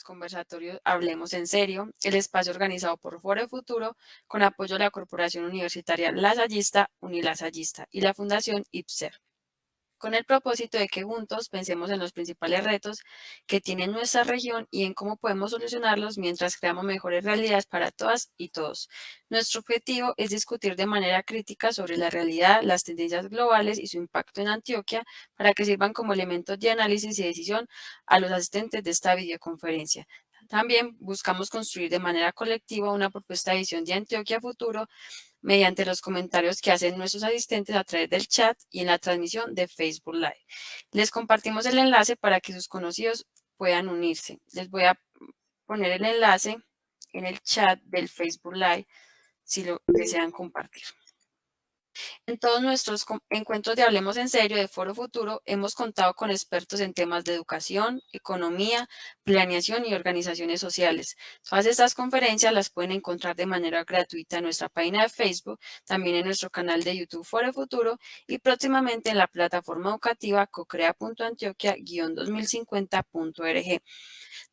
los conversatorios Hablemos en Serio, el espacio organizado por Foro Futuro con apoyo de la Corporación Universitaria Lasallista, Unilasallista y la Fundación IPSER, con el propósito de que juntos pensemos en los principales retos que tiene nuestra región y en cómo podemos solucionarlos mientras creamos mejores realidades para todas y todos. Nuestro objetivo es discutir de manera crítica sobre la realidad, las tendencias globales y su impacto en Antioquia para que sirvan como elementos de análisis y decisión a los asistentes de esta videoconferencia. También buscamos construir de manera colectiva una propuesta de visión de Antioquia futuro mediante los comentarios que hacen nuestros asistentes a través del chat y en la transmisión de Facebook Live. Les compartimos el enlace para que sus conocidos puedan unirse. Les voy a poner el enlace en el chat del Facebook Live si lo desean compartir. En todos nuestros encuentros de Hablemos en Serio de Foro Futuro hemos contado con expertos en temas de educación, economía, planeación y organizaciones sociales. Todas estas conferencias las pueden encontrar de manera gratuita en nuestra página de Facebook, también en nuestro canal de YouTube Foro Futuro y próximamente en la plataforma educativa cocrea.antioquia-2050.org,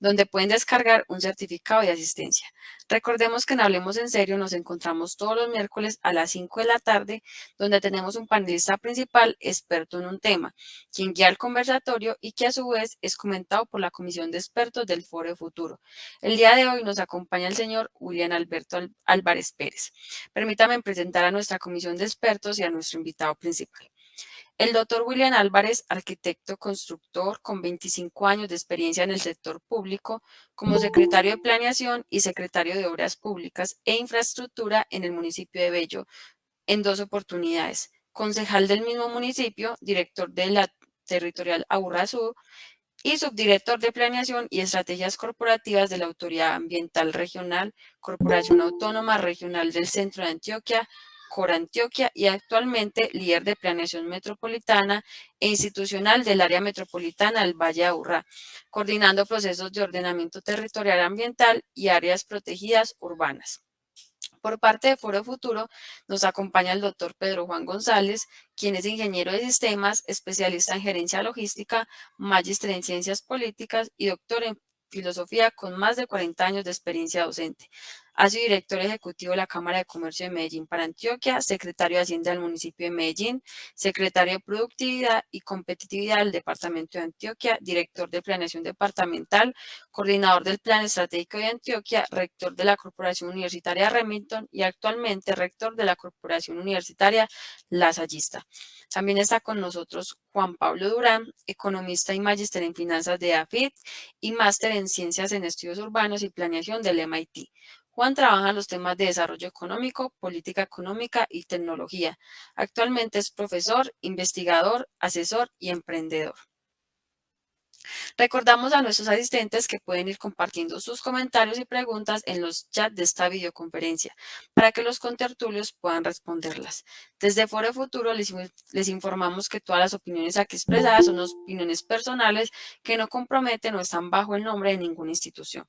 donde pueden descargar un certificado de asistencia. Recordemos que en Hablemos en Serio nos encontramos todos los miércoles a las 5 de la tarde, donde tenemos un panelista principal experto en un tema, quien guía el conversatorio y que a su vez es comentado por la comisión de expertos del Foro de Futuro. El día de hoy nos acompaña el señor William Alberto Álvarez Pérez. Permítame presentar a nuestra comisión de expertos y a nuestro invitado principal. El doctor William Álvarez, arquitecto constructor con 25 años de experiencia en el sector público, como secretario de Planeación y secretario de Obras Públicas e Infraestructura en el municipio de Bello, en 2 oportunidades. Concejal del mismo municipio, director de la territorial Aburrá Sur y subdirector de Planeación y Estrategias Corporativas de la Autoridad Ambiental Regional, Corporación Autónoma Regional del Centro de Antioquia, Corantioquia, y actualmente líder de Planeación Metropolitana e Institucional del Área Metropolitana del Valle de Aburrá, coordinando procesos de ordenamiento territorial ambiental y áreas protegidas urbanas. Por parte de Foro Futuro nos acompaña el doctor Pedro Juan González, quien es ingeniero de sistemas, especialista en gerencia logística, magíster en ciencias políticas y doctor en filosofía con más de 40 años de experiencia docente. Ha sido director ejecutivo de la Cámara de Comercio de Medellín para Antioquia, secretario de Hacienda del municipio de Medellín, secretario de Productividad y Competitividad del Departamento de Antioquia, director de Planeación Departamental, coordinador del Plan Estratégico de Antioquia, rector de la Corporación Universitaria Remington y actualmente rector de la Corporación Universitaria Lasallista. También está con nosotros Juan Pablo Durán, economista y magíster en finanzas de AFIT y máster en ciencias en estudios urbanos y planeación del MIT. Juan trabaja en los temas de desarrollo económico, política económica y tecnología. Actualmente es profesor, investigador, asesor y emprendedor. Recordamos a nuestros asistentes que pueden ir compartiendo sus comentarios y preguntas en los chats de esta videoconferencia para que los contertulios puedan responderlas. Desde Foro Futuro les informamos que todas las opiniones aquí expresadas son opiniones personales que no comprometen o están bajo el nombre de ninguna institución.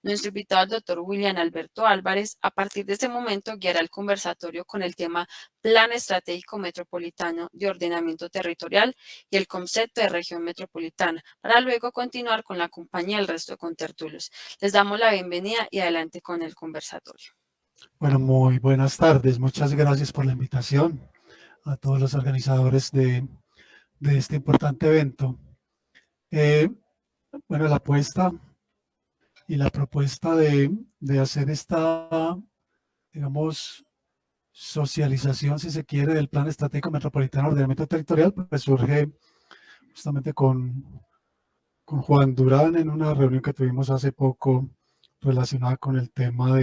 Nuestro invitado, el doctor William Alberto Álvarez, a partir de este momento guiará el conversatorio con el tema Plan Estratégico Metropolitano de Ordenamiento Territorial y el concepto de región metropolitana, para luego continuar con la compañía del resto de contertulios. Les damos la bienvenida y adelante con el conversatorio. Bueno, muy buenas tardes. Muchas gracias por la invitación a todos los organizadores de este importante evento. Bueno, la apuesta y la propuesta de hacer esta, digamos, socialización, si se quiere, del Plan Estratégico Metropolitano de Ordenamiento Territorial, pues surge justamente con Juan Durán en una reunión que tuvimos hace poco relacionada con el tema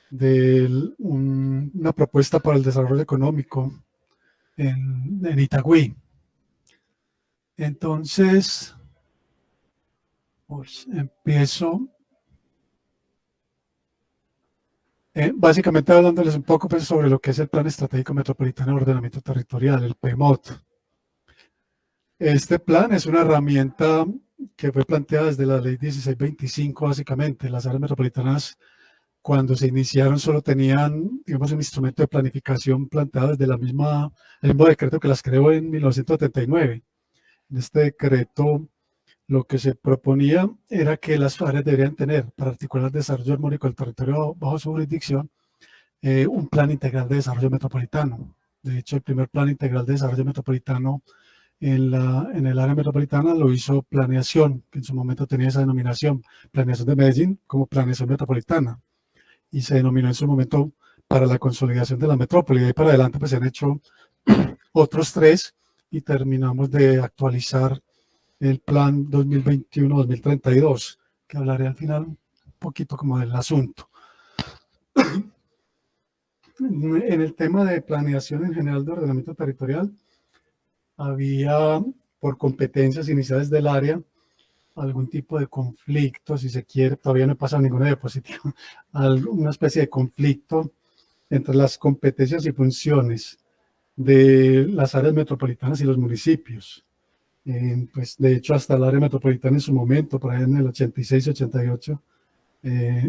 de una propuesta para el desarrollo económico en Itagüí. Entonces, pues, empiezo básicamente hablándoles un poco pues, sobre lo que es el Plan Estratégico Metropolitano de Ordenamiento Territorial, el PEMOT. Este plan es una herramienta que fue planteada desde la ley 1625, básicamente. Las áreas metropolitanas, cuando se iniciaron, solo tenían, digamos, un instrumento de planificación planteado desde el mismo decreto que las creó en 1979. En este decreto, lo que se proponía era que las áreas deberían tener, para articular el desarrollo armónico del territorio bajo su jurisdicción, un plan integral de desarrollo metropolitano. De hecho, el primer plan integral de desarrollo metropolitano en el área metropolitana lo hizo Planeación, que en su momento tenía esa denominación, Planeación de Medellín, como Planeación Metropolitana, y se denominó en su momento para la consolidación de la metrópoli. De ahí para adelante pues se han hecho otros 3 y terminamos de actualizar el plan 2021-2032, que hablaré al final un poquito como del asunto. En el tema de planeación en general de ordenamiento territorial, había por competencias iniciales del área algún tipo de conflicto, si se quiere, todavía no he pasado ninguna diapositiva, alguna especie de conflicto entre las competencias y funciones de las áreas metropolitanas y los municipios. Pues de hecho hasta el área metropolitana en su momento, por ahí en el 86-88,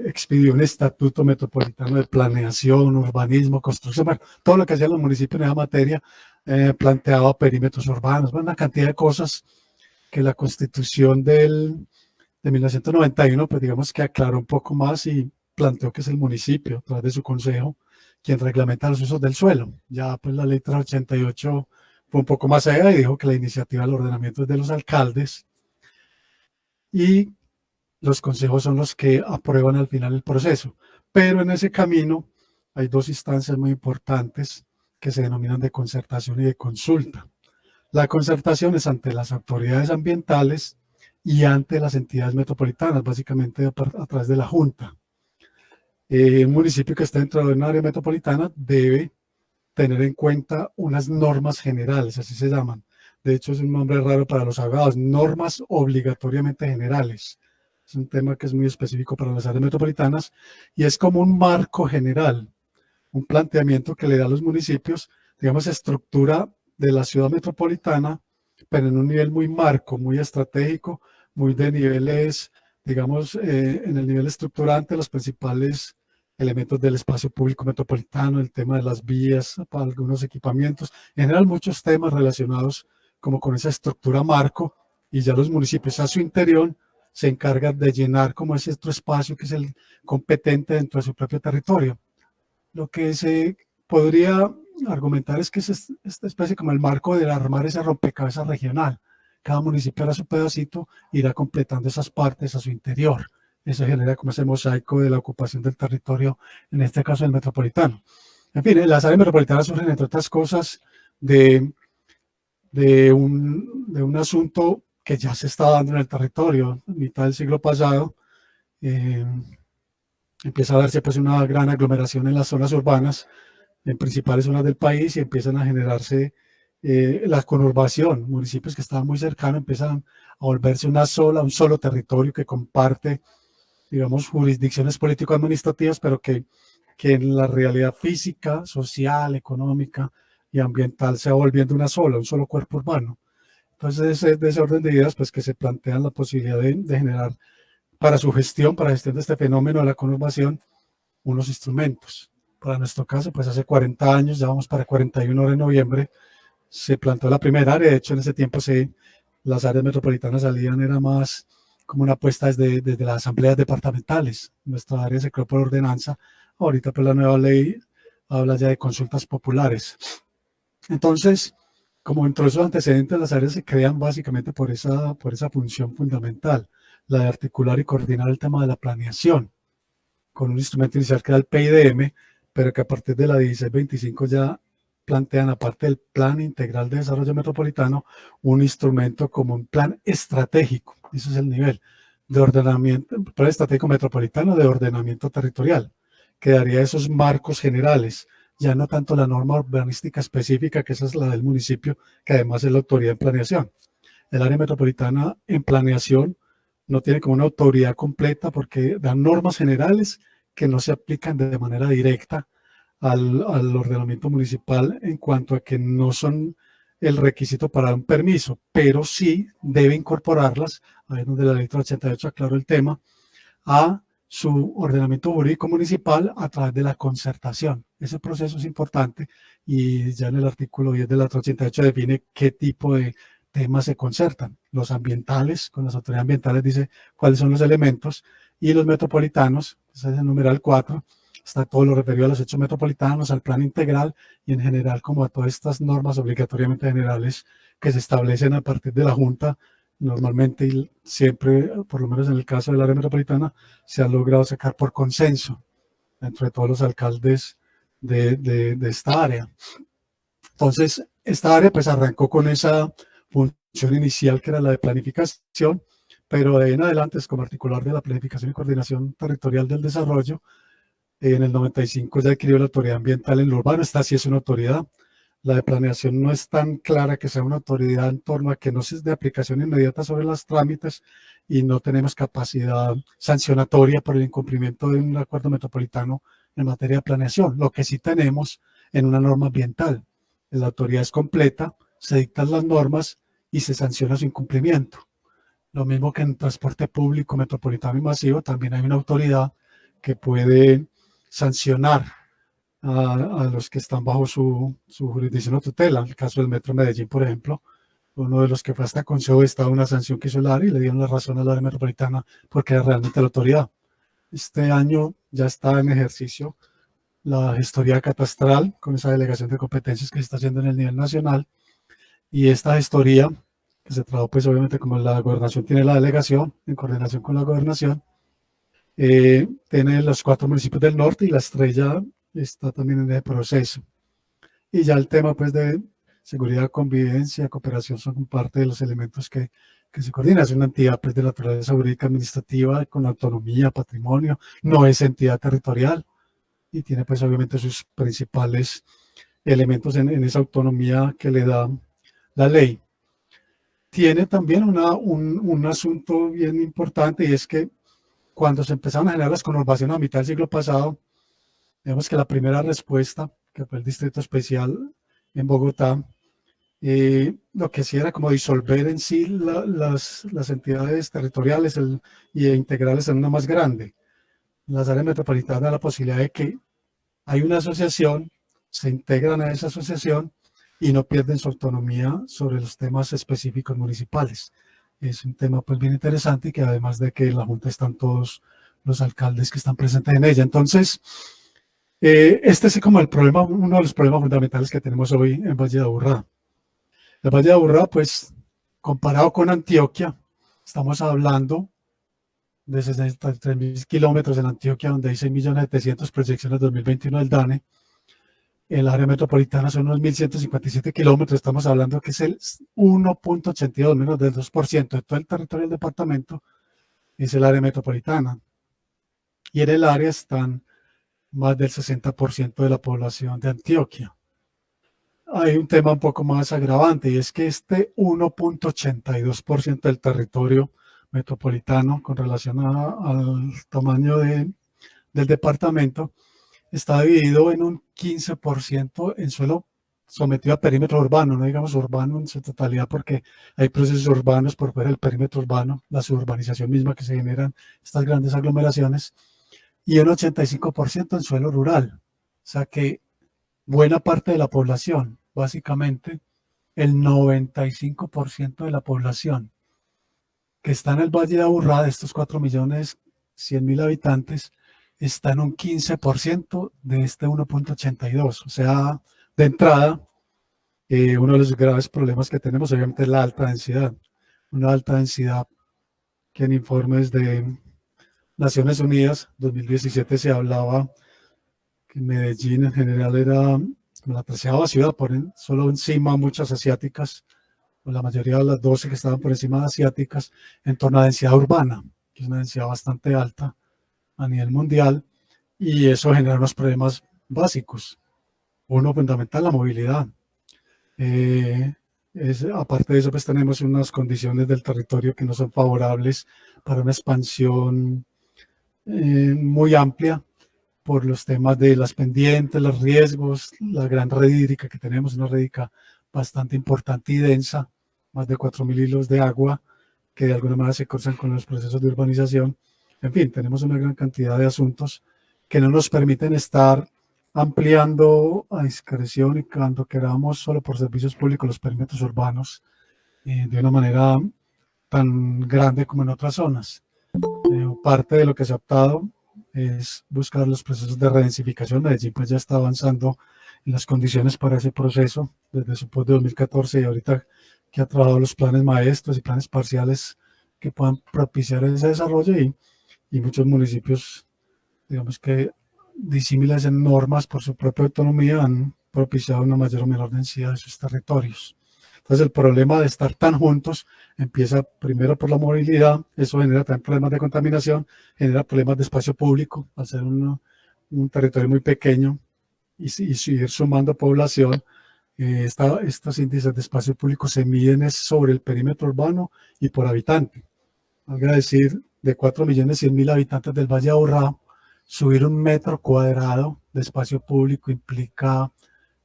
expidió un estatuto metropolitano de planeación, urbanismo, construcción, bueno, todo lo que hacían los municipios en esa materia, planteaba perímetros urbanos, bueno, una cantidad de cosas que la Constitución de 1991, pues digamos que aclaró un poco más y planteó que es el municipio, a través de su consejo, quien reglamenta los usos del suelo. Ya pues la ley 388 fue un poco más allá y dijo que la iniciativa del ordenamiento es de los alcaldes y los consejos son los que aprueban al final el proceso. Pero en ese camino hay 2 instancias muy importantes que se denominan de concertación y de consulta. La concertación es ante las autoridades ambientales y ante las entidades metropolitanas, básicamente a través de la Junta. Un municipio que está dentro de un área metropolitana debe tener en cuenta unas normas generales, así se llaman. De hecho, es un nombre raro para los abogados, normas obligatoriamente generales. Es un tema que es muy específico para las áreas metropolitanas y es como un marco general, un planteamiento que le da a los municipios, digamos, estructura de la ciudad metropolitana, pero en un nivel muy marco, muy estratégico, muy de niveles, digamos, en el nivel estructurante, los principales elementos del espacio público metropolitano, el tema de las vías para algunos equipamientos, en general muchos temas relacionados como con esa estructura marco, y ya los municipios a su interior se encargan de llenar como ese otro espacio que es el competente dentro de su propio territorio. Lo que se podría argumentar es que es esta especie como el marco de armar ese rompecabezas regional. Cada municipio hará su pedacito, irá completando esas partes a su interior. Eso genera como ese mosaico de la ocupación del territorio, en este caso el metropolitano. En fin, las áreas metropolitanas surgen, entre otras cosas, de un asunto que ya se está dando en el territorio, a mitad del siglo pasado. Empieza a darse pues una gran aglomeración en las zonas urbanas, en principales zonas del país, y empiezan a generarse la conurbación. Municipios que estaban muy cercanos empiezan a volverse un solo territorio que comparte, digamos, jurisdicciones político-administrativas, pero que en la realidad física, social, económica y ambiental se va volviendo un solo cuerpo urbano. Entonces, de ese orden de ideas, pues que se plantean la posibilidad de generar para su gestión, para la gestión de este fenómeno de la conurbación, unos instrumentos. Para nuestro caso, pues hace 40 años, ya vamos para 41 de noviembre, se plantó la primera área. De hecho, en ese tiempo las áreas metropolitanas salían, era más como una apuesta desde las asambleas departamentales. Nuestra área se creó por ordenanza. Ahorita, pues la nueva ley habla ya de consultas populares. Entonces, como entre esos antecedentes, las áreas se crean básicamente por esa función fundamental, la de articular y coordinar el tema de la planeación, con un instrumento inicial que era el PIDM, pero que a partir de la 1625 ya plantean, aparte del Plan Integral de Desarrollo Metropolitano, un instrumento como un plan estratégico. Ese es el nivel de ordenamiento, plan estratégico metropolitano de ordenamiento territorial, que daría esos marcos generales, ya no tanto la norma urbanística específica, que esa es la del municipio, que además es la autoridad en planeación. El área metropolitana en planeación no tiene como una autoridad completa porque dan normas generales que no se aplican de manera directa al ordenamiento municipal en cuanto a que no son el requisito para un permiso, pero sí debe incorporarlas, ahí es donde la ley 88 aclaró el tema, a su ordenamiento jurídico municipal a través de la concertación. Ese proceso es importante y ya en el artículo 10 de la 88 define qué tipo de temas se concertan. Los ambientales, con las autoridades ambientales dice cuáles son los elementos, y los metropolitanos, ese es el numeral 4, está todo lo referido a los hechos metropolitanos, al plan integral y en general como a todas estas normas obligatoriamente generales que se establecen a partir de la Junta. Normalmente y siempre, por lo menos en el caso del área metropolitana, se ha logrado sacar por consenso entre todos los alcaldes de esta área. Entonces, esta área pues arrancó con esa función inicial que era la de planificación, pero de ahí en adelante es como articular de la planificación y coordinación territorial del desarrollo. En el 95 ya adquirió la autoridad ambiental en lo urbano, esta sí es una autoridad. La de planeación no es tan clara que sea una autoridad en torno a que no es de aplicación inmediata sobre los trámites y no tenemos capacidad sancionatoria por el incumplimiento de un acuerdo metropolitano en materia de planeación. Lo que sí tenemos en una norma ambiental. La autoridad es completa, se dictan las normas y se sanciona su incumplimiento. Lo mismo que en transporte público, metropolitano y masivo, también hay una autoridad que puede sancionar a los que están bajo su jurisdicción o tutela. En el caso del Metro Medellín, por ejemplo, uno de los que fue hasta Consejo de Estado una sanción que hizo el área y le dieron la razón al área metropolitana porque era realmente la autoridad. Este año ya está en ejercicio la gestoría catastral con esa delegación de competencias que se está haciendo en el nivel nacional, y esta gestoría que se trabaja pues obviamente como la gobernación tiene la delegación en coordinación con la gobernación, tiene los 4 municipios del norte y La Estrella está también en el proceso. Y ya el tema pues de seguridad, convivencia, cooperación son parte de los elementos que se coordinan. Es una entidad pues de naturaleza jurídica administrativa con autonomía, patrimonio, no es entidad territorial y tiene pues obviamente sus principales elementos en esa autonomía que le da la ley. Tiene también un asunto bien importante, y es que cuando se empezaron a generar las conurbaciones a mitad del siglo pasado, vemos que la primera respuesta, que fue el Distrito Especial en Bogotá, lo que hacía era como disolver en sí las entidades territoriales e integrarlas en una más grande. Las áreas metropolitanas, la posibilidad de que hay una asociación, se integran a esa asociación y no pierden su autonomía sobre los temas específicos municipales. Es un tema pues bien interesante y que además de que en la Junta están todos los alcaldes que están presentes en ella. Entonces, este es como el problema, uno de los problemas fundamentales que tenemos hoy en Valle de Aburrá. El Valle de Aburrá, pues, comparado con Antioquia, estamos hablando de 63.000 kilómetros en Antioquia, donde hay 6.700.000 proyecciones 2021 del DANE. El área metropolitana son unos 1.157 kilómetros, estamos hablando que es el 1.82, menos del 2% de todo el territorio del departamento, es el área metropolitana. Y en el área están más del 60% de la población de Antioquia. Hay un tema un poco más agravante, y es que este 1.82% del territorio metropolitano con relación al tamaño del departamento está dividido en un 15% en suelo sometido a perímetro urbano, no digamos urbano en su totalidad porque hay procesos urbanos por fuera del perímetro urbano, la suburbanización misma que se generan estas grandes aglomeraciones, y un 85% en suelo rural. O sea que buena parte de la población, básicamente el 95% de la población que está en el Valle de Aburrá, de estos 4.100.000 habitantes, está en un 15% de este 1.82. O sea, de entrada, uno de los graves problemas que tenemos obviamente es la alta densidad. Una alta densidad que en informes de Naciones Unidas 2017 se hablaba que Medellín en general era la 13ª ciudad, solo encima muchas asiáticas, o la mayoría de las 12 que estaban por encima de asiáticas, en torno a densidad urbana, que es una densidad bastante alta a nivel mundial, y eso genera unos problemas básicos. Uno fundamental, la movilidad. Aparte de eso, pues tenemos unas condiciones del territorio que no son favorables para una expansión muy amplia por los temas de las pendientes, los riesgos, la gran red hídrica que tenemos, una red hídrica bastante importante y densa, más de 4.000 hilos de agua que de alguna manera se cruzan con los procesos de urbanización. En fin, tenemos una gran cantidad de asuntos que no nos permiten estar ampliando a discreción y cuando queramos solo por servicios públicos los perímetros urbanos de una manera tan grande como en otras zonas. Parte de lo que se ha optado es buscar los procesos de redensificación. Medellín pues ya está avanzando en las condiciones para ese proceso desde su post de 2014 y ahorita que ha trabajado los planes maestros y planes parciales que puedan propiciar ese desarrollo y muchos municipios, digamos que disímiles en normas por su propia autonomía, han propiciado una mayor o menor densidad de sus territorios. Entonces el problema de estar tan juntos empieza primero por la movilidad, eso genera también problemas de contaminación, genera problemas de espacio público, al ser un territorio muy pequeño y seguir sumando población. Estos índices de espacio público se miden sobre el perímetro urbano y por habitante. Valga decir, de 4.100.000 habitantes del Valle de Aburrá, subir 1 metro cuadrado de espacio público implica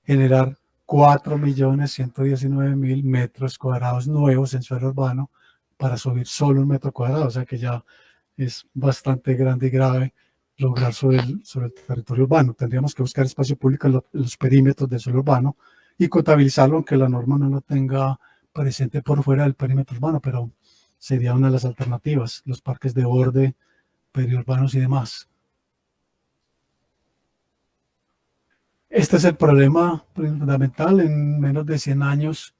generar 4.119.000 metros cuadrados nuevos en suelo urbano para subir solo 1 metro cuadrado, o sea que ya es bastante grande y grave lograr sobre el territorio urbano. Tendríamos que buscar espacio público en los perímetros del suelo urbano y contabilizarlo, aunque la norma no lo tenga presente por fuera del perímetro urbano, pero sería una de las alternativas, los parques de borde, periurbanos y demás. Este es el problema fundamental. En menos de 100 años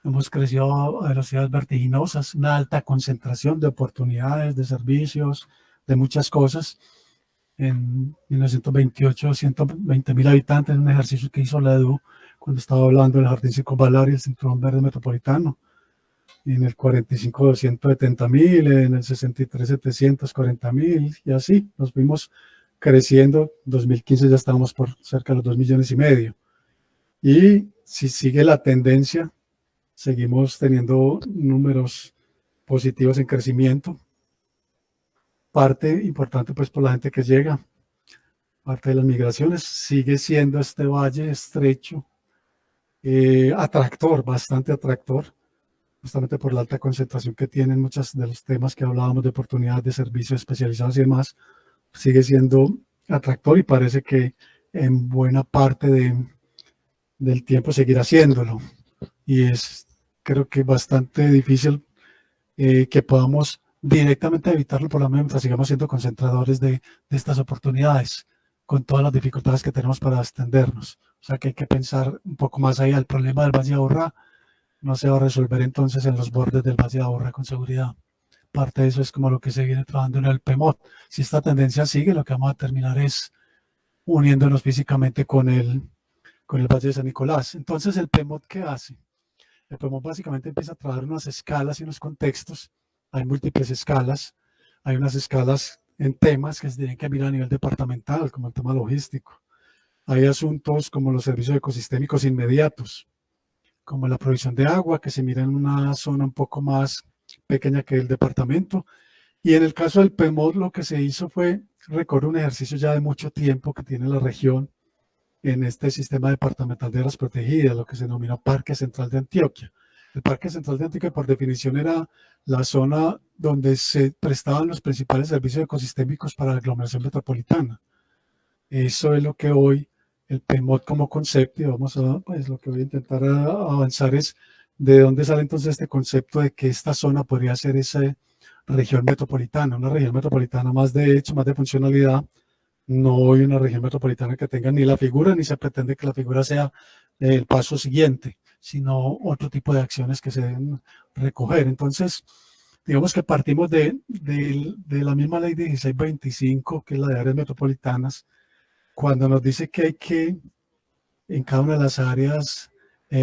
hemos crecido a velocidades vertiginosas, una alta concentración de oportunidades, de servicios, de muchas cosas. En 1928, 120.000 habitantes, un ejercicio que hizo la EDU cuando estaba hablando del Jardín Circunvalar y el Cinturón Verde Metropolitano. En el 45, 270.000, en el 63, 740.000, y así nos fuimos creciendo. En 2015 ya estábamos por cerca de los 2,5 millones. Y si sigue la tendencia, seguimos teniendo números positivos en crecimiento. Parte importante pues por la gente que llega, parte de las migraciones, sigue siendo este valle estrecho atractor, bastante atractor, justamente por la alta concentración que tienen muchos de los temas que hablábamos de oportunidades de servicios especializados y demás, sigue siendo atractor y parece que en buena parte del tiempo seguirá haciéndolo. Y es, creo que bastante difícil que podamos directamente evitarlo, por lo menos mientras sigamos siendo concentradores de estas oportunidades, con todas las dificultades que tenemos para extendernos. O sea que hay que pensar un poco más allá. El problema del Valle de Aburrá no se va a resolver entonces en los bordes del Valle de Aburrá con seguridad. Parte de eso es como lo que se viene trabajando en el PEMOT. Si esta tendencia sigue, lo que vamos a terminar es uniéndonos físicamente con el Valle de San Nicolás. Entonces, ¿el PEMOT qué hace? El PEMOT básicamente empieza a trabajar unas escalas y unos contextos. Hay múltiples escalas. Hay unas escalas en temas que se tienen que mirar a nivel departamental, como el tema logístico. Hay asuntos como los servicios ecosistémicos inmediatos, como la provisión de agua, que se mira en una zona un poco más pequeña que el departamento. Y en el caso del PEMOT, lo que se hizo fue recorrer un ejercicio ya de mucho tiempo que tiene la región en este sistema departamental de áreas protegidas, lo que se denomina Parque Central de Antioquia. El Parque Central de Antioquia, por definición, era la zona donde se prestaban los principales servicios ecosistémicos para la aglomeración metropolitana. Eso es lo que hoy el PEMOT como concepto, y vamos a, pues lo que voy a intentar avanzar es de dónde sale entonces este concepto de que esta zona podría ser esa región metropolitana, una región metropolitana más de hecho, más de funcionalidad. No hay una región metropolitana que tenga ni la figura, ni se pretende que la figura sea el paso siguiente, sino otro tipo de acciones que se deben recoger. Entonces, digamos que partimos de la misma ley de 1625, que es la de áreas metropolitanas, cuando nos dice que hay que, en cada una de las áreas,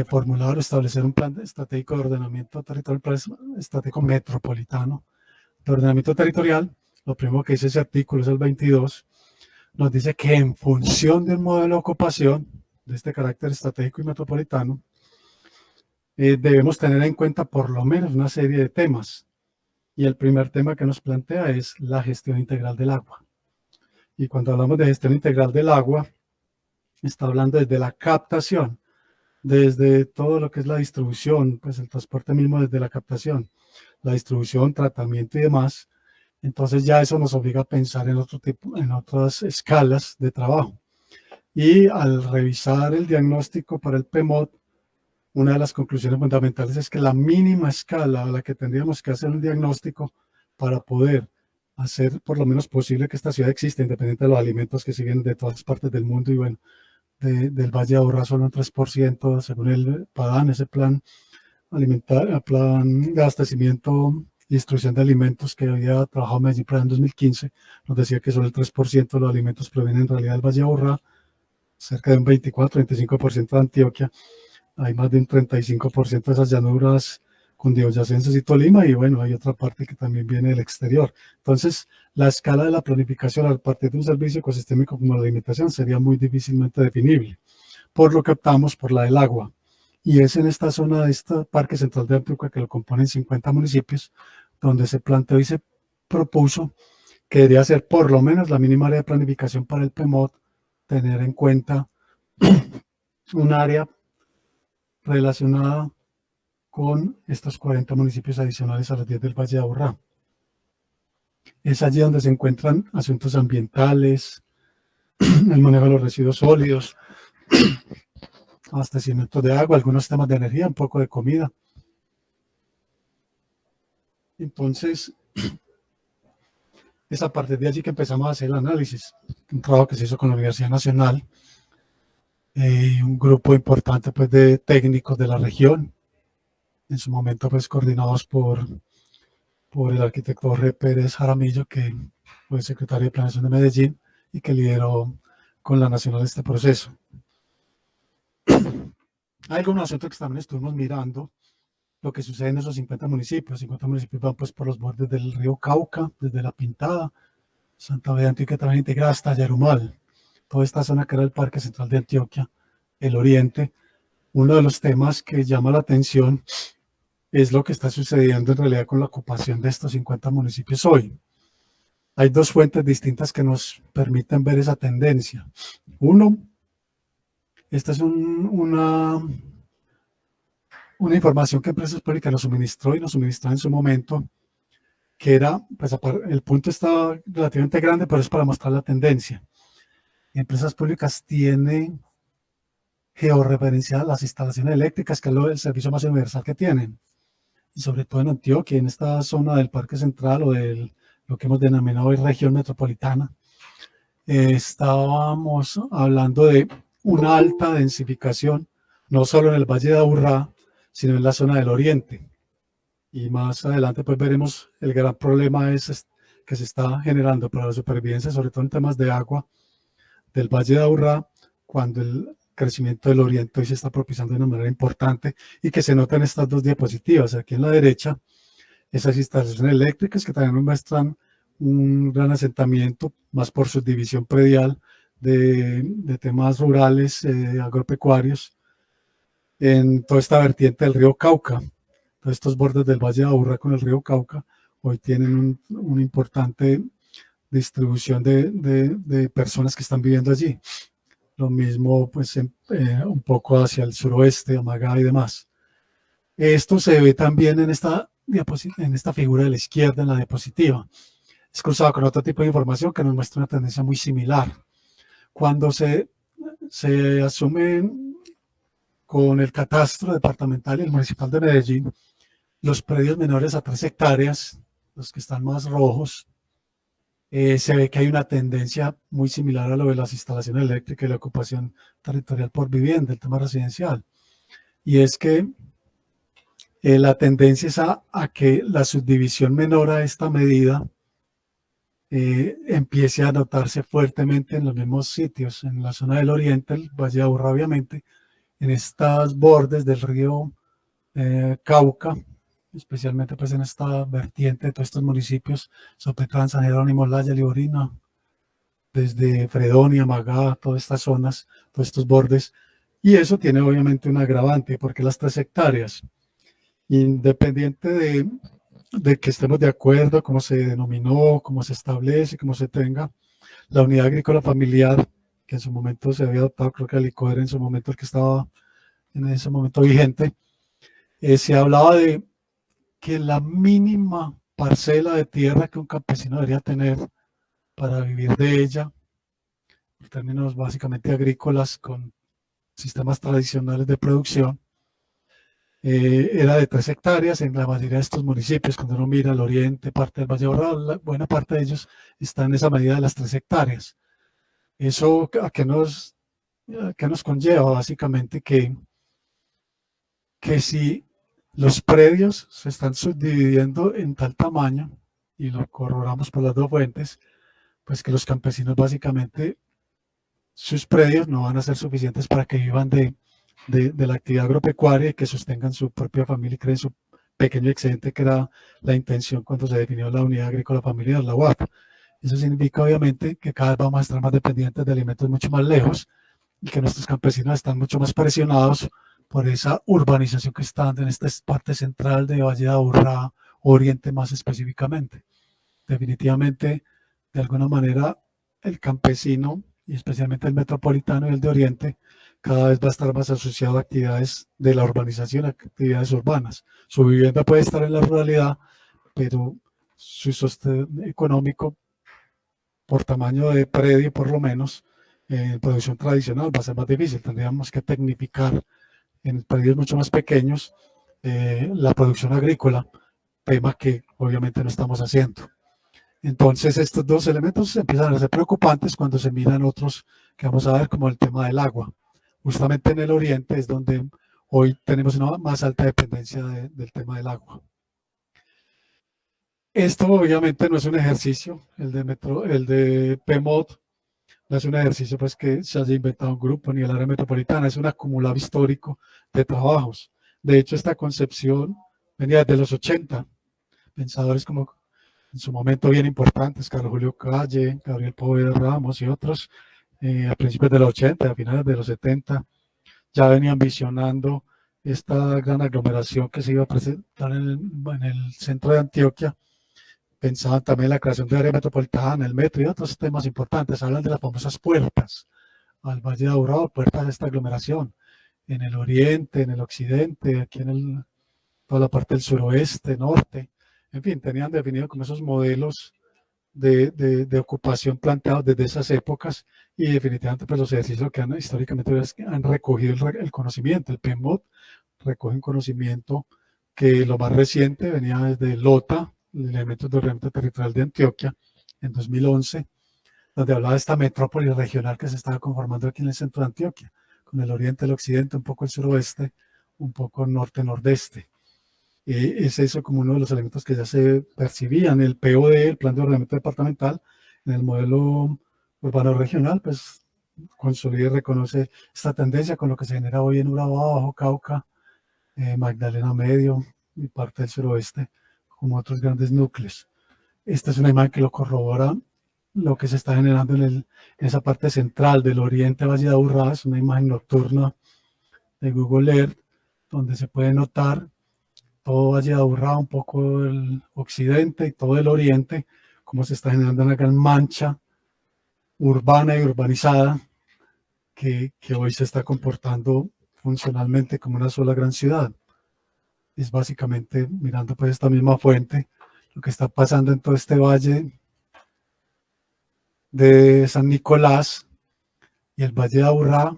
formular o establecer un plan estratégico de ordenamiento territorial, plan estratégico metropolitano de ordenamiento territorial. Lo primero que dice ese artículo es el 22, nos dice que en función de un modelo de ocupación de este carácter estratégico y metropolitano, debemos tener en cuenta por lo menos una serie de temas. Y el primer tema que nos plantea es la gestión integral del agua. Y cuando hablamos de gestión integral del agua, está hablando desde la captación, desde todo lo que es la distribución, pues el transporte mismo desde la captación, la distribución, tratamiento y demás. Entonces ya eso nos obliga a pensar en en otras escalas de trabajo. Y al revisar el diagnóstico para el PEMOT, una de las conclusiones fundamentales es que la mínima escala a la que tendríamos que hacer un diagnóstico para poder hacer por lo menos posible que esta ciudad exista, independiente de los alimentos que siguen de todas partes del mundo, y bueno, del Valle de Aburrá solo un 3%, según el PADAN, ese plan alimentar, plan de abastecimiento y distribución de alimentos que había trabajado Medellín en 2015, nos decía que solo el 3% de los alimentos provienen en realidad del Valle de Aburrá, cerca de un 24-25% de Antioquia, hay más de un 35% de esas llanuras cundiboyacenses y Tolima, y bueno, hay otra parte que también viene del exterior. Entonces, la escala de la planificación a partir de un servicio ecosistémico como la alimentación sería muy difícilmente definible, por lo que optamos por la del agua. Y es en esta zona de este Parque Central de Antioquia, que lo componen 50 municipios, donde se planteó y se propuso que debería ser por lo menos la mínima área de planificación para el PEMOD, tener en cuenta un área relacionada con estos 40 municipios adicionales a los 10 del Valle de Aburrá. Es allí donde se encuentran asuntos ambientales, el manejo de los residuos sólidos, abastecimiento de agua, algunos temas de energía, un poco de comida. Entonces, es a partir de allí que empezamos a hacer el análisis, un trabajo que se hizo con la Universidad Nacional, un grupo importante pues, de técnicos de la región, en su momento pues coordinados por el arquitecto Jorge Pérez Jaramillo, que fue secretario de Planeación de Medellín y que lideró con la Nacional este proceso. Hay algunos asuntos que también estuvimos mirando, lo que sucede en esos 50 municipios. 50 municipios van pues por los bordes del río Cauca, desde La Pintada, Santa Fe de Antioquia también integrada hasta Yarumal, toda esta zona que era el Parque Central de Antioquia, el oriente. Uno de los temas que llama la atención es lo que está sucediendo en realidad con la ocupación de estos 50 municipios hoy. Hay dos fuentes distintas que nos permiten ver esa tendencia. Uno, esta es una información que Empresas Públicas nos suministró y nos suministró en su momento, que era, pues el punto está relativamente grande, pero es para mostrar la tendencia. Empresas Públicas tiene georreferenciadas las instalaciones eléctricas, que es el servicio más universal que tienen. Y sobre todo en Antioquia, en esta zona del Parque Central o de lo que hemos denominado hoy región metropolitana, estábamos hablando de una alta densificación, no solo en el Valle de Aburrá, sino en la zona del oriente. Y más adelante pues veremos el gran problema que se está generando para la supervivencia, sobre todo en temas de agua del Valle de Aburrá, cuando el crecimiento del oriente hoy se está propiciando de una manera importante y que se nota en estas dos diapositivas. Aquí en la derecha, esas instalaciones eléctricas que también nos muestran un gran asentamiento, más por subdivisión predial de temas rurales, agropecuarios, en toda esta vertiente del río Cauca. Todos estos bordes del Valle de Aburrá con el río Cauca hoy tienen una importante distribución de personas que están viviendo allí. Lo mismo pues un poco hacia el suroeste, Amagá y demás. Esto se ve también en esta figura de la izquierda, en la diapositiva. Es cruzado con otro tipo de información que nos muestra una tendencia muy similar. Cuando se asume con el catastro departamental y el municipal de Medellín, los predios menores a 3 hectáreas, los que están más rojos, se ve que hay una tendencia muy similar a lo de las instalaciones eléctricas y la ocupación territorial por vivienda, el tema residencial. Y es que la tendencia es a que la subdivisión menor a esta medida empiece a notarse fuertemente en los mismos sitios, en la zona del oriente, el Valle de Aburrá obviamente, en estos bordes del río Cauca, especialmente pues en esta vertiente de todos estos municipios, Sopetrán, San Jerónimo, Laya, Liborina, desde Fredonia, Magá, todas estas zonas, todos estos bordes, y eso tiene obviamente un agravante, porque las 3 hectáreas, independiente de que estemos de acuerdo, cómo se denominó, cómo se establece, cómo se tenga, la unidad agrícola familiar, que en su momento se había adoptado, creo que el ICODER en su momento, el que estaba en ese momento vigente, se hablaba de que la mínima parcela de tierra que un campesino debería tener para vivir de ella, en términos básicamente agrícolas, con sistemas tradicionales de producción, era de 3 hectáreas en la mayoría de estos municipios. Cuando uno mira al oriente, parte del Valle Ahorrado, buena parte de ellos están en esa medida de las 3 hectáreas. ¿Eso a qué nos conlleva? Básicamente que si los predios se están subdividiendo en tal tamaño, y lo corroboramos por las dos fuentes, pues que los campesinos básicamente, sus predios no van a ser suficientes para que vivan de la actividad agropecuaria y que sostengan su propia familia y creen su pequeño excedente, que era la intención cuando se definió la unidad agrícola familiar, la UAF. Eso significa obviamente que cada vez vamos a estar más dependientes de alimentos mucho más lejos y que nuestros campesinos están mucho más presionados por esa urbanización que está dando en esta parte central de Valle de Aburrá, Oriente más específicamente. Definitivamente, de alguna manera, el campesino, y especialmente el metropolitano y el de Oriente, cada vez va a estar más asociado a actividades de la urbanización, a actividades urbanas. Su vivienda puede estar en la ruralidad, pero su sostén económico, por tamaño de predio por lo menos, en producción tradicional va a ser más difícil. Tendríamos que tecnificar en predios mucho más pequeños la producción agrícola, tema que obviamente no estamos haciendo. Entonces estos dos elementos empiezan a ser preocupantes cuando se miran otros que vamos a ver, como el tema del agua. Justamente en el oriente es donde hoy tenemos una más alta dependencia del tema del agua. Esto obviamente no es un ejercicio, el de PMOD, no es un ejercicio pues que se haya inventado un grupo ni el área metropolitana, es un acumulado histórico de trabajos. De hecho, esta concepción venía desde los 80, pensadores como en su momento bien importantes, Carlos Julio Calle, Gabriel Poveda Ramos y otros, a principios de los 80, a finales de los 70, ya venían visionando esta gran aglomeración que se iba a presentar en el centro de Antioquia. Pensaban también en la creación de área metropolitana, el metro y otros temas importantes. Hablan de las famosas puertas al Valle de Aburrá, puertas de esta aglomeración, en el oriente, en el occidente, aquí en toda la parte del suroeste, norte. En fin, tenían definido como esos modelos de ocupación planteados desde esas épocas, y definitivamente pues los ejercicios que han históricamente han recogido el conocimiento. El PMOD recoge un conocimiento que lo más reciente venía desde LOTA, Elementos de Ordenamiento Territorial de Antioquia, en 2011, donde hablaba de esta metrópoli regional que se estaba conformando aquí en el centro de Antioquia, con el oriente, el occidente, un poco el suroeste, un poco el norte-nordeste. Es eso como uno de los elementos que ya se percibían. El POD, el Plan de Ordenamiento Departamental, en el modelo urbano regional, pues consolida y reconoce esta tendencia con lo que se genera hoy en Urabá, Bajo Cauca, Magdalena Medio y parte del suroeste, como otros grandes núcleos. Esta es una imagen que lo corrobora lo que se está generando en esa parte central del oriente Valle de Aburrá. Es una imagen nocturna de Google Earth, donde se puede notar todo Valle de Aburrá, un poco el occidente y todo el oriente, cómo se está generando una gran mancha urbana y urbanizada que hoy se está comportando funcionalmente como una sola gran ciudad. Es básicamente, mirando pues esta misma fuente, lo que está pasando en todo este valle de San Nicolás y el Valle de Aburrá.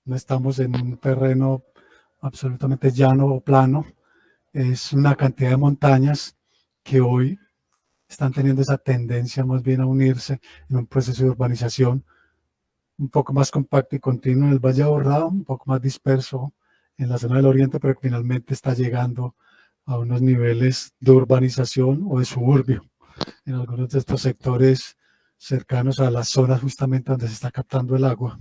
No estamos en un terreno absolutamente llano o plano, es una cantidad de montañas que hoy están teniendo esa tendencia más bien a unirse en un proceso de urbanización un poco más compacto y continuo en el Valle de Aburrá, un poco más disperso en la zona del oriente, pero que finalmente está llegando a unos niveles de urbanización o de suburbio en algunos de estos sectores cercanos a las zonas justamente donde se está captando el agua.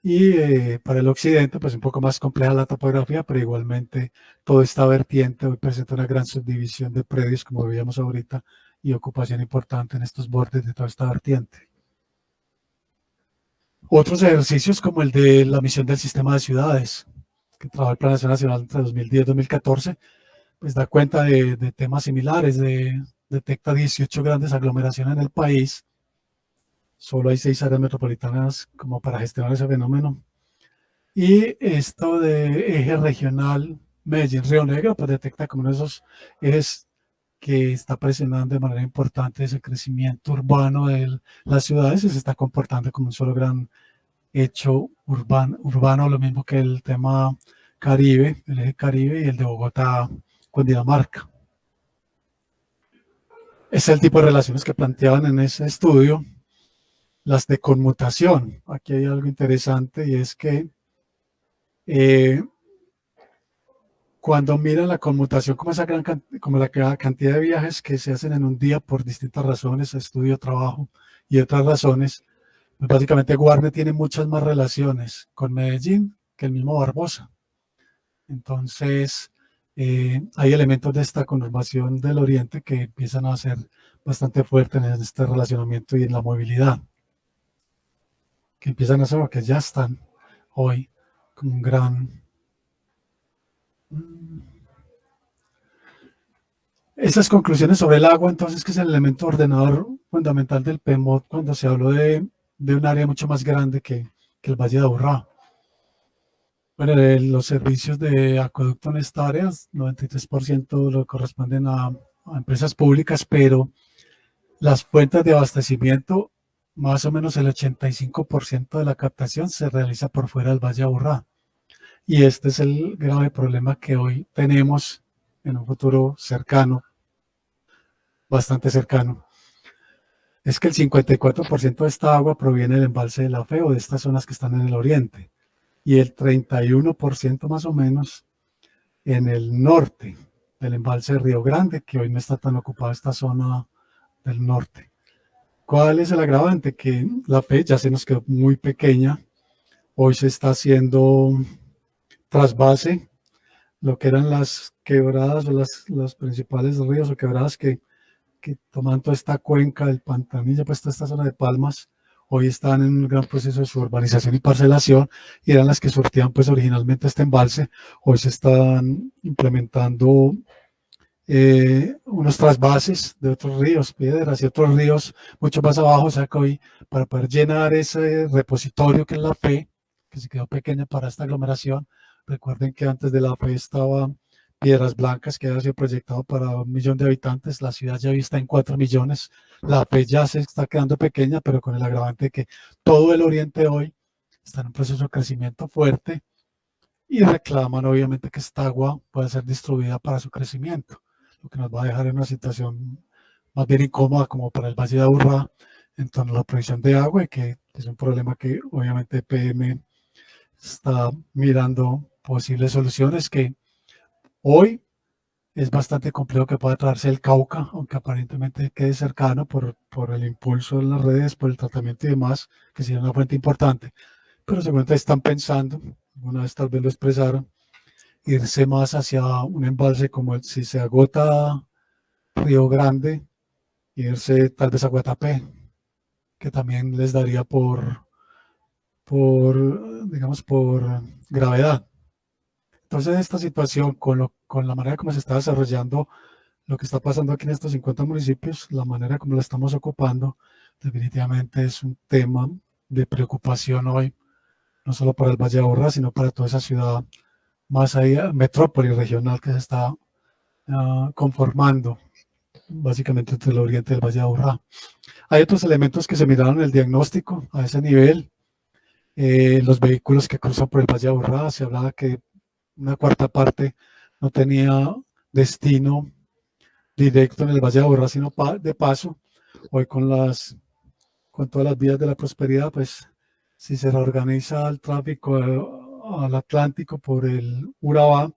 Y para el occidente, pues un poco más compleja la topografía, pero igualmente toda esta vertiente hoy presenta una gran subdivisión de predios, como veíamos ahorita, y ocupación importante en estos bordes de toda esta vertiente. Otros ejercicios como el de la misión del sistema de ciudades, que trabaja el Plan Nacional entre 2010 y 2014, pues da cuenta de temas similares, detecta 18 grandes aglomeraciones en el país. Solo hay 6 áreas metropolitanas como para gestionar ese fenómeno. Y esto de eje regional Medellín-Río Negro, pues detecta como uno de esos ejes que está presionando de manera importante ese crecimiento urbano de las ciudades y se está comportando como un solo gran hecho urbano, lo mismo que el tema Caribe, el eje Caribe y el de Bogotá con Dinamarca. Es el tipo de relaciones que planteaban en ese estudio. Las de conmutación. Aquí hay algo interesante y es que cuando miran la conmutación como, como la cantidad de viajes que se hacen en un día por distintas razones, estudio, trabajo y otras razones, pues básicamente Guarne tiene muchas más relaciones con Medellín que el mismo Barbosa. Entonces, hay elementos de esta conurbación del Oriente que empiezan a ser bastante fuertes en este relacionamiento y en la movilidad, que empiezan a ser, que ya están hoy como un gran... Esas conclusiones sobre el agua, entonces, que es el elemento ordenador fundamental del PMOD cuando se habló de un área mucho más grande que el Valle de Aburrá. Bueno, los servicios de acueducto en esta área, 93% lo corresponden a empresas públicas, pero las fuentes de abastecimiento, más o menos el 85% de la captación se realiza por fuera del Valle de Aburrá. Y este es el grave problema que hoy tenemos en un futuro cercano, bastante cercano. Es que el 54% de esta agua proviene del embalse de la Fe o de estas zonas que están en el oriente, y el 31% más o menos en el norte del embalse de Río Grande, que hoy no está tan ocupada esta zona del norte. ¿Cuál es el agravante? Que la Fe ya se nos quedó muy pequeña. Hoy se está haciendo trasvase, lo que eran las quebradas o los principales ríos o quebradas que toman toda esta cuenca del Pantanilla, pues toda esta zona de Palmas, hoy están en un gran proceso de su urbanización y parcelación, y eran las que surtían pues originalmente este embalse. Hoy se están implementando unos trasvases de otros ríos, Piedras y otros ríos mucho más abajo, o sea que hoy para poder llenar ese repositorio que es la Fe, que se quedó pequeña para esta aglomeración. Recuerden que antes de la Fe estaba Piedras Blancas, que había sido proyectado para 1 millón de habitantes, la ciudad ya está en 4 millones, la Fe ya se está quedando pequeña, pero con el agravante de que todo el oriente hoy está en un proceso de crecimiento fuerte y reclaman obviamente que esta agua pueda ser distribuida para su crecimiento, lo que nos va a dejar en una situación más bien incómoda como para el Valle de Aburrá en torno a la provisión de agua, y que es un problema que obviamente PM está mirando posibles soluciones, que hoy es bastante complejo que pueda traerse el Cauca, aunque aparentemente quede cercano por el impulso en las redes, por el tratamiento y demás, que sería una fuente importante. Pero seguramente están pensando, una vez tal vez lo expresaron, irse más hacia un embalse como el, si se agota Río Grande, irse tal vez a Guatapé, que también les daría digamos, por gravedad. Entonces, esta situación, con la manera como se está desarrollando lo que está pasando aquí en estos 50 municipios, la manera como la estamos ocupando, definitivamente es un tema de preocupación hoy, no solo para el Valle de Aburrá, sino para toda esa ciudad más allá, metrópoli regional que se está conformando básicamente entre el oriente del Valle de Aburrá. Hay otros elementos que se miraron en el diagnóstico a ese nivel. Los vehículos que cruzan por el Valle de Aburrá, se hablaba que una cuarta parte no tenía destino directo en el Valle de Aburrá, sino de paso. Hoy con todas las vías de la prosperidad, pues si se reorganiza el tráfico al Atlántico por el Urabá,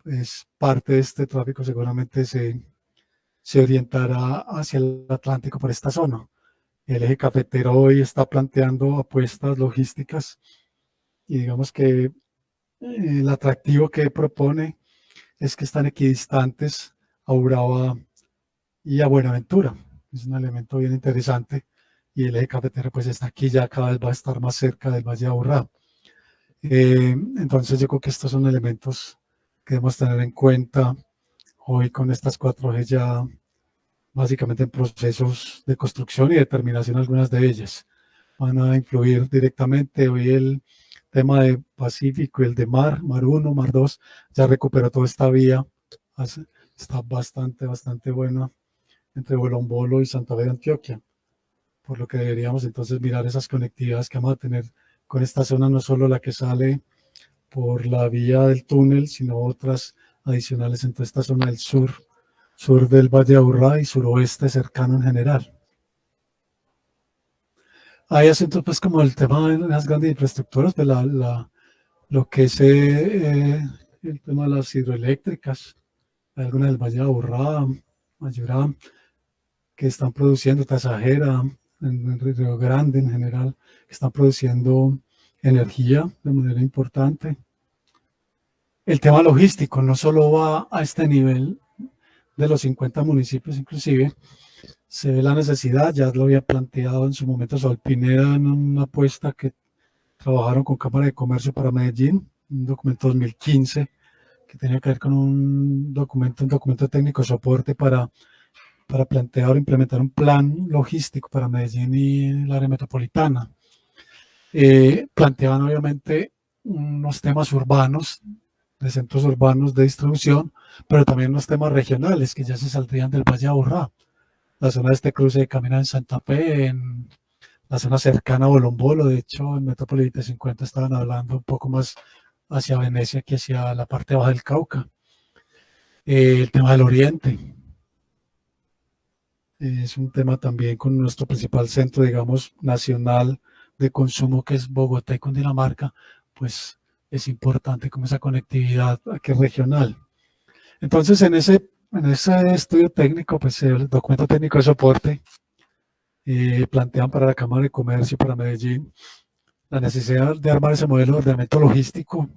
pues parte de este tráfico seguramente se orientará hacia el Atlántico por esta zona. El eje cafetero hoy está planteando apuestas logísticas y digamos que el atractivo que propone es que están equidistantes a Urabá y a Buenaventura. Es un elemento bien interesante, y el eje cafetero pues está aquí, ya cada vez va a estar más cerca del Valle de Aburrá. Entonces yo creo que estos son elementos que debemos tener en cuenta hoy con estas 4G ya básicamente en procesos de construcción y determinación. Algunas de ellas van a influir directamente. Hoy el tema de Pacífico y el de Mar 1, Mar 2, ya recuperó toda esta vía, está bastante buena entre Bolombolo y Santa Fe de Antioquia, por lo que deberíamos entonces mirar esas conectividades que vamos a tener con esta zona, no solo la que sale por la vía del túnel, sino otras adicionales en toda esta zona del sur del Valle de Aburrá y suroeste cercano en general. Hay asuntos pues como el tema de las grandes infraestructuras, pues lo que es el tema de las hidroeléctricas, hay algunas del Valle de Aburrá, Mayurá, que están produciendo Tasajera, en Río Grande en general, que están produciendo energía de manera importante. El tema logístico no solo va a este nivel de los 50 municipios, inclusive se ve la necesidad, ya lo había planteado en su momento Sol Pineda en una apuesta que trabajaron con Cámara de Comercio para Medellín, un documento 2015 que tenía que ver con un documento técnico de soporte para plantear o implementar un plan logístico para Medellín y el área metropolitana. Planteaban obviamente unos temas urbanos, de centros urbanos de distribución, pero también unos temas regionales que ya se saldrían del Valle de Aburrá. La zona de este cruce de camino en Santa Fe, en la zona cercana a Bolombolo, de hecho en Metrópoli 50 estaban hablando un poco más hacia Venecia que hacia la parte baja del Cauca. El tema del Oriente, es un tema también con nuestro principal centro, digamos, nacional de consumo, que es Bogotá y Cundinamarca, pues es importante como esa conectividad aquí regional. Entonces, en ese estudio técnico, pues el documento técnico de soporte, plantean para la Cámara de Comercio, para Medellín, la necesidad de armar ese modelo de ordenamiento logístico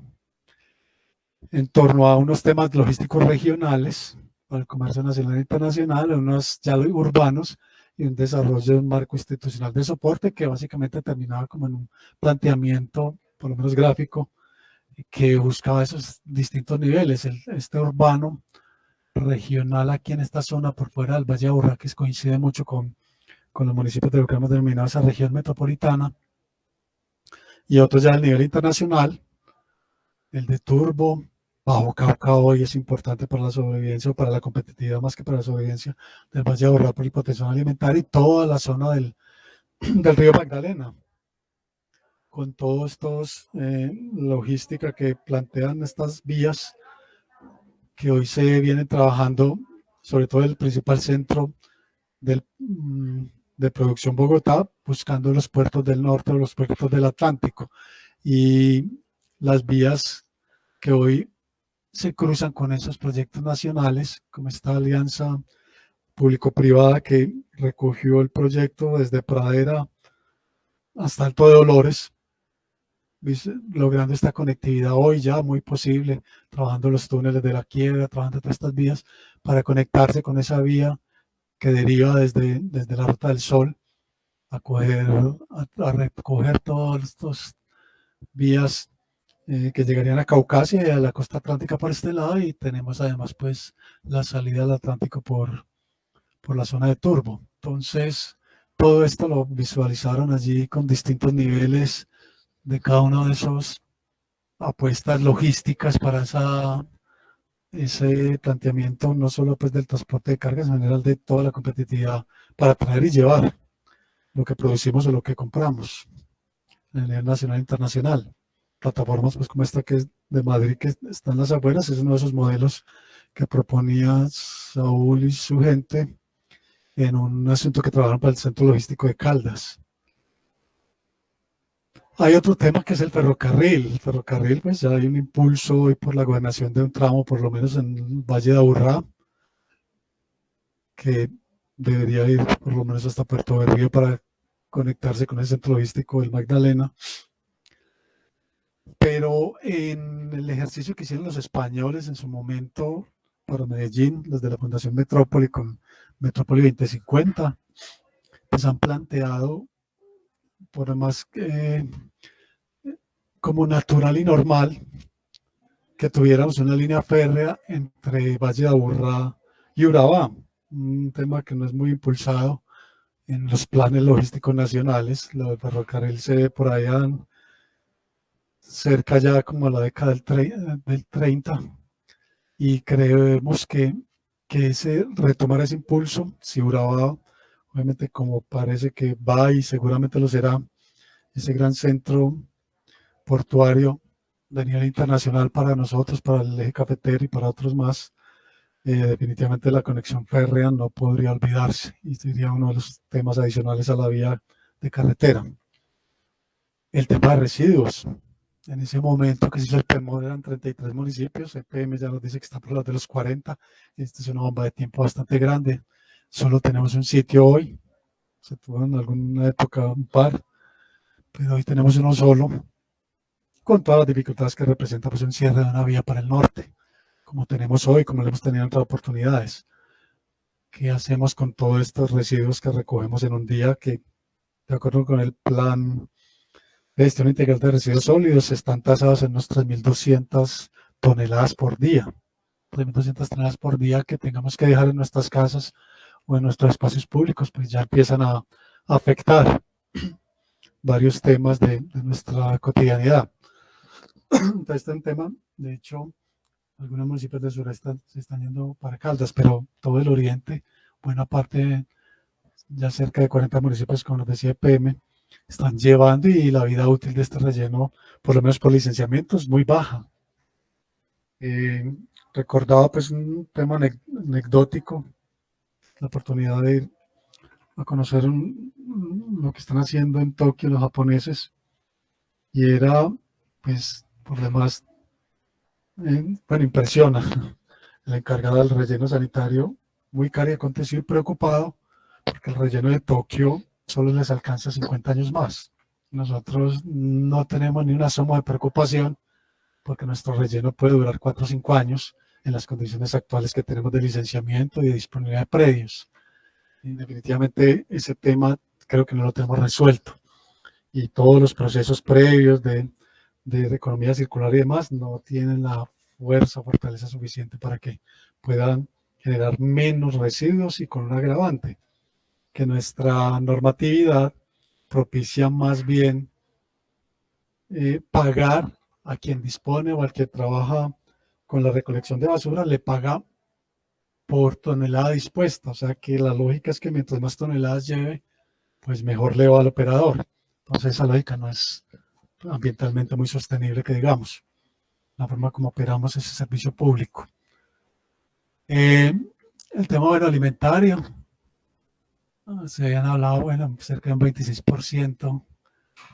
en torno a unos temas logísticos regionales para el comercio nacional e internacional, unos ya urbanos y un desarrollo de un marco institucional de soporte que básicamente terminaba como en un planteamiento, por lo menos gráfico, que buscaba esos distintos niveles, este urbano regional aquí en esta zona por fuera del Valle de Aburrá, que coincide mucho con los municipios de lo que hemos denominado esa región metropolitana, y otros ya al nivel internacional, el de Turbo, Bajo Cauca hoy es importante para la sobrevivencia o para la competitividad más que para la sobrevivencia del Valle de Aburrá por el potencial alimentario y toda la zona del río Magdalena, con todos estos logística que plantean estas vías que hoy se vienen trabajando, sobre todo el principal centro de producción Bogotá, buscando los puertos del norte o los puertos del Atlántico y las vías que hoy se cruzan con esos proyectos nacionales, como esta alianza público-privada que recogió el proyecto desde Pradera hasta Alto de Dolores, logrando esta conectividad hoy ya muy posible, trabajando los túneles de la Quiebra, trabajando todas estas vías para conectarse con esa vía que deriva desde la Ruta del Sol a recoger todas estas vías que llegarían a Caucasia y a la costa atlántica por este lado, y tenemos además pues la salida al Atlántico por la zona de Turbo. Entonces, todo esto lo visualizaron allí con distintos niveles de cada uno de esos apuestas logísticas para ese planteamiento, no solo pues del transporte de cargas, en general de toda la competitividad para traer y llevar lo que producimos o lo que compramos a nivel nacional e internacional. Plataformas pues como esta que es de Madrid, que está en las afueras, es uno de esos modelos que proponía Saúl y su gente en un asunto que trabajaron para el Centro Logístico de Caldas. Hay otro tema que es el ferrocarril. El ferrocarril, pues ya hay un impulso hoy por la gobernación de un tramo, por lo menos en el Valle de Aburrá, que debería ir por lo menos hasta Puerto Berrío para conectarse con el centro logístico del Magdalena. Pero en el ejercicio que hicieron los españoles en su momento para Medellín, desde la Fundación Metrópoli con Metrópoli 2050, pues han planteado, por más como natural y normal, que tuviéramos una línea férrea entre Valle de Aburrá y Urabá, un tema que no es muy impulsado en los planes logísticos nacionales. Lo del ferrocarril se ve por allá cerca ya como a la década del 30, y creemos que retomar ese impulso, si Urabá, obviamente como parece que va y seguramente lo será, ese gran centro portuario de nivel internacional para nosotros, para el eje cafetero y para otros más. Definitivamente la conexión férrea no podría olvidarse y sería uno de los temas adicionales a la vía de carretera. El tema de residuos. En ese momento que se hizo el PEMOD eran 33 municipios, EPM ya nos dice que está por los de los 40. Esta es una bomba de tiempo bastante grande. Solo tenemos un sitio hoy. Se tuvo en alguna época un par, pero hoy tenemos uno solo, con todas las dificultades que representa pues, un cierre de una vía para el norte, como tenemos hoy, como lo hemos tenido en otras oportunidades. ¿Qué hacemos con todos estos residuos que recogemos en un día que, de acuerdo con el plan de gestión integral de residuos sólidos, están tasados en unos 3.200 toneladas por día? 3.200 toneladas por día que tengamos que dejar en nuestras casas o en nuestros espacios públicos, pues ya empiezan a afectar varios temas de nuestra cotidianidad. Entonces, este es un tema, de hecho, algunos municipios del sureste se están yendo para Caldas, pero todo el oriente, buena parte, ya cerca de 40 municipios, como nos decía EPM, están llevando y la vida útil de este relleno, por lo menos por licenciamiento, es muy baja. Recordaba pues un tema anecdótico, la oportunidad de ir a conocer lo que están haciendo en Tokio los japoneses, y era pues por demás, bueno, impresiona. El encargado del relleno sanitario, muy cari acontecido y preocupado, porque el relleno de Tokio solo les alcanza 50 años más. Nosotros no tenemos ni una soma de preocupación, porque nuestro relleno puede durar 4 o 5 años en las condiciones actuales que tenemos de licenciamiento y de disponibilidad de predios. Y definitivamente ese tema creo que no lo tenemos resuelto. Y todos los procesos previos de economía circular y demás no tienen la fuerza o fortaleza suficiente para que puedan generar menos residuos, y con un agravante, que nuestra normatividad propicia más bien pagar a quien dispone o al que trabaja con la recolección de basura, le paga por tonelada dispuesta. O sea que la lógica es que mientras más toneladas lleve, pues mejor le va al operador. Entonces esa lógica no es ambientalmente muy sostenible, que digamos. La forma como operamos ese servicio público. El tema, bueno, alimentario. Se habían hablado, bueno, cerca de un 26%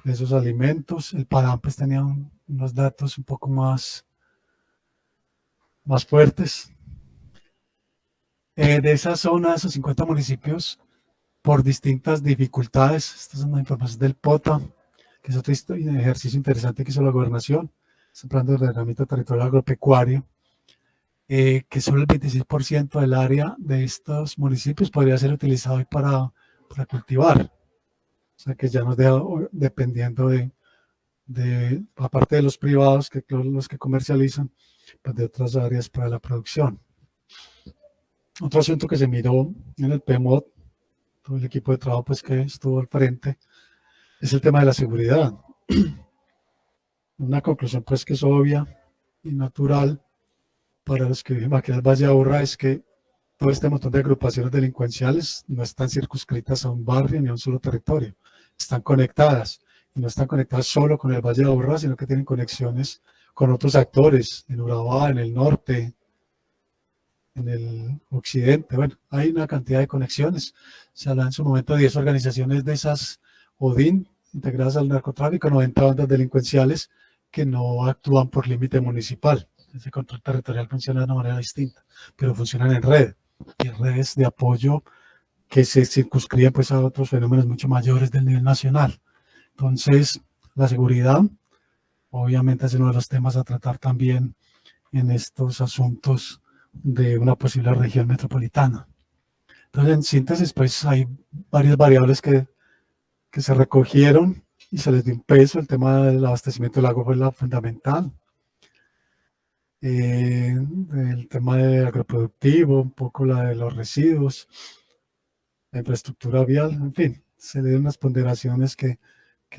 de esos alimentos. El PADAM pues tenía unos datos un poco más fuertes. De esa zona, esos 50 municipios, por distintas dificultades, esta es una información del POTA, que es otro ejercicio interesante que hizo la gobernación, es un plan de ordenamiento territorial agropecuario, que solo el 26% del área de estos municipios podría ser utilizado hoy para cultivar. O sea que ya nos deja dependiendo aparte de los privados, que los que comercializan, pues de otras áreas para la producción. Otro asunto que se miró en el PEMOD, todo el equipo de trabajo pues que estuvo al frente, es el tema de la seguridad. Una conclusión pues que es obvia y natural para los que viven aquí en el Valle de Aburrá es que todo este montón de agrupaciones delincuenciales no están circunscritas a un barrio ni a un solo territorio, están conectadas, y no están conectadas solo con el Valle de Aburrá, sino que tienen conexiones con otros actores en Urabá, en el norte, en el occidente. Bueno, hay una cantidad de conexiones. Se habla en su momento de 10 organizaciones de esas ODIN integradas al narcotráfico, 90 bandas delincuenciales que no actúan por límite municipal. Ese control territorial funciona de una manera distinta, pero funcionan en red, y en redes de apoyo que se circunscriben pues a otros fenómenos mucho mayores del nivel nacional. Entonces, la seguridad obviamente es uno de los temas a tratar también en estos asuntos de una posible región metropolitana. Entonces, en síntesis, pues hay varias variables que se recogieron y se les dio un peso. El tema del abastecimiento del agua fue la fundamental. El tema de agroproductivo, un poco la de los residuos, la infraestructura vial, en fin, se le dio unas ponderaciones que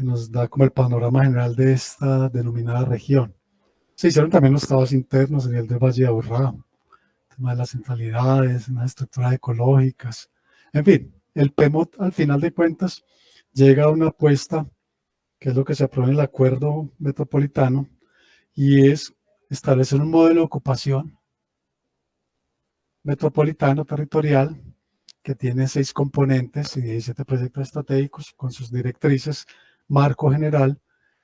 nos da como el panorama general de esta denominada región. Se hicieron también los estados internos en el del Valle de Aburrá, el tema de las centralidades, unas estructuras ecológicas, en fin, el PEMOT al final de cuentas llega a una apuesta que es lo que se aprueba en el acuerdo metropolitano, y es establecer un modelo de ocupación metropolitano territorial que tiene 6 componentes y 17 proyectos estratégicos con sus directrices, marco general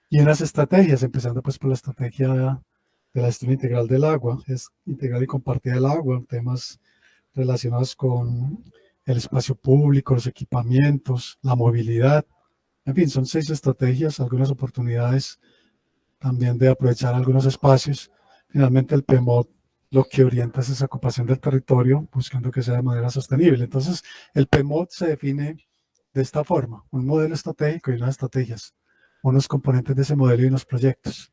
y unas estrategias, empezando pues por la estrategia de la gestión integral del agua, es integral y compartida del agua, temas relacionados con el espacio público, los equipamientos, la movilidad, en fin, son 6 estrategias, algunas oportunidades también de aprovechar algunos espacios. Finalmente el PMOD lo que orienta es esa ocupación del territorio, buscando que sea de manera sostenible. Entonces, el PMOD se define de esta forma, un modelo estratégico y unas estrategias, unos componentes de ese modelo y unos proyectos.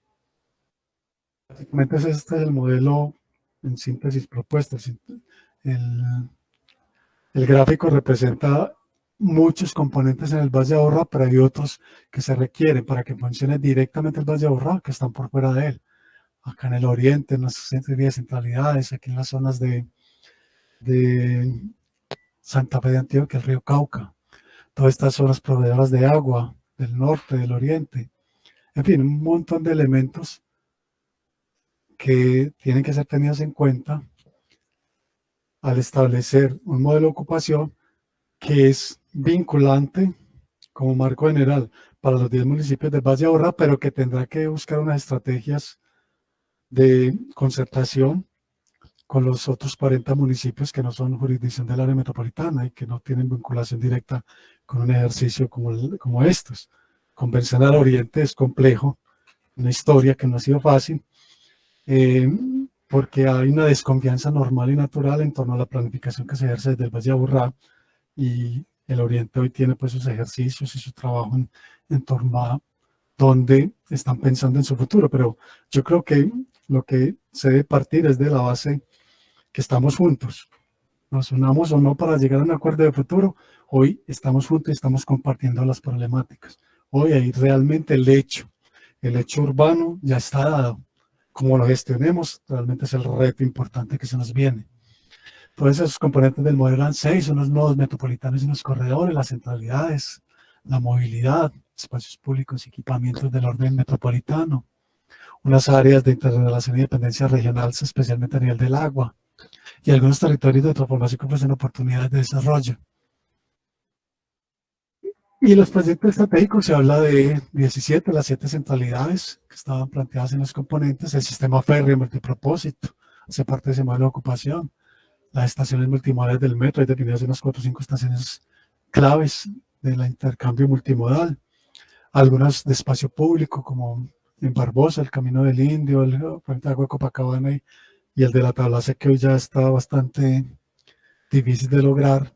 Básicamente este es el modelo en síntesis propuesto. El gráfico representa muchos componentes en el Valle de Aburrá, pero hay otros que se requieren para que funcione directamente el Valle de Aburrá, que están por fuera de él. Acá en el oriente, en las centralidades, aquí en las zonas de Santa Fe de Antioquia, el río Cauca. Todas estas zonas proveedoras de agua del norte, del oriente. En fin, un montón de elementos que tienen que ser tenidos en cuenta al establecer un modelo de ocupación que es vinculante como marco general para los 10 municipios del Valle de Aburrá, pero que tendrá que buscar unas estrategias de concertación con los otros 40 municipios que no son jurisdicción del área metropolitana y que no tienen vinculación directa con un ejercicio como estos. Convencer al Oriente es complejo, una historia que no ha sido fácil, porque hay una desconfianza normal y natural en torno a la planificación que se ejerce desde el Valle de Aburrá, y el Oriente hoy tiene pues sus ejercicios y su trabajo en torno a donde están pensando en su futuro, pero yo creo que lo que se debe partir es de la base que estamos juntos, nos unamos o no para llegar a un acuerdo de futuro, hoy estamos juntos y estamos compartiendo las problemáticas. Hoy hay realmente el hecho urbano ya está dado. Como lo gestionemos, realmente es el reto importante que se nos viene. Todos esos componentes del modelo eran 6, unos nodos metropolitanos y unos corredores, las centralidades, la movilidad, espacios públicos y equipamientos del orden metropolitano, unas áreas de interrelación y dependencia regional, especialmente a nivel del agua, y algunos territorios de transformación que ofrecen oportunidades de desarrollo. Y los proyectos estratégicos se habla de 17, las 7 centralidades que estaban planteadas en los componentes, el sistema férreo multipropósito, hace parte de ese modelo de ocupación, las estaciones multimodales del metro, hay definidas unas 4 o 5 estaciones claves del intercambio multimodal, algunas de espacio público como en Barbosa, el Camino del Indio, el Puente de Agua de Copacabana y el de la Tablace, que hoy ya está bastante difícil de lograr,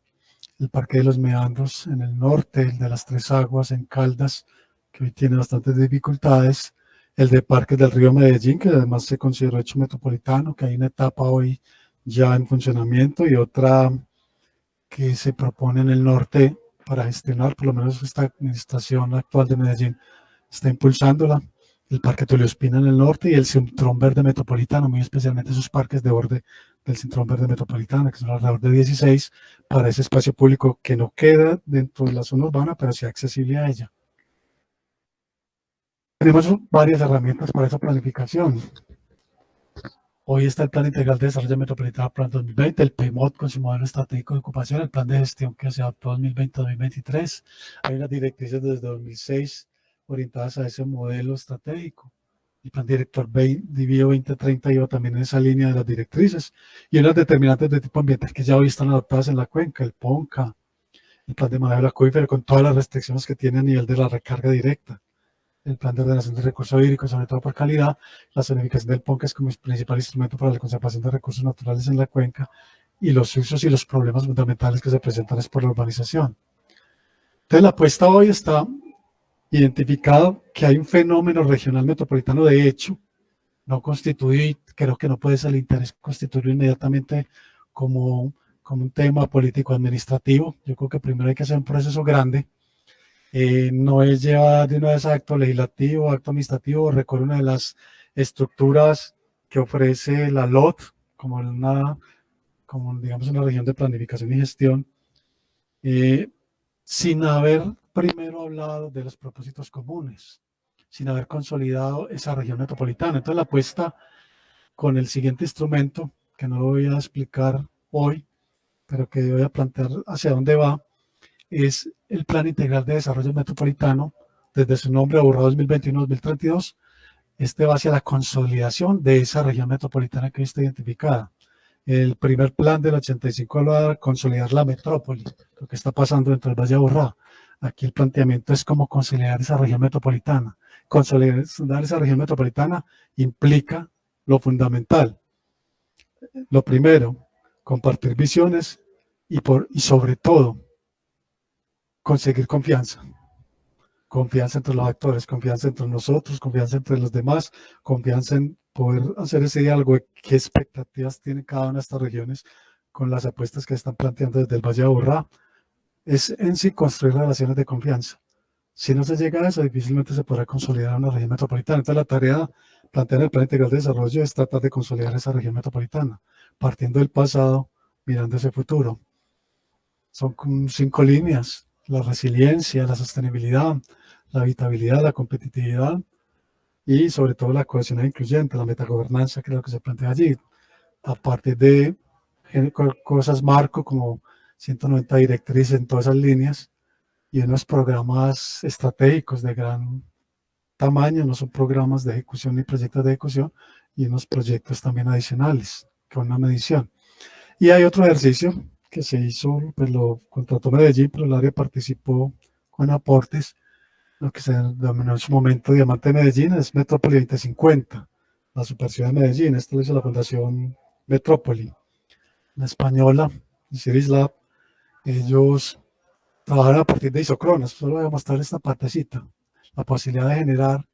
el Parque de los Meandros en el norte, el de las Tres Aguas en Caldas, que hoy tiene bastantes dificultades, el de Parques del Río Medellín, que además se consideró hecho metropolitano, que hay una etapa hoy ya en funcionamiento y otra que se propone en el norte para gestionar, por lo menos esta administración actual de Medellín está impulsándola, el Parque Tulio Espina en el norte y el Cinturón Verde Metropolitano, muy especialmente esos parques de borde del Cinturón Verde Metropolitano, que son alrededor de 16, para ese espacio público que no queda dentro de la zona urbana, pero sí accesible a ella. Tenemos varias herramientas para esa planificación. Hoy está el Plan Integral de Desarrollo Metropolitano para el 2020, el PMOD con su modelo estratégico de ocupación, el plan de gestión que se adoptó 2020-2023. Hay unas directrices desde 2006 orientadas a ese modelo estratégico. El plan director Divío 2030 iba también en esa línea de las directrices y unas determinantes de tipo ambiental que ya hoy están adoptadas en la cuenca, el PONCA, el plan de manejo del acuífero con todas las restricciones que tiene a nivel de la recarga directa, el plan de ordenación de recursos hídricos, sobre todo por calidad, la zonificación del PONCA es como principal instrumento para la conservación de recursos naturales en la cuenca y los usos y los problemas fundamentales que se presentan es por la urbanización. Entonces la apuesta hoy está identificado que hay un fenómeno regional metropolitano de hecho, no constituido y creo que no puede ser el interés constituirlo inmediatamente como un tema político administrativo. Yo creo que primero hay que hacer un proceso grande. No es llevar de una vez a acto legislativo, acto administrativo, o recorrer una de las estructuras que ofrece la LOT, como digamos una región de planificación y gestión, sin haber primero hablado de los propósitos comunes. sin haber consolidado esa región metropolitana. Entonces la apuesta con el siguiente instrumento, que no lo voy a explicar hoy, pero que voy a plantear hacia dónde va, es el Plan Integral de Desarrollo Metropolitano, desde su nombre, Aburrá 2021-2032. Este va hacia la consolidación de esa región metropolitana que está identificada. El primer plan del 85 va a consolidar la metrópoli, lo que está pasando dentro del Valle de Aburrá. Aquí el planteamiento es cómo consolidar esa región metropolitana. Consolidar esa región metropolitana implica lo fundamental. Lo primero, compartir visiones y sobre todo, conseguir confianza. Confianza entre los actores, confianza entre nosotros, confianza entre los demás, confianza en poder hacer ese diálogo de qué expectativas tiene cada una de estas regiones con las apuestas que están planteando desde el Valle de Aburrá. Es en sí construir relaciones de confianza. Si no se llega a eso, difícilmente se podrá consolidar una región metropolitana. Entonces la tarea planteada en el Plan Integral de Desarrollo es tratar de consolidar esa región metropolitana, partiendo del pasado, mirando ese futuro. Son 5 líneas: la resiliencia, la sostenibilidad, la habitabilidad, la competitividad y sobre todo la cohesión incluyente, la metagobernanza, que es lo que se plantea allí, a partir de cosas marco como 190 directrices en todas esas líneas y unos programas estratégicos de gran tamaño, no son programas de ejecución ni proyectos de ejecución, y unos proyectos también adicionales con una medición. Y hay otro ejercicio que se hizo, pues lo contrató Medellín, pero el área participó con aportes, lo que se denominó en su momento Diamante de Medellín, es Metrópoli 2050, la superciudad de Medellín. Esto lo hizo la Fundación Metrópoli, la española, Ciris Lab. Ellos trabajaron a partir de isocronas. Solo voy a mostrar esta partecita, la posibilidad de generar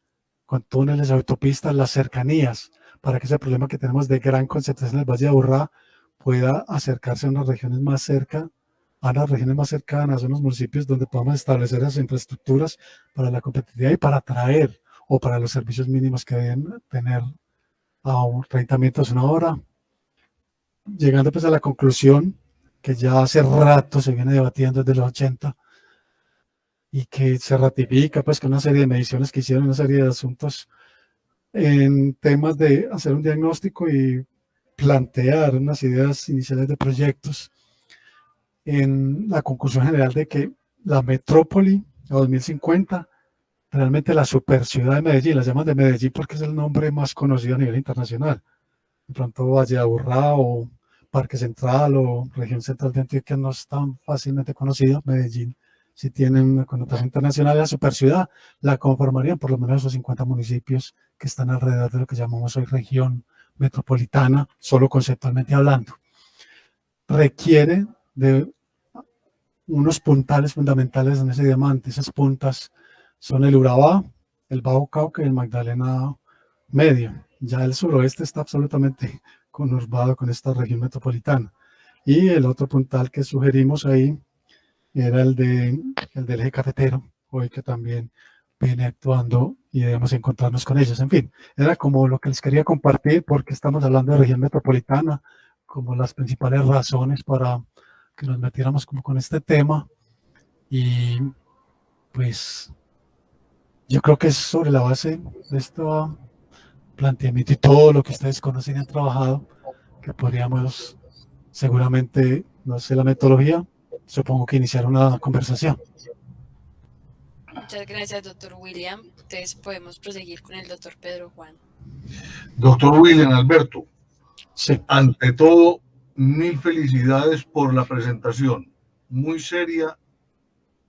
con túneles, autopistas, las cercanías, para que ese problema que tenemos de gran concentración en el Valle de Aburrá pueda acercarse a unas regiones más cerca, a las regiones más cercanas, a unos municipios donde podamos establecer esas infraestructuras para la competitividad y para atraer, o para los servicios mínimos que deben tener a 30 metros una hora. Llegando pues a la conclusión que ya hace rato se viene debatiendo desde los 80 y que se ratifica pues con una serie de mediciones que hicieron, una serie de asuntos en temas de hacer un diagnóstico y plantear unas ideas iniciales de proyectos, en la conclusión general de que la metrópoli a 2050, realmente la superciudad de Medellín, la llaman de Medellín porque es el nombre más conocido a nivel internacional. De pronto Valle de Aburrá o Parque Central o Región Central de Antioquia no es tan fácilmente conocido. Medellín sí tiene una connotación internacional. La superciudad la conformarían por lo menos esos 50 municipios que están alrededor de lo que llamamos hoy región metropolitana, solo conceptualmente hablando. Requiere de unos puntales fundamentales en ese diamante. Esas puntas son el Urabá, el Bajo Cauca y el Magdalena Medio. Ya el suroeste está absolutamente conurbado con esta región metropolitana. Y el otro puntal que sugerimos ahí era el del eje cafetero, hoy que también viene actuando y debemos encontrarnos con ellos. En fin, era como lo que les quería compartir, porque estamos hablando de región metropolitana, como las principales razones para que nos metiéramos como con este tema. Y pues yo creo que es sobre la base de este planteamiento y todo lo que ustedes conocen y han trabajado que podríamos seguramente, no sé la metodología, supongo que iniciar una conversación. Muchas gracias, doctor William. Entonces podemos proseguir con el doctor Pedro Juan. Doctor William Alberto, sí. Ante todo, mil felicidades por la presentación. Muy seria,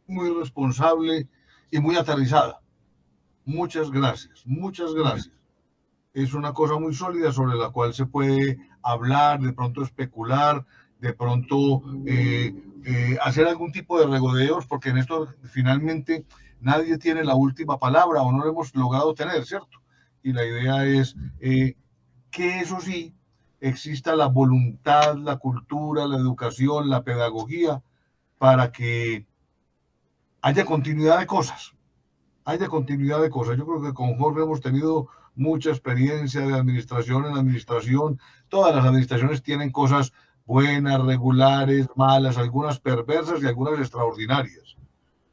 muy responsable y muy aterrizada. Muchas gracias, muchas gracias. Es una cosa muy sólida sobre la cual se puede hablar, de pronto especular, de pronto hacer algún tipo de regodeos, porque en esto finalmente nadie tiene la última palabra o no lo hemos logrado tener, ¿cierto? Y la idea es que eso sí, exista la voluntad, la cultura, la educación, la pedagogía, para que haya continuidad de cosas. Yo creo que con Jorge hemos tenido mucha experiencia de administración en administración. Todas las administraciones tienen cosas buenas, regulares, malas, algunas perversas y algunas extraordinarias.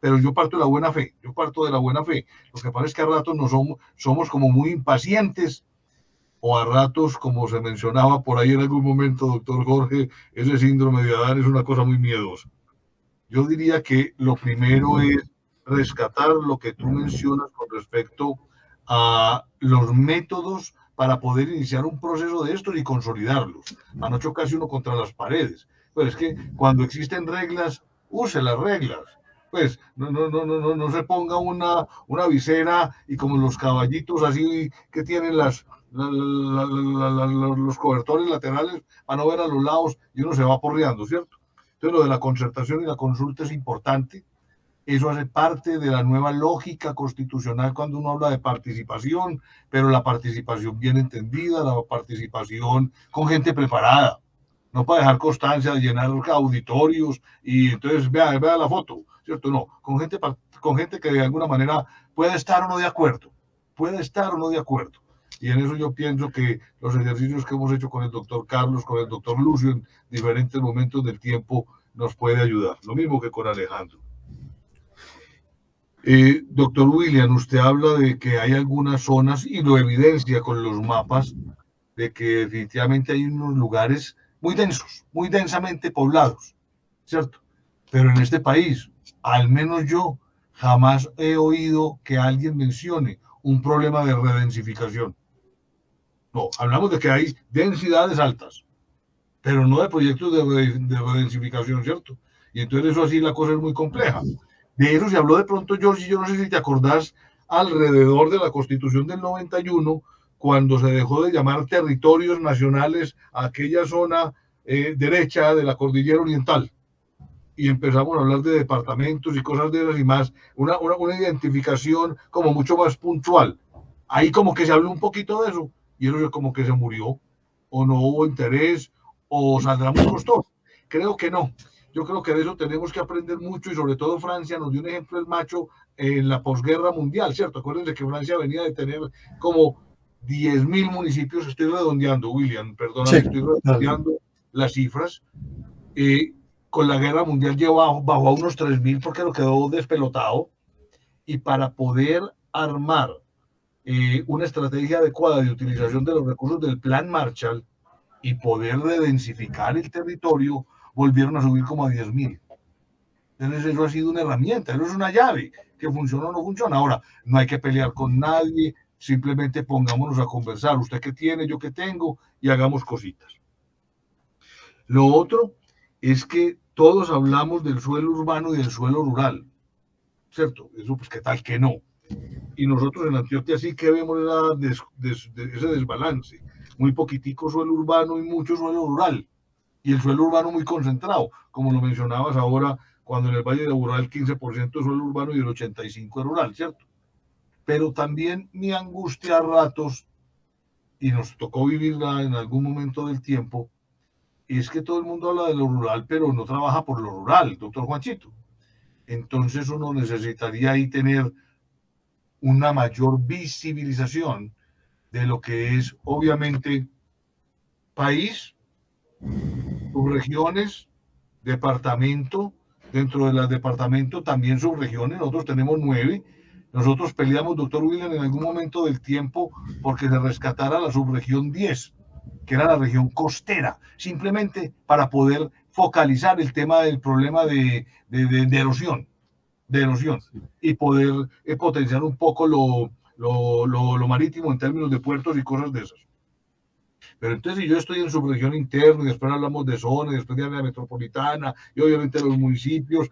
pero yo parto de la buena fe, yo parto de la buena fe. Lo que pasa es que a ratos no somos como muy impacientes, o a ratos, como se mencionaba por ahí en algún momento, doctor Jorge, ese síndrome de Adán es una cosa muy miedosa. Yo diría que lo primero es rescatar lo que tú mencionas con respecto a los métodos para poder iniciar un proceso de estos y consolidarlos, a no chocarse uno contra las paredes. Pero es que cuando existen reglas, use las reglas. Pues no se ponga una visera y como los caballitos así que tienen los cobertores laterales para no ver a los lados y uno se va porreando, ¿cierto? Entonces lo de la concertación y la consulta es importante. Eso hace parte de la nueva lógica constitucional cuando uno habla de participación, pero la participación bien entendida, la participación con gente preparada, no para dejar constancia de llenar auditorios y entonces vea la foto, ¿cierto? No, con gente que de alguna manera puede estar o no de acuerdo, puede estar o no de acuerdo. Y en eso yo pienso que los ejercicios que hemos hecho con el doctor Carlos, con el doctor Lucio en diferentes momentos del tiempo nos puede ayudar. Lo mismo que con Alejandro. Doctor William, usted habla de que hay algunas zonas y lo evidencia con los mapas de que definitivamente hay unos lugares muy densos, muy densamente poblados, ¿cierto? Pero en este país, al menos yo, jamás he oído que alguien mencione un problema de redensificación. No, hablamos de que hay densidades altas, pero no de proyectos de redensificación, ¿cierto? Y entonces eso así la cosa es muy compleja. De eso se habló de pronto, George, yo no sé si te acordás, alrededor de la Constitución del 91, cuando se dejó de llamar territorios nacionales a aquella zona derecha de la cordillera oriental. Y empezamos a hablar de departamentos y cosas de esas y más, una identificación como mucho más puntual. Ahí como que se habló un poquito de eso, y eso como que se murió, o no hubo interés, o saldrá muy costoso. Creo que no. Yo creo que de eso tenemos que aprender mucho y sobre todo Francia nos dio un ejemplo el macho en la posguerra mundial, ¿cierto? Acuérdense que Francia venía de tener como 10.000 municipios, estoy redondeando, William, perdóname, sí, estoy redondeando las cifras. Con la guerra mundial bajó a unos 3.000 porque lo quedó despelotado, y para poder armar una estrategia adecuada de utilización de los recursos del Plan Marshall y poder redensificar el territorio, volvieron a subir como a 10.000. Entonces eso ha sido una herramienta, eso es una llave, que funciona o no funciona. Ahora, no hay que pelear con nadie, simplemente pongámonos a conversar, usted qué tiene, yo qué tengo, y hagamos cositas. Lo otro es que todos hablamos del suelo urbano y del suelo rural, ¿cierto? Eso pues qué tal que no. Y nosotros en Antioquia sí que vemos ese desbalance, muy poquitico suelo urbano y mucho suelo rural. Y el suelo urbano muy concentrado, como lo mencionabas ahora, cuando en el Valle de Aburrá el 15% es suelo urbano y el 85% es rural, ¿cierto? Pero también mi angustia a ratos, y nos tocó vivirla en algún momento del tiempo, es que todo el mundo habla de lo rural, pero no trabaja por lo rural, doctor Juanchito. Entonces uno necesitaría ahí tener una mayor visibilización de lo que es, obviamente, país, subregiones, departamento, dentro de las departamentos también subregiones, nosotros tenemos 9, nosotros peleamos, doctor William, en algún momento del tiempo porque se rescatara la subregión 10, que era la región costera, simplemente para poder focalizar el tema del problema de erosión, y poder potenciar un poco lo marítimo en términos de puertos y cosas de esas. Pero entonces si yo estoy en subregión interna y después hablamos de zona, y después de área metropolitana y obviamente los municipios,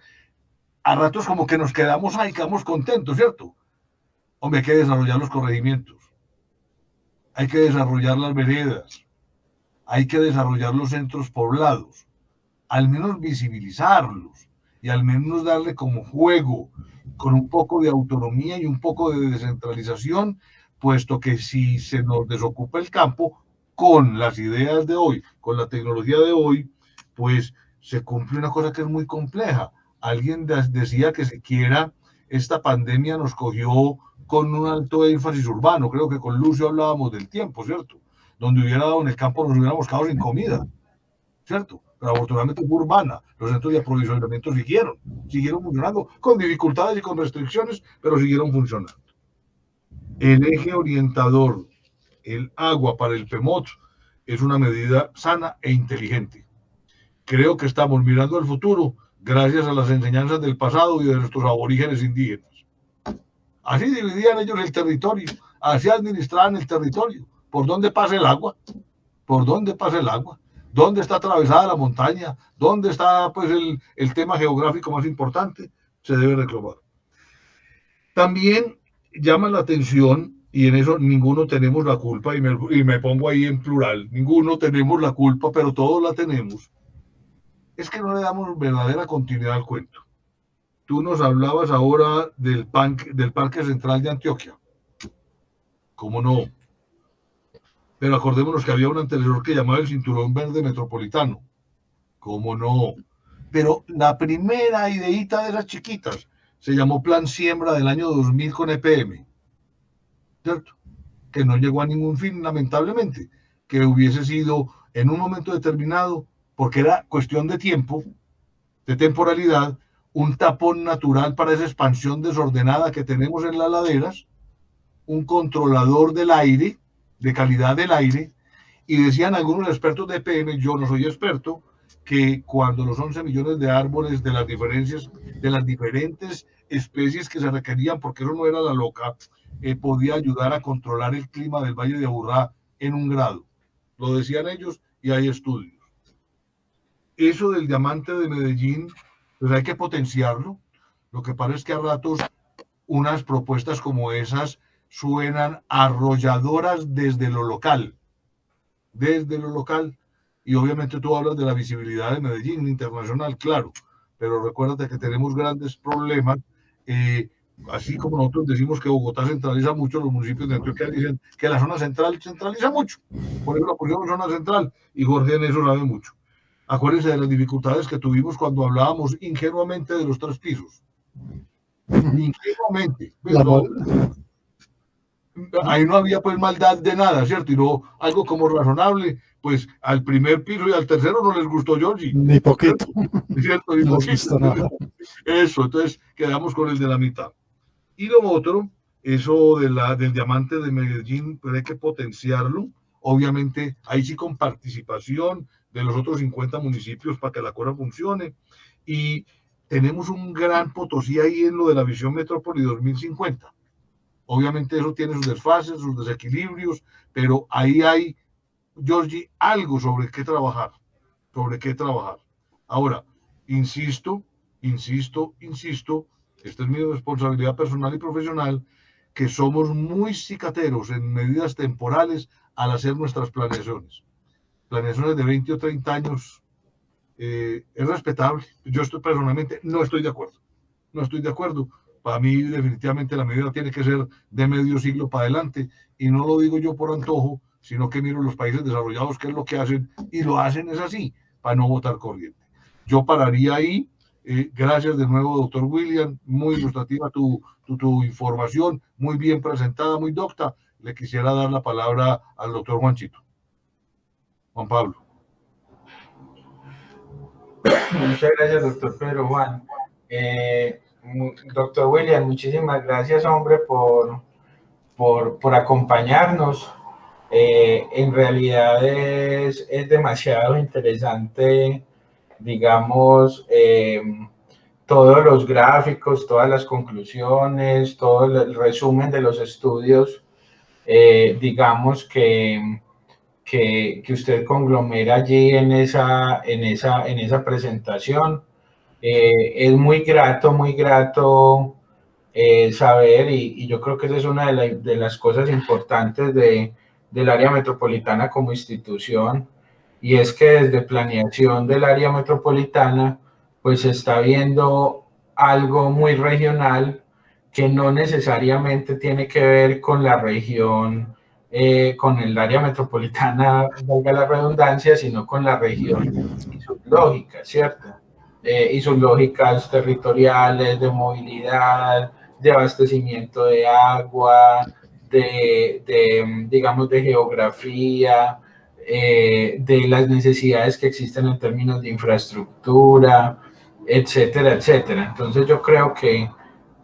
a ratos como que nos quedamos ahí, quedamos contentos, ¿cierto? Hombre, hay que desarrollar los corregimientos, hay que desarrollar las veredas, hay que desarrollar los centros poblados, al menos visibilizarlos y al menos darle como juego, con un poco de autonomía y un poco de descentralización, puesto que si se nos desocupa el campo, con las ideas de hoy, con la tecnología de hoy, pues se cumple una cosa que es muy compleja. Alguien decía que siquiera esta pandemia nos cogió con un alto énfasis urbano. Creo que con Lucio hablábamos del tiempo, ¿cierto? Donde hubiera dado en el campo nos hubiéramos quedado sin comida, ¿cierto? pero afortunadamente fue urbana. Los centros de aprovisionamiento siguieron funcionando, con dificultades y con restricciones, pero siguieron funcionando. El eje orientador, el agua para el PEMOT, es una medida sana e inteligente. Creo que estamos mirando al futuro gracias a las enseñanzas del pasado y de nuestros aborígenes indígenas. Así dividían ellos el territorio, así administraban el territorio. ¿Por dónde pasa el agua? ¿Por dónde pasa el agua? ¿Dónde está atravesada la montaña? ¿Dónde está pues el tema geográfico más importante? Se debe reclamar. También llama la atención, y en eso ninguno tenemos la culpa, y me pongo ahí en plural, ninguno tenemos la culpa, pero todos la tenemos, es que no le damos verdadera continuidad al cuento. Tú nos hablabas ahora del Parque Central de Antioquia. ¿Cómo no? Pero acordémonos que había un antecesor que llamaba el Cinturón Verde Metropolitano. ¿Cómo no? Pero la primera ideita de esas chiquitas se llamó Plan Siembra del año 2000 con EPM, ¿cierto? Que no llegó a ningún fin, lamentablemente, que hubiese sido en un momento determinado, porque era cuestión de tiempo, de temporalidad, un tapón natural para esa expansión desordenada que tenemos en las laderas, un controlador del aire, de calidad del aire, y decían algunos expertos de EPM, yo no soy experto, que cuando los 11 millones de árboles de las diferentes especies que se requerían, porque eso no era la loca, podía ayudar a controlar el clima del Valle de Aburrá en 1 grado. Lo decían ellos y hay estudios. Eso del diamante de Medellín, pues hay que potenciarlo. Lo que pasa es que a ratos unas propuestas como esas suenan arrolladoras desde lo local, y obviamente tú hablas de la visibilidad de Medellín internacional, claro, pero recuérdate que tenemos grandes problemas, así como nosotros decimos que Bogotá centraliza mucho, los municipios de Antioquia dicen que la zona central centraliza mucho, por eso la pusieron zona central, y Jorge en eso sabe mucho. Acuérdense de las dificultades que tuvimos cuando hablábamos ingenuamente de los 3 pisos. Ingenuamente. Ahí no había pues maldad de nada, ¿cierto? Y no algo como razonable, pues al primer piso y al tercero no les gustó Georgie. Ni poquito. ¿Cierto? Ni no poquito. Les gustó nada. Eso, entonces quedamos con el de la mitad. Y lo otro, eso del diamante de Medellín, pues hay que potenciarlo, obviamente ahí sí con participación de los otros 50 municipios para que la cosa funcione. Y tenemos un gran Potosí ahí en lo de la visión Metrópoli 2050. Obviamente eso tiene sus desfases, sus desequilibrios, pero ahí hay, Georgie, algo sobre qué trabajar, Ahora, insisto, esta es mi responsabilidad personal y profesional, que somos muy cicateros en medidas temporales al hacer nuestras planeaciones. Planeaciones de 20 o 30 años es respetable. Yo personalmente no estoy de acuerdo. Para mí, definitivamente, la medida tiene que ser de medio siglo para adelante. Y no lo digo yo por antojo, sino que miro los países desarrollados qué es lo que hacen, y lo hacen es así, para no votar corriente. Yo pararía ahí. Gracias de nuevo, doctor William. Muy ilustrativa tu información, muy bien presentada, muy docta. Le quisiera dar la palabra al doctor Juanchito. Juan Pablo. Muchas gracias, doctor Pedro Juan. Doctor William, muchísimas gracias, hombre, por acompañarnos. En realidad es demasiado interesante, digamos, todos los gráficos, todas las conclusiones, todo el resumen de los estudios, digamos, que usted conglomera allí en esa presentación. Es muy grato saber, y yo creo que esa es una de las cosas importantes del área metropolitana como institución, y es que desde planeación del área metropolitana pues se está viendo algo muy regional que no necesariamente tiene que ver con la región, con el área metropolitana, valga la redundancia, sino con la región y sus lógicas, ¿cierto? Y sus lógicas territoriales, de movilidad, de abastecimiento de agua, digamos, de geografía, de las necesidades que existen en términos de infraestructura, etcétera, etcétera. Entonces yo creo que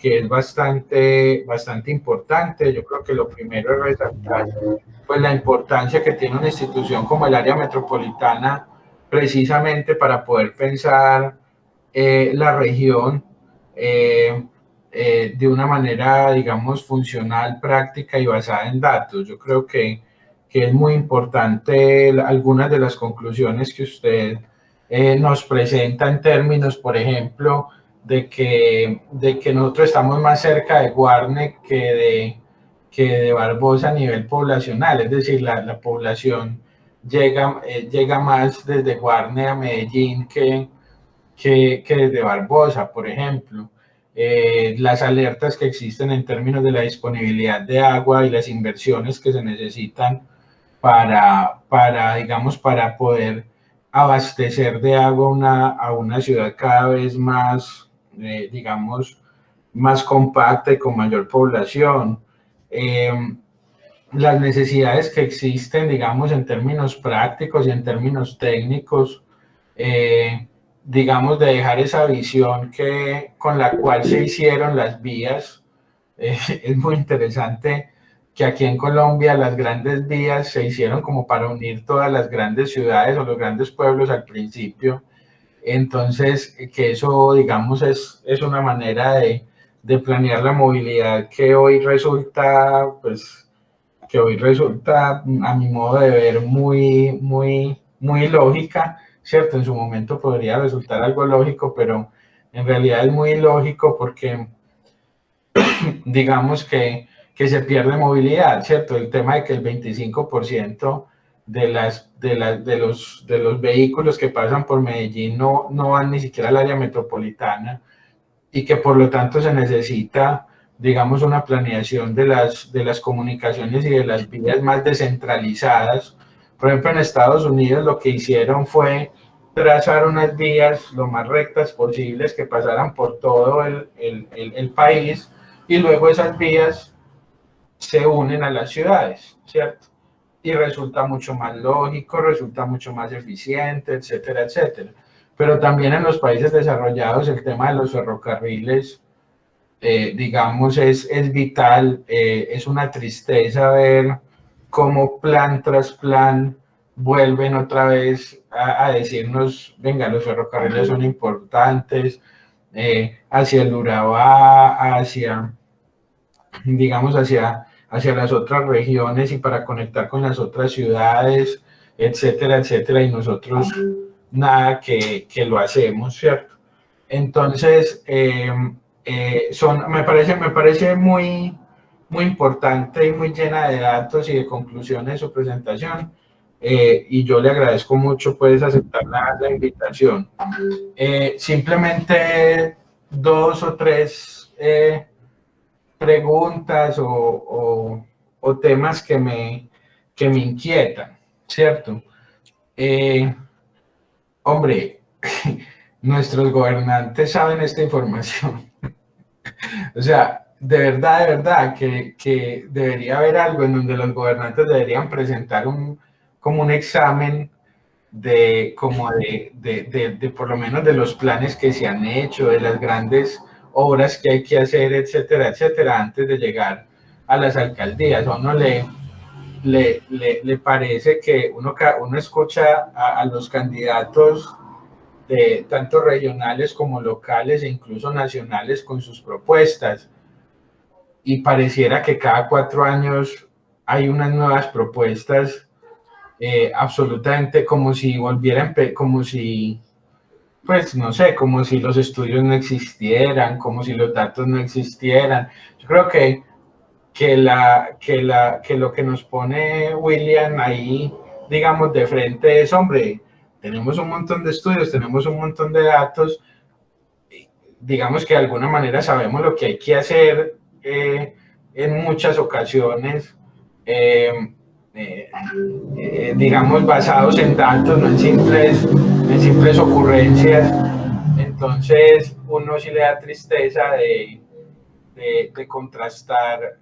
es bastante importante. Yo creo que lo primero es resaltar pues, la importancia que tiene una institución como el área metropolitana precisamente para poder pensar la región de una manera, digamos, funcional, práctica y basada en datos. Yo creo que es muy importante algunas de las conclusiones que usted nos presenta en términos, por ejemplo, de que nosotros estamos más cerca de Guarne que de Barbosa a nivel poblacional, es decir, la población llega más desde Guarne a Medellín que desde Barbosa, por ejemplo. Las alertas que existen en términos de la disponibilidad de agua y las inversiones que se necesitan digamos, para poder abastecer de agua a una ciudad cada vez más, digamos, más compacta y con mayor población. Las necesidades que existen, digamos, en términos prácticos y en términos técnicos, digamos, de dejar esa visión con la cual se hicieron las vías. Es muy interesante que aquí en Colombia las grandes vías se hicieron como para unir todas las grandes ciudades o los grandes pueblos al principio. Entonces, que eso, digamos, es una manera de planear la movilidad que hoy resulta, pues, a mi modo de ver, muy lógica, ¿cierto? En su momento podría resultar algo lógico, pero en realidad es muy ilógico porque digamos que se pierde movilidad, ¿cierto? El tema de que el 25% de los vehículos que pasan por Medellín no van ni siquiera al área metropolitana y que por lo tanto se necesita, digamos, una planeación de las comunicaciones y de las vías más descentralizadas. Por ejemplo, en Estados Unidos lo que hicieron fue trazar unas vías lo más rectas posibles que pasaran por todo el país y luego esas vías se unen a las ciudades, ¿cierto? Y resulta mucho más lógico, resulta mucho más eficiente, etcétera, etcétera. Pero también en los países desarrollados el tema de los ferrocarriles, digamos, es vital. Es una tristeza ver cómo plan tras plan vuelven otra vez a decirnos, venga, los ferrocarriles son importantes, hacia el Urabá, digamos, hacia las otras regiones y para conectar con las otras ciudades, etcétera, etcétera, y nosotros nada que lo hacemos, ¿cierto? Entonces, me parece muy importante y muy llena de datos y de conclusiones su presentación, y yo le agradezco mucho pues aceptar la invitación. Simplemente 2 o 3 preguntas o temas que me inquietan, ¿cierto? Hombre, nuestros gobernantes saben esta información. O sea, de verdad que debería haber algo en donde los gobernantes deberían presentar como un examen de por lo menos de los planes que se han hecho, de las grandes obras que hay que hacer, etcétera, etcétera, antes de llegar a las alcaldías. A uno le parece que uno escucha a los candidatos tanto regionales como locales e incluso nacionales con sus propuestas y pareciera que cada 4 años hay unas nuevas propuestas, absolutamente como si pues no sé, como si los estudios no existieran, como si los datos no existieran. Yo creo que lo que nos pone William ahí, digamos, de frente es, hombre, tenemos un montón de estudios, tenemos un montón de datos, digamos que de alguna manera sabemos lo que hay que hacer en muchas ocasiones, digamos, basados en datos, no en simples ocurrencias. Entonces, uno sí le da tristeza de contrastar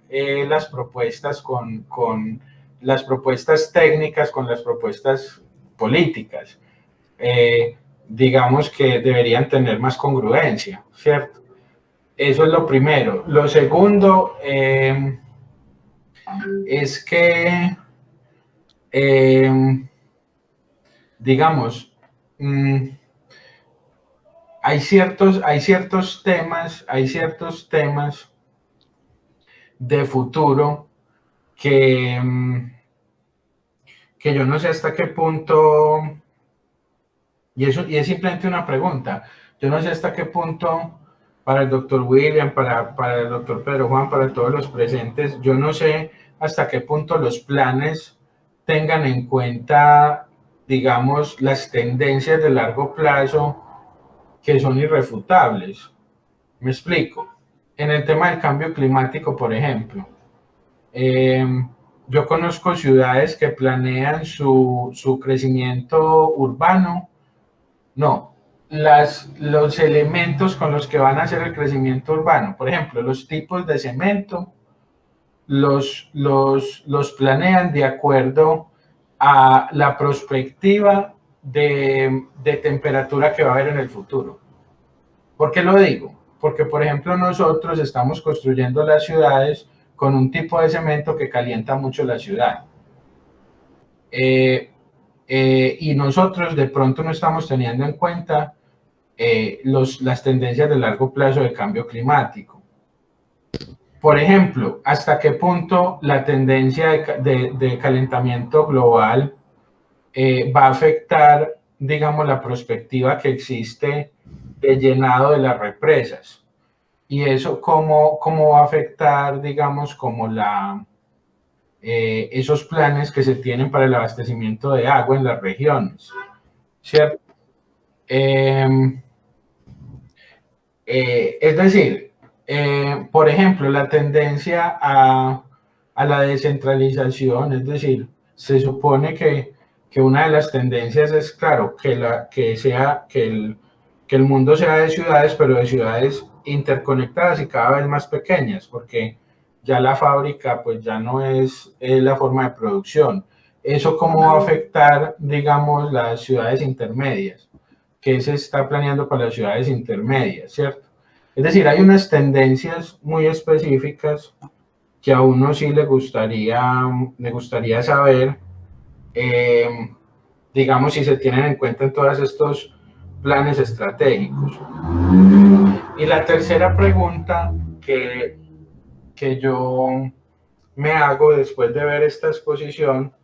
las propuestas con las propuestas técnicas con las propuestas políticas. Digamos que deberían tener más congruencia, ¿cierto? Eso es lo primero. Lo segundo es que, digamos, hay ciertos temas de futuro que yo no sé hasta qué punto, y es simplemente una pregunta, yo no sé hasta qué punto para el doctor William, para el doctor Pedro Juan, para todos los presentes, yo no sé hasta qué punto los planes tengan en cuenta, digamos, las tendencias de largo plazo que son irrefutables. Me explico. En el tema del cambio climático, por ejemplo, yo conozco ciudades que planean su crecimiento urbano. No, los elementos con los que van a hacer el crecimiento urbano, por ejemplo, los tipos de cemento, los planean de acuerdo a la perspectiva de temperatura que va a haber en el futuro. ¿Por qué lo digo? Porque, por ejemplo, nosotros estamos construyendo las ciudades con un tipo de cemento que calienta mucho la ciudad. Y nosotros de pronto no estamos teniendo en cuenta las tendencias de largo plazo de cambio climático. Por ejemplo, hasta qué punto la tendencia de calentamiento global va a afectar, digamos, la perspectiva que existe de llenado de las represas. Y eso cómo va a afectar, digamos, como esos planes que se tienen para el abastecimiento de agua en las regiones, ¿cierto? Es decir, por ejemplo, la tendencia a la descentralización, es decir, se supone que una de las tendencias es, claro, que el mundo sea de ciudades, pero de ciudades interconectadas y cada vez más pequeñas, porque ya la fábrica pues ya no es la forma de producción. ¿Eso cómo va a afectar, digamos, las ciudades intermedias? ¿Qué se está planeando para las ciudades intermedias, cierto? Es decir, hay unas tendencias muy específicas que a uno sí le gustaría saber, digamos, si se tienen en cuenta en todos estos planes estratégicos. Y la tercera pregunta que yo me hago después de ver esta exposición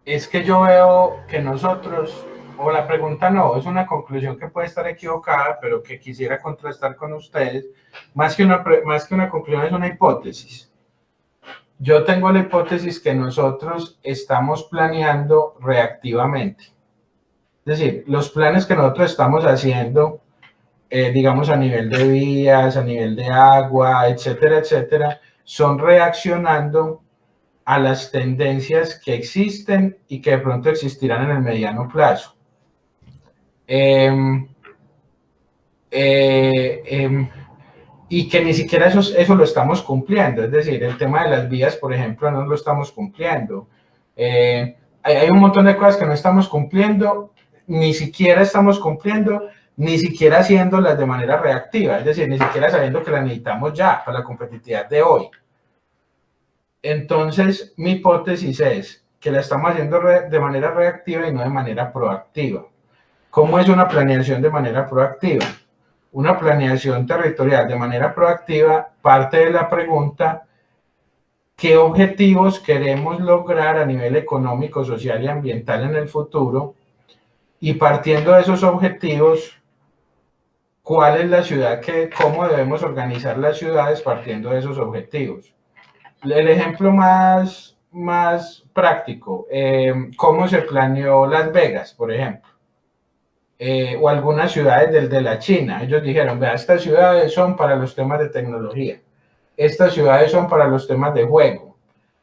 es que yo veo que nosotros, o la pregunta no, es una conclusión que puede estar equivocada, pero que quisiera contrastar con ustedes, más que una conclusión, es una hipótesis. Yo tengo la hipótesis que nosotros estamos planeando reactivamente. Es decir, los planes que nosotros estamos haciendo, digamos a nivel de vías, a nivel de agua, etcétera, etcétera, son reaccionando a las tendencias que existen y que de pronto existirán en el mediano plazo. Y que ni siquiera eso lo estamos cumpliendo. Es decir, el tema de las vías, por ejemplo, no lo estamos cumpliendo. Hay un montón de cosas que no estamos cumpliendo, ni siquiera estamos cumpliendo, ni siquiera haciéndolas de manera reactiva. Es decir, ni siquiera sabiendo que las necesitamos ya para la competitividad de hoy. Entonces, mi hipótesis es que la estamos haciendo de manera reactiva y no de manera proactiva. ¿Cómo es una planeación de manera proactiva? Una planeación territorial de manera proactiva parte de la pregunta: ¿qué objetivos queremos lograr a nivel económico, social y ambiental en el futuro? Y partiendo de esos objetivos, ¿cuál es la ciudad cómo debemos organizar las ciudades partiendo de esos objetivos? El ejemplo más práctico, cómo se planeó Las Vegas, por ejemplo, o algunas ciudades de la China. Ellos dijeron, vea, estas ciudades son para los temas de tecnología, estas ciudades son para los temas de juego,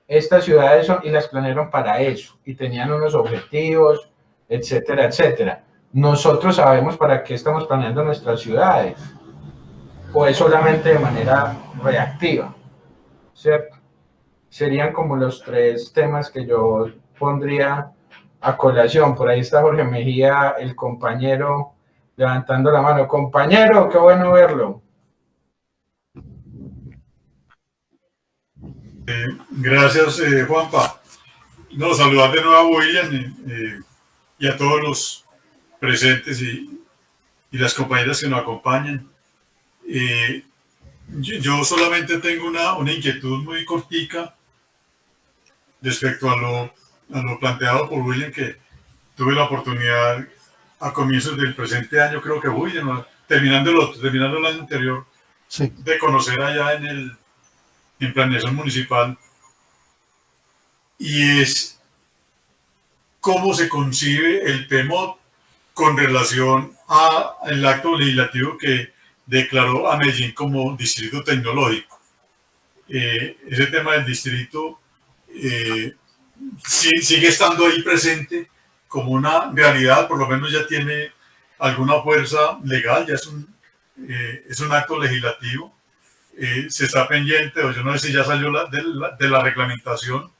estas ciudades son, y las planearon para eso, y tenían unos objetivos, etcétera, etcétera. ¿Nosotros sabemos para qué estamos planeando nuestras ciudades? ¿O es solamente de manera reactiva? ¿cierto? Serían como los tres temas que yo pondría a colación. Por ahí está Jorge Mejía, el compañero, levantando la mano. Compañero, qué bueno verlo. Gracias, Juanpa. No, saludar de nuevo a William y a todos los presentes y las compañeras que nos acompañan. Yo solamente tengo una inquietud muy cortica respecto a lo planteado por William, que tuve la oportunidad a comienzos del presente año, creo que William, ¿no? terminando el año anterior, Sí. de conocer allá en planeación municipal, y es cómo se concibe el PMOD con relación al acto legislativo que declaró a Medellín como distrito tecnológico. Ese tema del distrito sigue estando ahí presente como una realidad, por lo menos ya tiene alguna fuerza legal, ya es un acto legislativo. Se está pendiente, o yo no sé si ya salió de la reglamentación,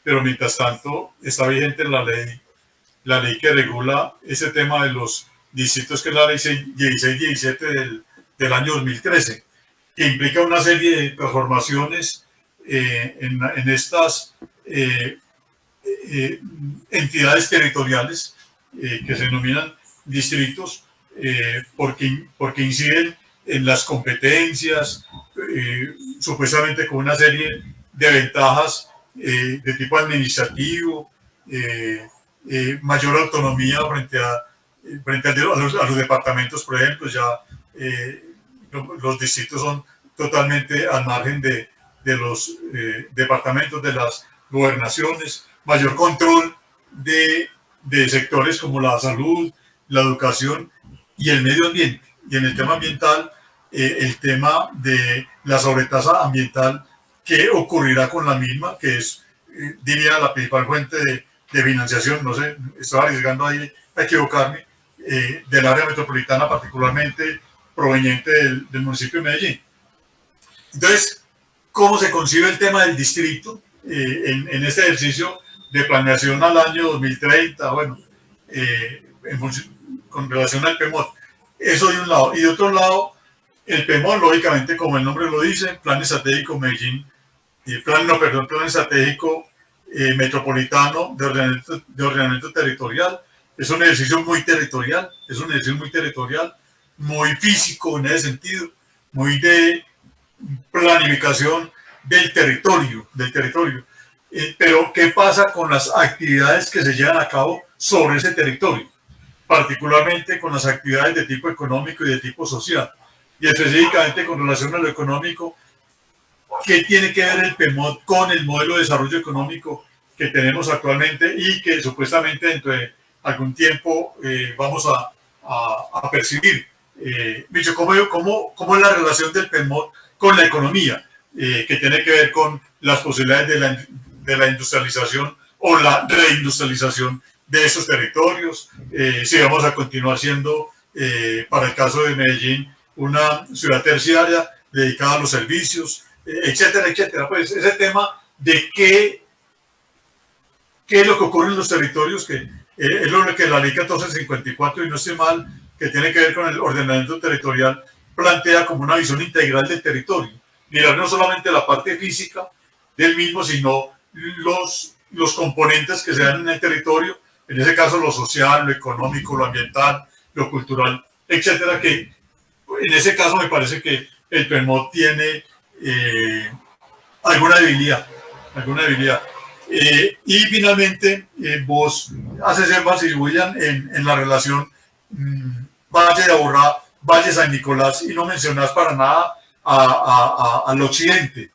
pero mientras tanto está vigente la ley que regula ese tema de los distritos, que es la ley 1617 del año 2013, que implica una serie de transformaciones en estas entidades territoriales que se denominan distritos, porque inciden en las competencias, supuestamente con una serie de ventajas de tipo administrativo, mayor autonomía frente a los departamentos, por ejemplo. Ya los distritos son totalmente al margen de los departamentos, de las gobernaciones, mayor control de sectores como la salud, la educación y el medio ambiente. Y en el tema ambiental, el tema de la sobretasa ambiental, ¿qué ocurrirá con la misma? Que es, diría, la principal fuente de financiación, no sé, estoy arriesgando ahí a equivocarme, del área metropolitana, particularmente proveniente del municipio de Medellín. Entonces, ¿cómo se concibe el tema del distrito en este ejercicio de planeación al año 2030? Bueno, con relación al PMOD. Eso de un lado. Y de otro lado, el PMOD, lógicamente, como el nombre lo dice, Plan Estratégico Medellín, Plan Estratégico Metropolitano de ordenamiento territorial. Es un ejercicio muy territorial, muy físico en ese sentido, muy de planificación del territorio. Pero, ¿qué pasa con las actividades que se llevan a cabo sobre ese territorio? Particularmente con las actividades de tipo económico y de tipo social. Y específicamente con relación a lo económico, ¿qué tiene que ver el PMOD con el modelo de desarrollo económico que tenemos actualmente y que supuestamente dentro de algún tiempo vamos a percibir? Micho, ¿cómo es la relación del PMOD con la economía? Que tiene que ver con las posibilidades de la industrialización o la reindustrialización de esos territorios. Si vamos a continuar siendo, para el caso de Medellín, una ciudad terciaria dedicada a los servicios, etcétera, etcétera. Pues ese tema de qué es lo que ocurre en los territorios, que es lo que la ley 1454, y no estoy mal, que tiene que ver con el ordenamiento territorial, plantea como una visión integral del territorio. Mirar no solamente la parte física del mismo, sino los componentes que se dan en el territorio, en ese caso lo social, lo económico, lo ambiental, lo cultural, etcétera, que en ese caso me parece que el PMOD tiene alguna debilidad. Y finalmente, vos haces énfasis, William, en la relación Valle de Aburrá, Valle San Nicolás, y no mencionas para nada al occidente,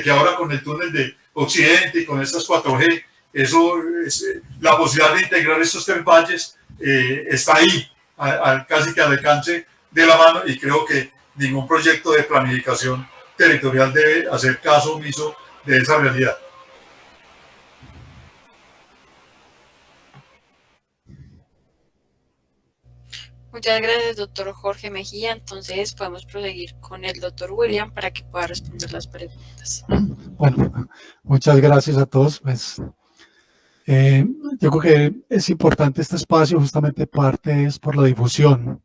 que ahora con el túnel de occidente y con estas 4G, eso es, la posibilidad de integrar estos tres valles está ahí, casi que al alcance de la mano, y creo que ningún proyecto de planificación territorial debe hacer caso omiso de esa realidad. Muchas gracias, doctor Jorge Mejía. Entonces podemos proseguir con el doctor William para que pueda responder las preguntas. Bueno, muchas gracias a todos. Pues, yo creo que es importante este espacio, justamente parte es por la difusión.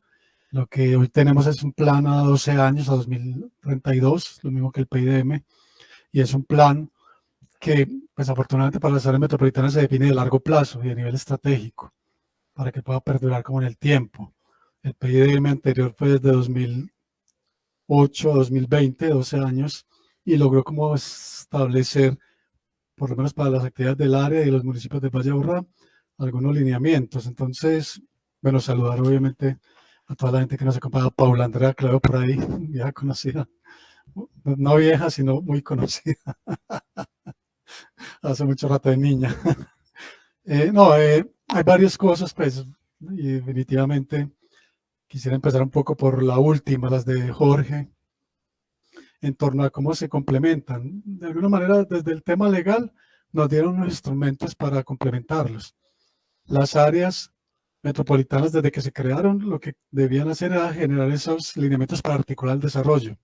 Lo que hoy tenemos es un plan a 12 años, a 2032, lo mismo que el PIDM, y es un plan que, pues afortunadamente para las áreas metropolitanas se define de largo plazo y a nivel estratégico, para que pueda perdurar como en el tiempo. El PIDM anterior fue desde 2008 a 2020, 12 años, y logró como establecer, por lo menos para las actividades del área y los municipios de Valle de Aburrá, algunos lineamientos. Entonces, bueno, saludar obviamente a toda la gente que nos acompaña, Paula Andrea Clavo por ahí, ya conocida, no vieja, sino muy conocida, hace mucho rato de niña. Hay varias cosas, pues, y definitivamente quisiera empezar un poco por la última, las de Jorge, en torno a cómo se complementan. De alguna manera, desde el tema legal, nos dieron unos instrumentos para complementarlos. Las áreas metropolitanas, desde que se crearon, lo que debían hacer era generar esos lineamientos para articular el desarrollo.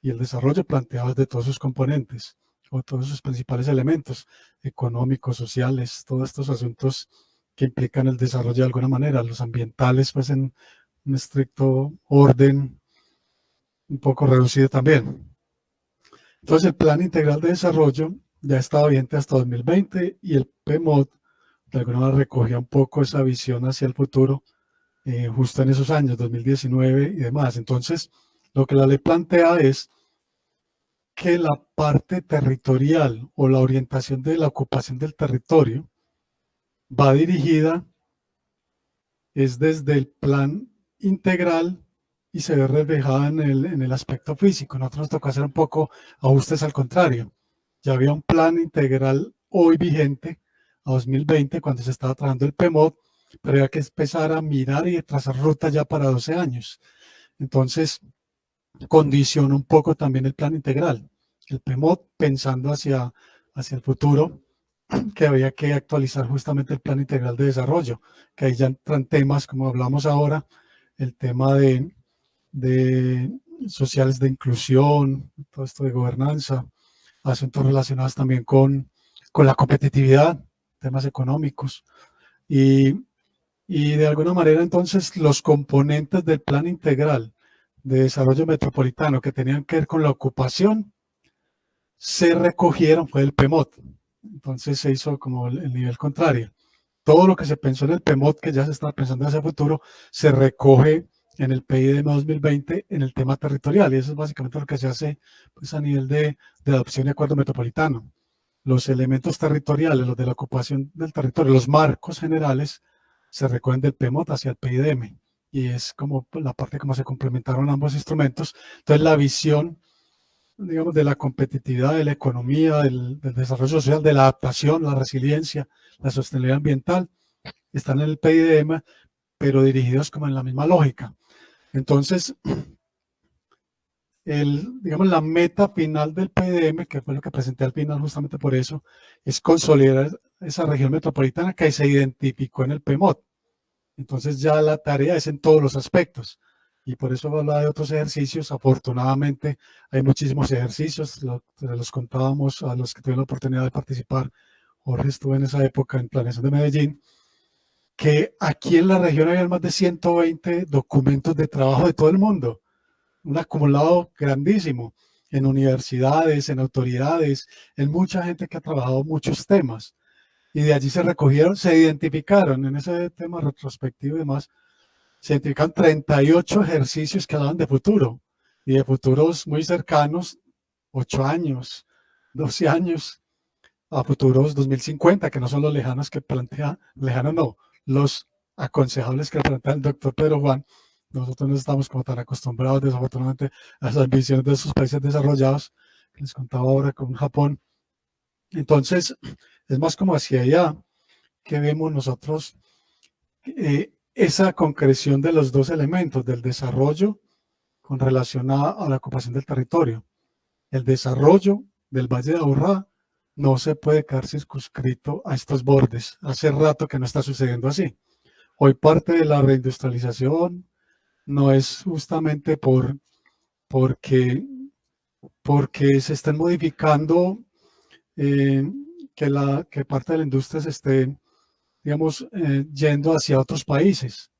Y el desarrollo planteado de todos sus componentes, o todos sus principales elementos, económicos, sociales, todos estos asuntos que implican el desarrollo de alguna manera, los ambientales, pues en un estricto orden, un poco reducido también. Entonces el Plan Integral de Desarrollo ya estaba vigente hasta 2020 y el PMOD de alguna manera recogía un poco esa visión hacia el futuro justo en esos años, 2019 y demás. Entonces, lo que la ley plantea es que la parte territorial o la orientación de la ocupación del territorio va dirigida es desde el plan integral y se ve reflejada en el aspecto físico. Nosotros nos tocó hacer un poco ajustes al contrario. Ya había un plan integral hoy vigente a 2020 cuando se estaba trabajando el PMOD, pero había que empezar a mirar y trazar rutas ya para 12 años. Entonces, condiciona un poco también el plan integral. El PMOD pensando hacia el futuro, que había que actualizar justamente el plan integral de desarrollo, que ahí ya entran temas, como hablamos ahora, el tema de sociales de inclusión, todo esto de gobernanza, asuntos relacionados también con la competitividad, temas económicos, y de alguna manera entonces los componentes del plan integral de desarrollo metropolitano que tenían que ver con la ocupación se recogieron, fue el PMOD. Entonces se hizo como el nivel contrario. Todo lo que se pensó en el PMOD, que ya se estaba pensando hacia el futuro, se recoge en el PIDM 2020 en el tema territorial. Y eso es básicamente lo que se hace pues, a nivel de adopción de acuerdo metropolitano. Los elementos territoriales, los de la ocupación del territorio, los marcos generales, se recogen del PMOD hacia el PIDM. Y es como la parte como se complementaron ambos instrumentos. Entonces la visión, digamos, de la competitividad, de la economía, del desarrollo social, de la adaptación, la resiliencia, la sostenibilidad ambiental, están en el PIDM, pero dirigidos como en la misma lógica. Entonces, digamos, la meta final del PIDM, que fue lo que presenté al final justamente por eso, es consolidar esa región metropolitana que se identificó en el PMOD. Entonces ya la tarea es en todos los aspectos. Y por eso hablaba de otros ejercicios. Afortunadamente hay muchísimos ejercicios, los contábamos a los que tuvieron la oportunidad de participar. Jorge estuvo en esa época en Planeación de Medellín, que aquí en la región había más de 120 documentos de trabajo de todo el mundo, un acumulado grandísimo en universidades, en autoridades, en mucha gente que ha trabajado muchos temas. Y de allí se recogieron, se identificaron en ese tema retrospectivo y demás, se identifican 38 ejercicios que hablaban de futuro y de futuros muy cercanos, 8 años, 12 años, a futuros 2050, que no son los lejanos que plantea, lejanos no, los aconsejables que plantea el doctor Pedro Juan. Nosotros no estamos como tan acostumbrados desafortunadamente a esas visiones de esos países desarrollados, que les contaba ahora con Japón. Entonces, es más como hacia allá que vemos nosotros esa concreción de los dos elementos, del desarrollo con relación a la ocupación del territorio. El desarrollo del Valle de Aburrá no se puede quedar circunscrito a estos bordes. Hace rato que no está sucediendo así. Hoy parte de la reindustrialización, no es justamente porque se estén modificando, que parte de la industria se esté, digamos, yendo hacia otros países.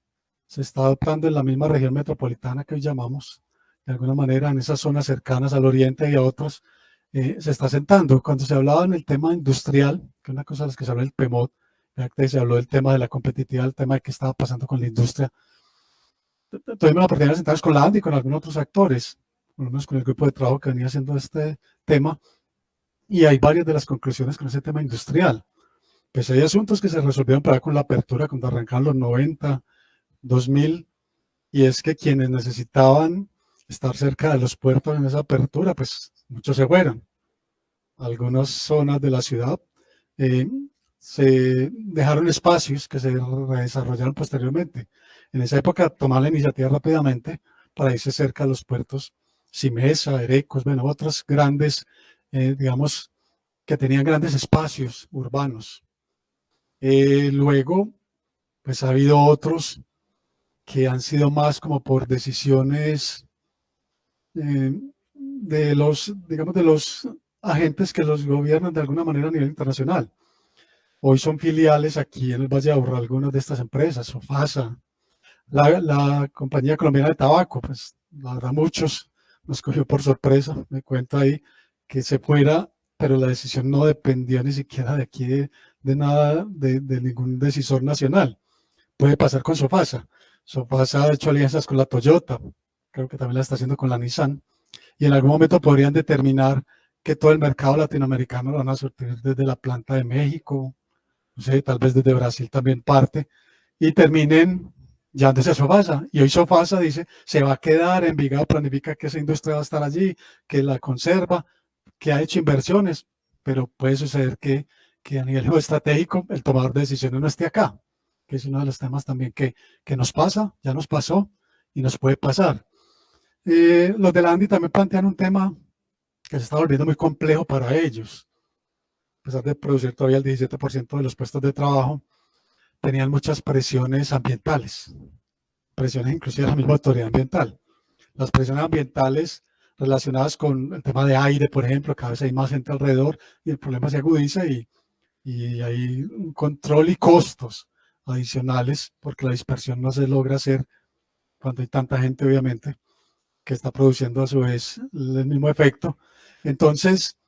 Se está adoptando en la misma región metropolitana que hoy llamamos, de alguna manera, en esas zonas cercanas al oriente y a otros, se está sentando. Cuando se hablaba en el tema industrial, que es una cosa de las que se habla del PMOD, se habló del tema de la competitividad, el tema de qué estaba pasando con la industria. Tuvimos la oportunidad de sentarnos con la ANDI y con algunos otros actores, por lo menos con el grupo de trabajo que venía haciendo este tema, y hay varias de las conclusiones con ese tema industrial. Pues hay asuntos que se resolvieron para con la apertura, cuando arrancaron los 90, 2000, y es que quienes necesitaban estar cerca de los puertos en esa apertura, pues muchos se fueron. Algunas zonas de la ciudad se dejaron espacios que se desarrollaron posteriormente. En esa época tomaron la iniciativa rápidamente para irse cerca de los puertos Simesa, Erecos, bueno, otros grandes, digamos, que tenían grandes espacios urbanos. Luego, pues ha habido otros que han sido más como por decisiones de los, digamos, de los agentes que los gobiernan de alguna manera a nivel internacional. Hoy son filiales aquí en el Valle de Aburrá algunas de estas empresas, Sofasa, la Compañía Colombiana de Tabaco, pues la verdad muchos nos cogió por sorpresa, me cuenta ahí que se fuera, pero la decisión no dependía ni siquiera de aquí, de nada, de ningún decisor nacional. Puede pasar con Sofasa. Sofasa ha hecho alianzas con la Toyota, creo que también la está haciendo con la Nissan, y en algún momento podrían determinar que todo el mercado latinoamericano lo van a surtir desde la planta de México, no sé, tal vez desde Brasil también parte, y terminen llevándose a Sofasa. Y hoy Sofasa dice, se va a quedar, Envigado planifica que esa industria va a estar allí, que la conserva, que ha hecho inversiones, pero puede suceder que a nivel geoestratégico el tomador de decisiones no esté acá, que es uno de los temas también que nos pasa, ya nos pasó y nos puede pasar. Los de la ANDI también plantean un tema que se está volviendo muy complejo para ellos. A pesar de producir todavía el 17% de los puestos de trabajo, tenían muchas presiones ambientales, presiones inclusive de la misma autoridad ambiental. Las presiones ambientales relacionadas con el tema de aire, por ejemplo, cada vez hay más gente alrededor y el problema se agudiza y hay un control y costos adicionales porque la dispersión no se logra hacer cuando hay tanta gente, obviamente, que está produciendo a su vez el mismo efecto. Entonces,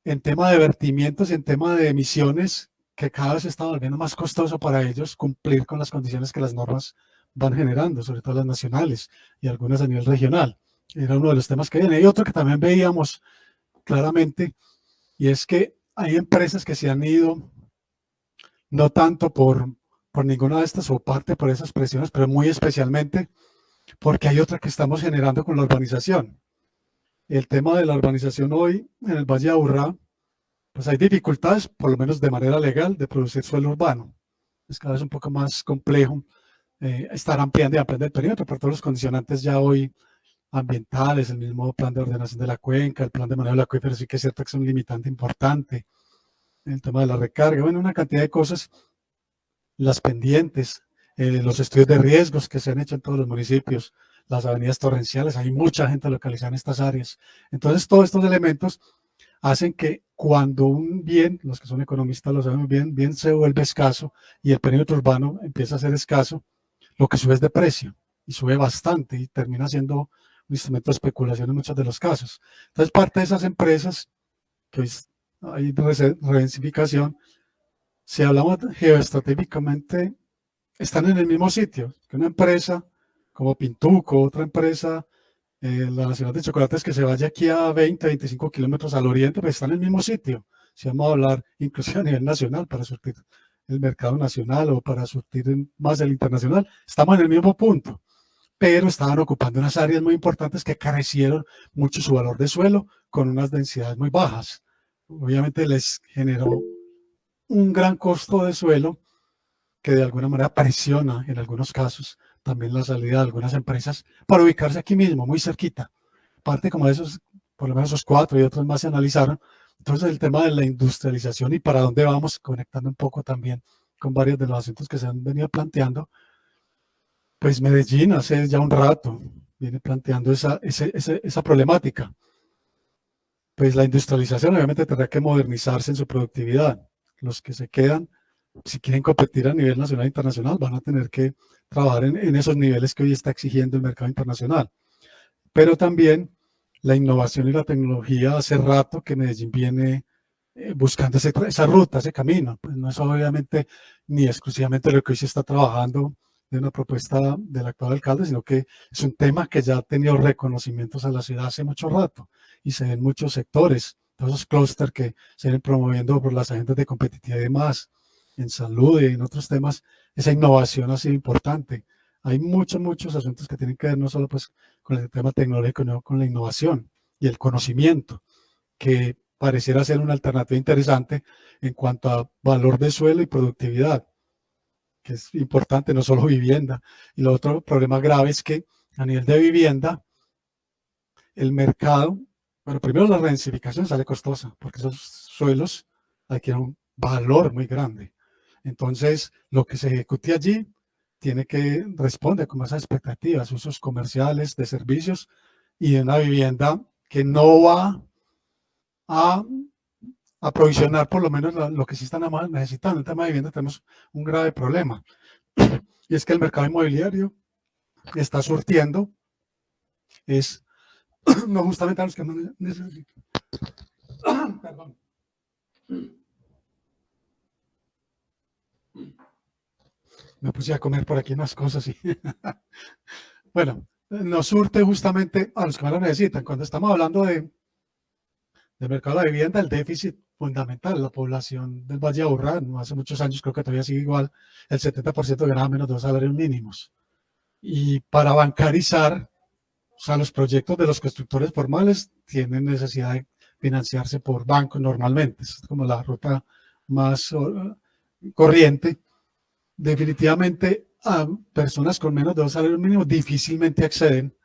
en tema de vertimientos y en tema de emisiones, que cada vez se está volviendo más costoso para ellos cumplir con las condiciones que las normas van generando, sobre todo las nacionales y algunas a nivel regional. Era uno de los temas que viene. Y otro que también veíamos claramente, y es que hay empresas que se han ido, no tanto por ninguna de estas o parte por esas presiones, pero muy especialmente porque hay otra que estamos generando con la urbanización. El tema de la urbanización hoy en el Valle de Aburrá, pues hay dificultades, por lo menos de manera legal, de producir suelo urbano. Es cada vez un poco más complejo estar ampliando y ampliando el perímetro por todos los condicionantes ya hoy ambientales, el mismo plan de ordenación de la cuenca, el plan de manejo del acuífero, sí que es cierto que es un limitante importante, el tema de la recarga, bueno, una cantidad de cosas, las pendientes, los estudios de riesgos que se han hecho en todos los municipios, las avenidas torrenciales, hay mucha gente localizada en estas áreas. Entonces, todos estos elementos hacen que cuando un bien, los que son economistas lo saben bien, bien se vuelve escaso y el perímetro urbano empieza a ser escaso, lo que sube es de precio y sube bastante y termina siendo un instrumento de especulación en muchos de los casos. Entonces, parte de esas empresas, que hoy hay redensificación, si hablamos geoestratégicamente, están en el mismo sitio que una empresa como Pintuco, otra empresa, la Nacional de Chocolates, que se vaya aquí a 20, 25 kilómetros al oriente, pues está en el mismo sitio. Si vamos a hablar inclusive a nivel nacional para surtir el mercado nacional o para surtir más el internacional, estamos en el mismo punto, pero estaban ocupando unas áreas muy importantes que carecieron mucho su valor de suelo con unas densidades muy bajas. Obviamente les generó un gran costo de suelo que de alguna manera presiona en algunos casos también la salida de algunas empresas para ubicarse aquí mismo, muy cerquita. Parte como de esos, por lo menos esos 4 y otros más se analizaron. Entonces el tema de la industrialización y para dónde vamos, conectando un poco también con varios de los asuntos que se han venido planteando, Pues Medellín hace ya un rato viene planteando esa problemática. Pues la industrialización obviamente tendrá que modernizarse en su productividad. Los que se quedan, si quieren competir a nivel nacional e internacional, van a tener que trabajar en esos niveles que hoy está exigiendo el mercado internacional. Pero también la innovación y la tecnología, hace rato que Medellín viene buscando esa ruta, ese camino. Pues no es obviamente ni exclusivamente lo que hoy se está trabajando de una propuesta del actual alcalde, sino que es un tema que ya ha tenido reconocimientos a la ciudad hace mucho rato y se ven muchos sectores, todos esos clústeres que se vienen promoviendo por las agendas de competitividad y demás, en salud y en otros temas, esa innovación ha sido importante. Hay muchos asuntos que tienen que ver no solo pues con el tema tecnológico, sino con la innovación y el conocimiento, que pareciera ser una alternativa interesante en cuanto a valor de suelo y productividad, que es importante, no solo vivienda. Y lo otro problema grave es que a nivel de vivienda, el mercado, bueno, primero la redensificación sale costosa, porque esos suelos adquieren un valor muy grande. Entonces, lo que se ejecute allí tiene que responder con esas expectativas, usos comerciales, de servicios y de una vivienda que no va a aprovisionar por lo menos lo que sí están necesitando. En el tema de vivienda tenemos un grave problema, y es que el mercado inmobiliario está surtiendo, es no justamente a los que no necesitan. Perdón. Me puse a comer por aquí unas cosas y bueno, nos surte justamente a los que más lo necesitan. Cuando estamos hablando del mercado de la vivienda, el déficit fundamental, la población del Valle de Aburrá, no hace muchos años, creo que todavía sigue igual, el 70% ganaba menos de 2 salarios mínimos. Y para bancarizar, o sea, los proyectos de los constructores formales tienen necesidad de financiarse por bancos normalmente, es como la ruta más corriente. Definitivamente a personas con menos de 2 salarios mínimos difícilmente acceden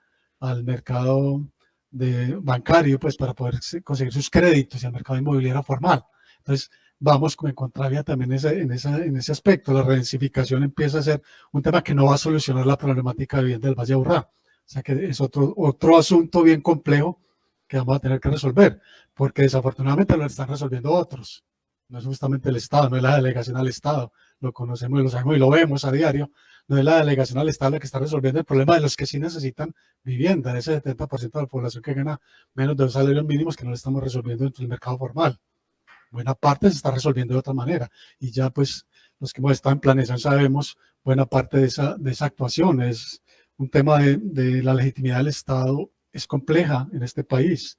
al mercado bancario pues para poder conseguir sus créditos y al mercado inmobiliario formal. Entonces vamos como en contravía también en ese aspecto. La redensificación empieza a ser un tema que no va a solucionar la problemática de vivienda del Valle de Aburrá. O sea que es otro asunto bien complejo que vamos a tener que resolver, porque desafortunadamente lo están resolviendo otros. No es justamente el Estado, no es la delegación al Estado, lo conocemos y lo sabemos y lo vemos a diario, no es la delegación al Estado la que está resolviendo el problema de los que sí necesitan vivienda, de ese 70% de la población que gana menos de 2 salarios mínimos, que no lo estamos resolviendo dentro del mercado formal. Buena parte se está resolviendo de otra manera, y ya pues los que hemos estado en planeación sabemos buena parte de esa actuación. Es un tema de la legitimidad del Estado, es compleja en este país.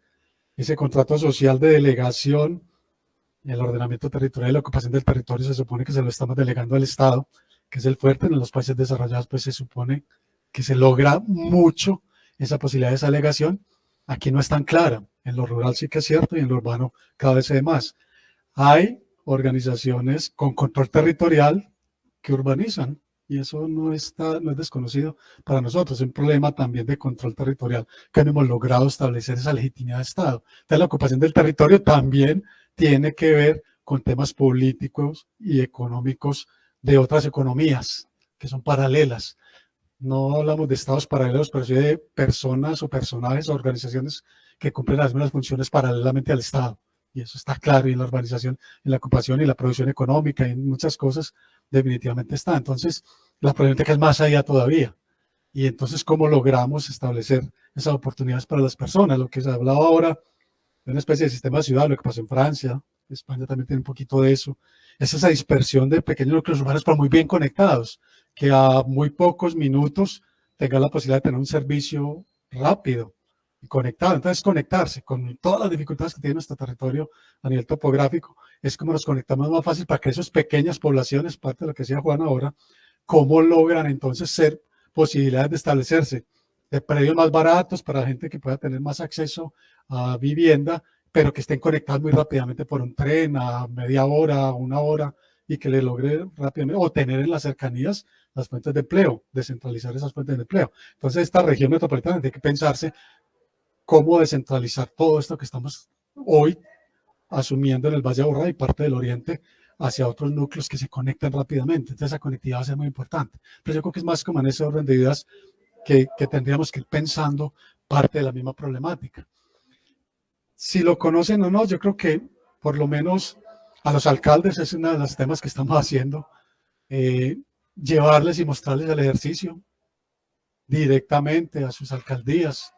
Ese contrato social de delegación, el ordenamiento territorial y la ocupación del territorio se supone que se lo estamos delegando al Estado, que es el fuerte. En los países desarrollados pues se supone que se logra mucho esa posibilidad de esa delegación. Aquí no es tan clara, en lo rural sí que es cierto y en lo urbano cada vez se ve más. Hay organizaciones con control territorial que urbanizan y eso no es desconocido para nosotros. Es un problema también de control territorial que no hemos logrado establecer esa legitimidad de Estado. Entonces la ocupación del territorio también tiene que ver con temas políticos y económicos de otras economías que son paralelas. No hablamos de estados paralelos, pero sí de personas o personajes o organizaciones que cumplen las mismas funciones paralelamente al Estado. Y eso está claro, y en la urbanización, en la ocupación y la producción económica y en muchas cosas definitivamente está. Entonces, la problemática es más allá todavía. Y entonces, ¿cómo logramos establecer esas oportunidades para las personas? Lo que se ha hablado ahora, una especie de sistema de ciudad, lo que pasó en Francia, España también tiene un poquito de eso, es esa dispersión de pequeños núcleos urbanos, pero muy bien conectados, que a muy pocos minutos tengan la posibilidad de tener un servicio rápido y conectado. Entonces, conectarse con todas las dificultades que tiene nuestro territorio a nivel topográfico, es como nos conectamos más fácil para que esas pequeñas poblaciones, parte de lo que decía Juan ahora, cómo logran entonces ser posibilidades de establecerse de predios más baratos para gente que pueda tener más acceso a vivienda, pero que estén conectados muy rápidamente por un tren a media hora, 1 hora, y que le logre rápidamente, o tener en las cercanías las fuentes de empleo, descentralizar esas fuentes de empleo. Entonces, esta región metropolitana tiene que pensarse cómo descentralizar todo esto que estamos hoy asumiendo en el Valle de Aburrá y parte del oriente hacia otros núcleos que se conectan rápidamente. Entonces esa conectividad va a ser muy importante. Pero yo creo que es más como en ese orden de ideas que tendríamos que ir pensando parte de la misma problemática. Si lo conocen o no, yo creo que por lo menos a los alcaldes es uno de los temas que estamos haciendo, llevarles y mostrarles el ejercicio directamente a sus alcaldías.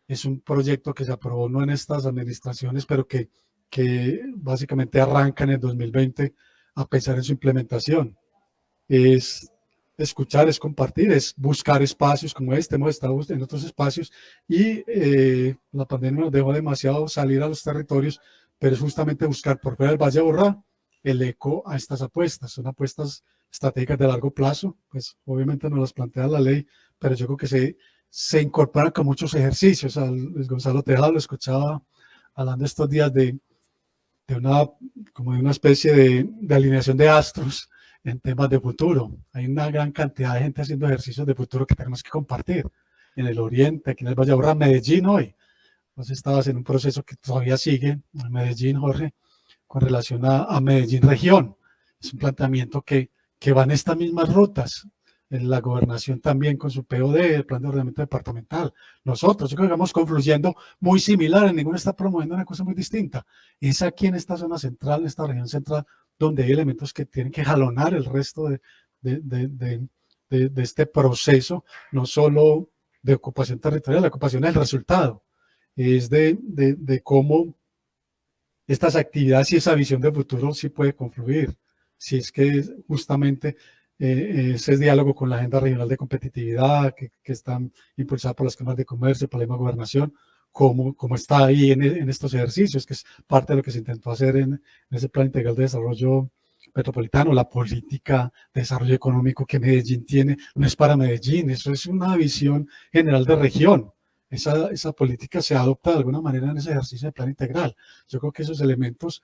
Es un proyecto que se aprobó no en estas administraciones, pero que básicamente arranca en el 2020 a pensar en su implementación. Es escuchar, es compartir, es buscar espacios como este. Hemos estado en otros espacios y la pandemia nos dejó demasiado salir a los territorios, pero es justamente buscar por fuera del Valle de Aburrá el eco a estas apuestas. Son apuestas estratégicas de largo plazo, pues obviamente no las plantea la ley, pero yo creo que se incorporan con muchos ejercicios. Luis Gonzalo Tejada lo escuchaba hablando estos días de una especie de alineación de astros en temas de futuro. Hay una gran cantidad de gente haciendo ejercicios de futuro que tenemos que compartir. En el Oriente, aquí en el Valle de Aburrá, Medellín hoy. Entonces estabas en un proceso que todavía sigue en Medellín, Jorge, con relación a Medellín región. Es un planteamiento que va en estas mismas rutas. En la gobernación también con su POD, el plan de ordenamiento departamental. Nosotros, yo creo que vamos confluyendo muy similar, ninguno está promoviendo una cosa muy distinta. Es aquí en esta zona central, en esta región central, donde hay elementos que tienen que jalonar el resto de este proceso, no solo de ocupación territorial. La ocupación es el resultado, es de cómo estas actividades y esa visión de futuro sí puede confluir, si es que justamente ese diálogo con la agenda regional de competitividad que están impulsadas por las cámaras de comercio, por la misma gobernación, como está ahí en estos ejercicios, que es parte de lo que se intentó hacer en ese plan integral de desarrollo metropolitano. La política de desarrollo económico que Medellín tiene no es para Medellín, eso es una visión general de región. Esa política se adopta de alguna manera en ese ejercicio de plan integral. Yo creo que esos elementos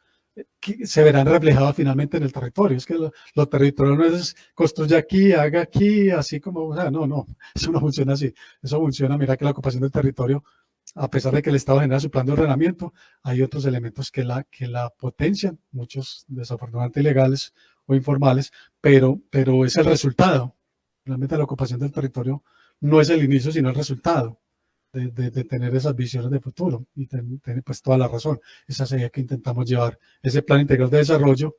que se verán reflejados finalmente en el territorio. Es que lo territorial no es construya aquí, haga aquí, así como, o sea, no, eso no funciona así. Eso funciona, mira que la ocupación del territorio, a pesar de que el Estado genera su plan de ordenamiento, hay otros elementos que la potencian, muchos desafortunadamente ilegales o informales, pero es el resultado. Realmente la ocupación del territorio no es el inicio, sino el resultado de tener esas visiones de futuro, y tiene pues toda la razón. Esa sería que intentamos llevar ese plan integral de desarrollo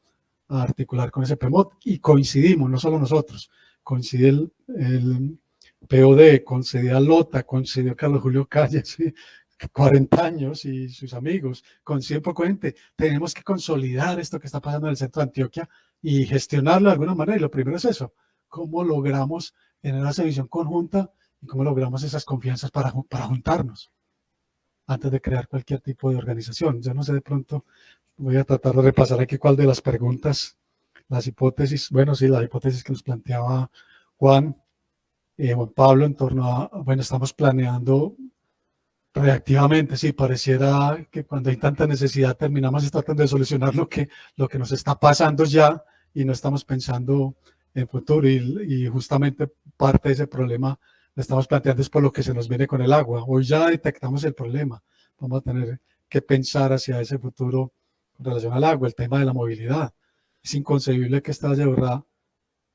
a articular con ese PMOD, y coincidimos, no solo nosotros, coincide el POD, coincidía Lota, coincidió Carlos Julio Calle, ¿sí? 40 años y sus amigos, coincide un poco gente. Tenemos que consolidar esto que está pasando en el centro de Antioquia y gestionarlo de alguna manera, y lo primero es eso, cómo logramos tener esa visión conjunta y cómo logramos esas confianzas para juntarnos antes de crear cualquier tipo de organización. Yo no sé, de pronto voy a tratar de repasar aquí cuál de las preguntas, las hipótesis, bueno, sí, las hipótesis que nos planteaba Juan Pablo en torno a, bueno, estamos planeando reactivamente, sí, pareciera que cuando hay tanta necesidad terminamos tratando de solucionar lo que nos está pasando ya y no estamos pensando en futuro, y justamente parte de ese problema lo estamos planteando es por lo que se nos viene con el agua. Hoy ya detectamos el problema, vamos a tener que pensar hacia ese futuro en relación al agua, el tema de la movilidad. Es inconcebible que esta Valle de Aburrá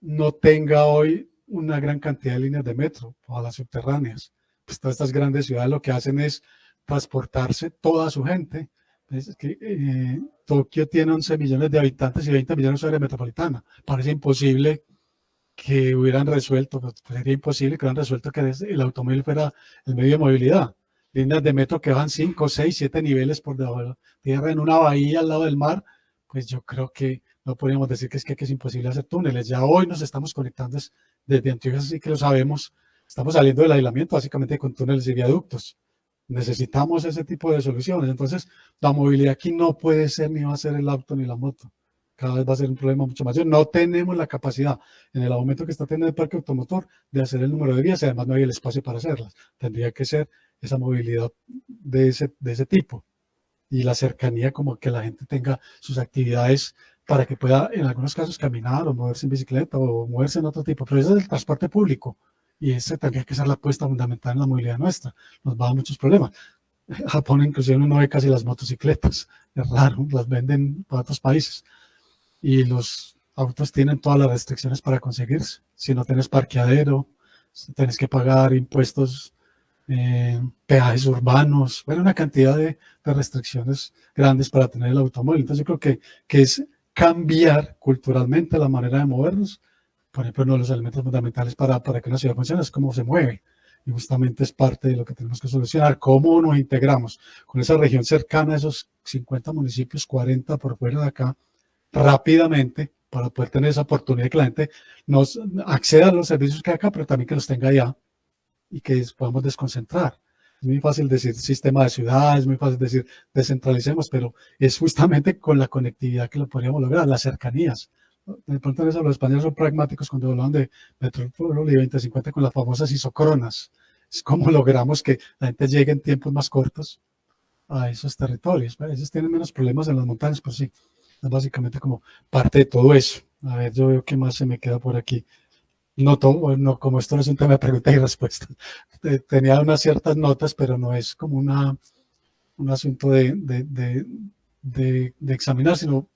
no tenga hoy una gran cantidad de líneas de metro o las subterráneas. Pues todas estas grandes ciudades lo que hacen es transportarse toda su gente. Es que Tokio tiene 11 millones de habitantes y 20 millones de área metropolitana. Parece imposible que hubieran resuelto, pues sería imposible que hubieran resuelto que el automóvil fuera el medio de movilidad. Líneas de metro que van 5, 6, 7 niveles por debajo de la tierra en una bahía al lado del mar, pues yo creo que no podríamos decir que es imposible hacer túneles. Ya hoy nos estamos conectando desde Antioquia, así que lo sabemos. Estamos saliendo del aislamiento básicamente con túneles y viaductos. Necesitamos ese tipo de soluciones. Entonces, la movilidad aquí no puede ser ni va a ser el auto ni la moto. Cada vez va a ser un problema mucho mayor. No tenemos la capacidad, en el aumento que está teniendo el parque automotor, de hacer el número de vías, y además no hay el espacio para hacerlas. Tendría que ser esa movilidad de ese tipo, y la cercanía, como que la gente tenga sus actividades para que pueda, en algunos casos, caminar o moverse en bicicleta o moverse en otro tipo. Pero ese es el transporte público, y ese tendría que ser la apuesta fundamental en la movilidad nuestra. Nos va a dar muchos problemas. En Japón, inclusive, uno ve casi las motocicletas. Es raro, las venden para otros países. y los autos tienen todas las restricciones para conseguirse. Si no tienes parqueadero, si tienes que pagar impuestos, peajes urbanos, bueno, una cantidad de restricciones grandes para tener el automóvil. Entonces yo creo que es cambiar culturalmente la manera de movernos. Por ejemplo, uno de los elementos fundamentales para que una ciudad funcione es cómo se mueve. Y justamente es parte de lo que tenemos que solucionar, cómo nos integramos con esa región cercana, esos 50 municipios, 40 por fuera de acá, rápidamente, para poder tener esa oportunidad de que la gente nos acceda a los servicios que hay acá, pero también que los tenga allá y que podamos desconcentrar. Es muy fácil decir sistema de ciudad, es muy fácil decir descentralicemos, pero es justamente con la conectividad que lo podríamos lograr, las cercanías. De pronto los españoles son pragmáticos cuando hablan de Metrópoli 2050 con las famosas isocronas. Es como logramos que la gente llegue en tiempos más cortos a esos territorios. Ellos tienen menos problemas en las montañas, pero sí, es básicamente como parte de todo eso. A ver, yo veo qué más se me queda por aquí. No, no, como esto no es un tema de pregunta y respuesta. Tenía unas ciertas notas, pero no es como un asunto de examinar, sino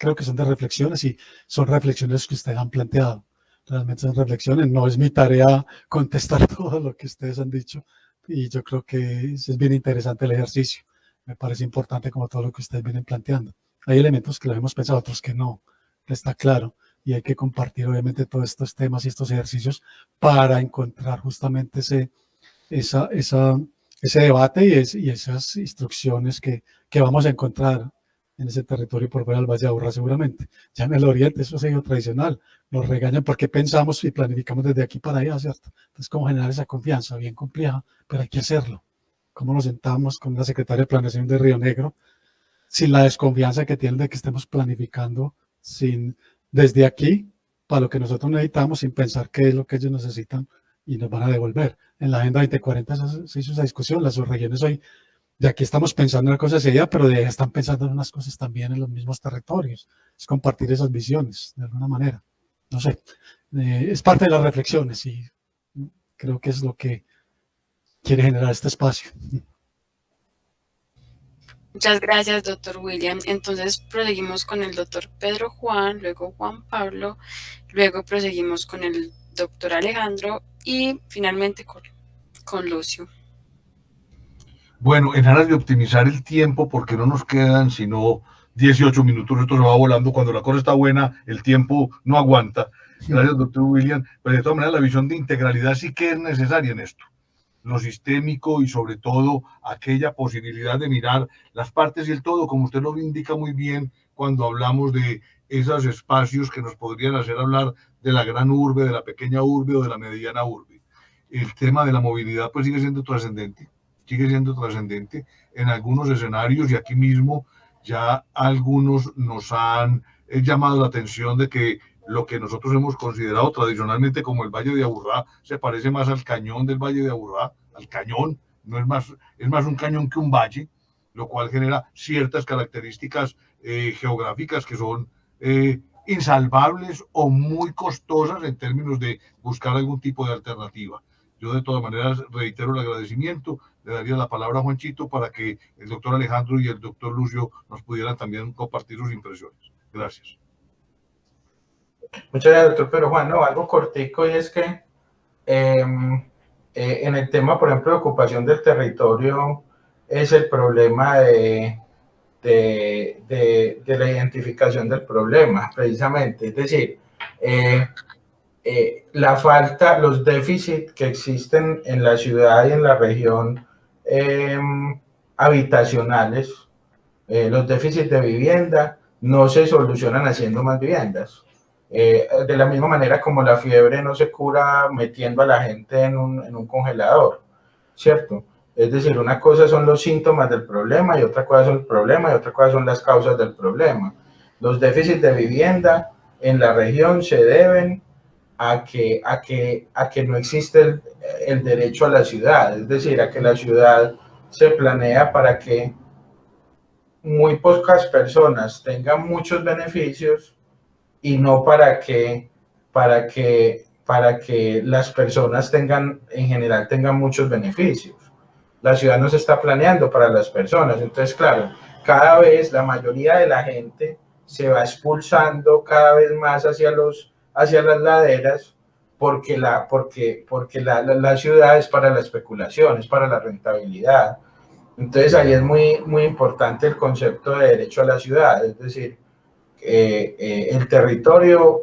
creo que son de reflexiones y son reflexiones que ustedes han planteado. Realmente son reflexiones, no es mi tarea contestar todo lo que ustedes han dicho y yo creo que es bien interesante el ejercicio. Me parece importante como todo lo que ustedes vienen planteando. Hay elementos que lo hemos pensado, otros que no, está claro. Y hay que compartir obviamente todos estos temas y estos ejercicios para encontrar justamente ese debate y esas instrucciones que vamos a encontrar en ese territorio por fuera del Valle de Aburrá seguramente. Ya en el oriente eso ha sido tradicional. Nos regañan porque pensamos y planificamos desde aquí para allá, ¿cierto? Entonces, ¿cómo generar esa confianza? Bien compleja, pero hay que hacerlo. ¿Cómo nos sentamos con la secretaria de Planeación de Río Negro sin la desconfianza que tienen de que estemos planificando desde aquí para lo que nosotros necesitamos sin pensar qué es lo que ellos necesitan y nos van a devolver? En la Agenda 2040 se hizo esa discusión. Las subregiones hoy, de aquí estamos pensando en una cosa hacia allá, pero de allá están pensando en unas cosas también en los mismos territorios. Es compartir esas visiones de alguna manera. No sé, es parte de las reflexiones y creo que es lo que quiere generar este espacio. Muchas gracias, doctor William. Entonces proseguimos con el doctor Pedro Juan, luego Juan Pablo, luego proseguimos con el doctor Alejandro y finalmente con Lucio. Bueno, en aras de optimizar el tiempo, porque no nos quedan sino 18 minutos, esto se va volando, cuando la cosa está buena, el tiempo no aguanta. Gracias, doctor William. Pero de todas maneras, la visión de integralidad sí que es necesaria en esto. Lo sistémico y sobre todo aquella posibilidad de mirar las partes y el todo, como usted lo indica muy bien cuando hablamos de esos espacios que nos podrían hacer hablar de la gran urbe, de la pequeña urbe o de la mediana urbe. El tema de la movilidad pues sigue siendo trascendente en algunos escenarios y aquí mismo ya algunos nos han llamado la atención de que lo que nosotros hemos considerado tradicionalmente como el Valle de Aburrá se parece más al cañón del Valle de Aburrá, al cañón, no es más un cañón que un valle, lo cual genera ciertas características geográficas que son insalvables o muy costosas en términos de buscar algún tipo de alternativa. Yo de todas maneras reitero el agradecimiento, le daría la palabra a Juanchito para que el doctor Alejandro y el doctor Lucio nos pudieran también compartir sus impresiones. Gracias. Muchas gracias, doctor Pedro Juan. No, algo cortico, y es que en el tema, por ejemplo, de ocupación del territorio, es el problema de la identificación del problema, precisamente. Es decir, la falta, los déficits que existen en la ciudad y en la región habitacionales, los déficits de vivienda, no se solucionan haciendo más viviendas. De la misma manera como la fiebre no se cura metiendo a la gente en un congelador, ¿cierto? Es decir, una cosa son los síntomas del problema y otra cosa son el problema y otra cosa son las causas del problema. Los déficits de vivienda en la región se deben a que no existe el derecho a la ciudad, es decir, a que la ciudad se planea para que muy pocas personas tengan muchos beneficios y no para que las personas en general tengan muchos beneficios. La ciudad no se está planeando para las personas, entonces claro, cada vez la mayoría de la gente se va expulsando cada vez más hacia las laderas, porque la ciudad es para la especulación, es para la rentabilidad. Entonces ahí es muy importante el concepto de derecho a la ciudad, es decir, el territorio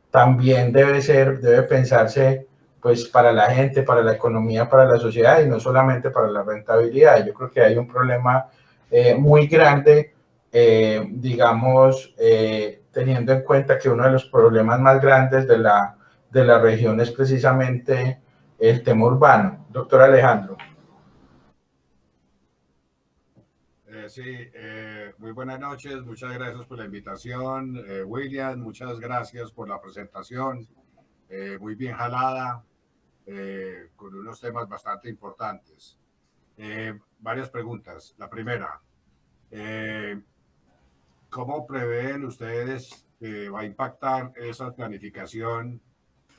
también debe pensarse pues para la gente, para la economía, para la sociedad y no solamente para la rentabilidad. Yo creo que hay un problema muy grande, digamos, teniendo en cuenta que uno de los problemas más grandes de la región es precisamente el tema urbano. Doctor Alejandro. Muy buenas noches, muchas gracias por la invitación. William, muchas gracias por la presentación, muy bien jalada, con unos temas bastante importantes. Varias preguntas. La primera, ¿cómo prevén ustedes que va a impactar esa planificación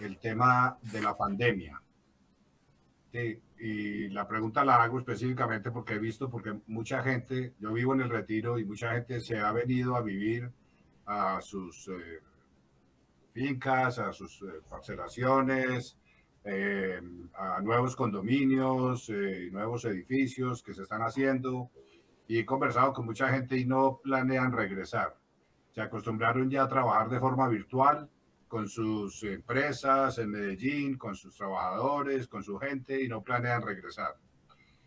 el tema de la pandemia? Sí, y la pregunta la hago específicamente porque he visto, porque mucha gente, yo vivo en el Retiro y mucha gente se ha venido a vivir a sus fincas, a sus parcelaciones, a nuevos condominios, nuevos edificios que se están haciendo, y he conversado con mucha gente y no planean regresar. Se acostumbraron ya a trabajar de forma virtual con sus empresas en Medellín, con sus trabajadores, con su gente, y no planean regresar.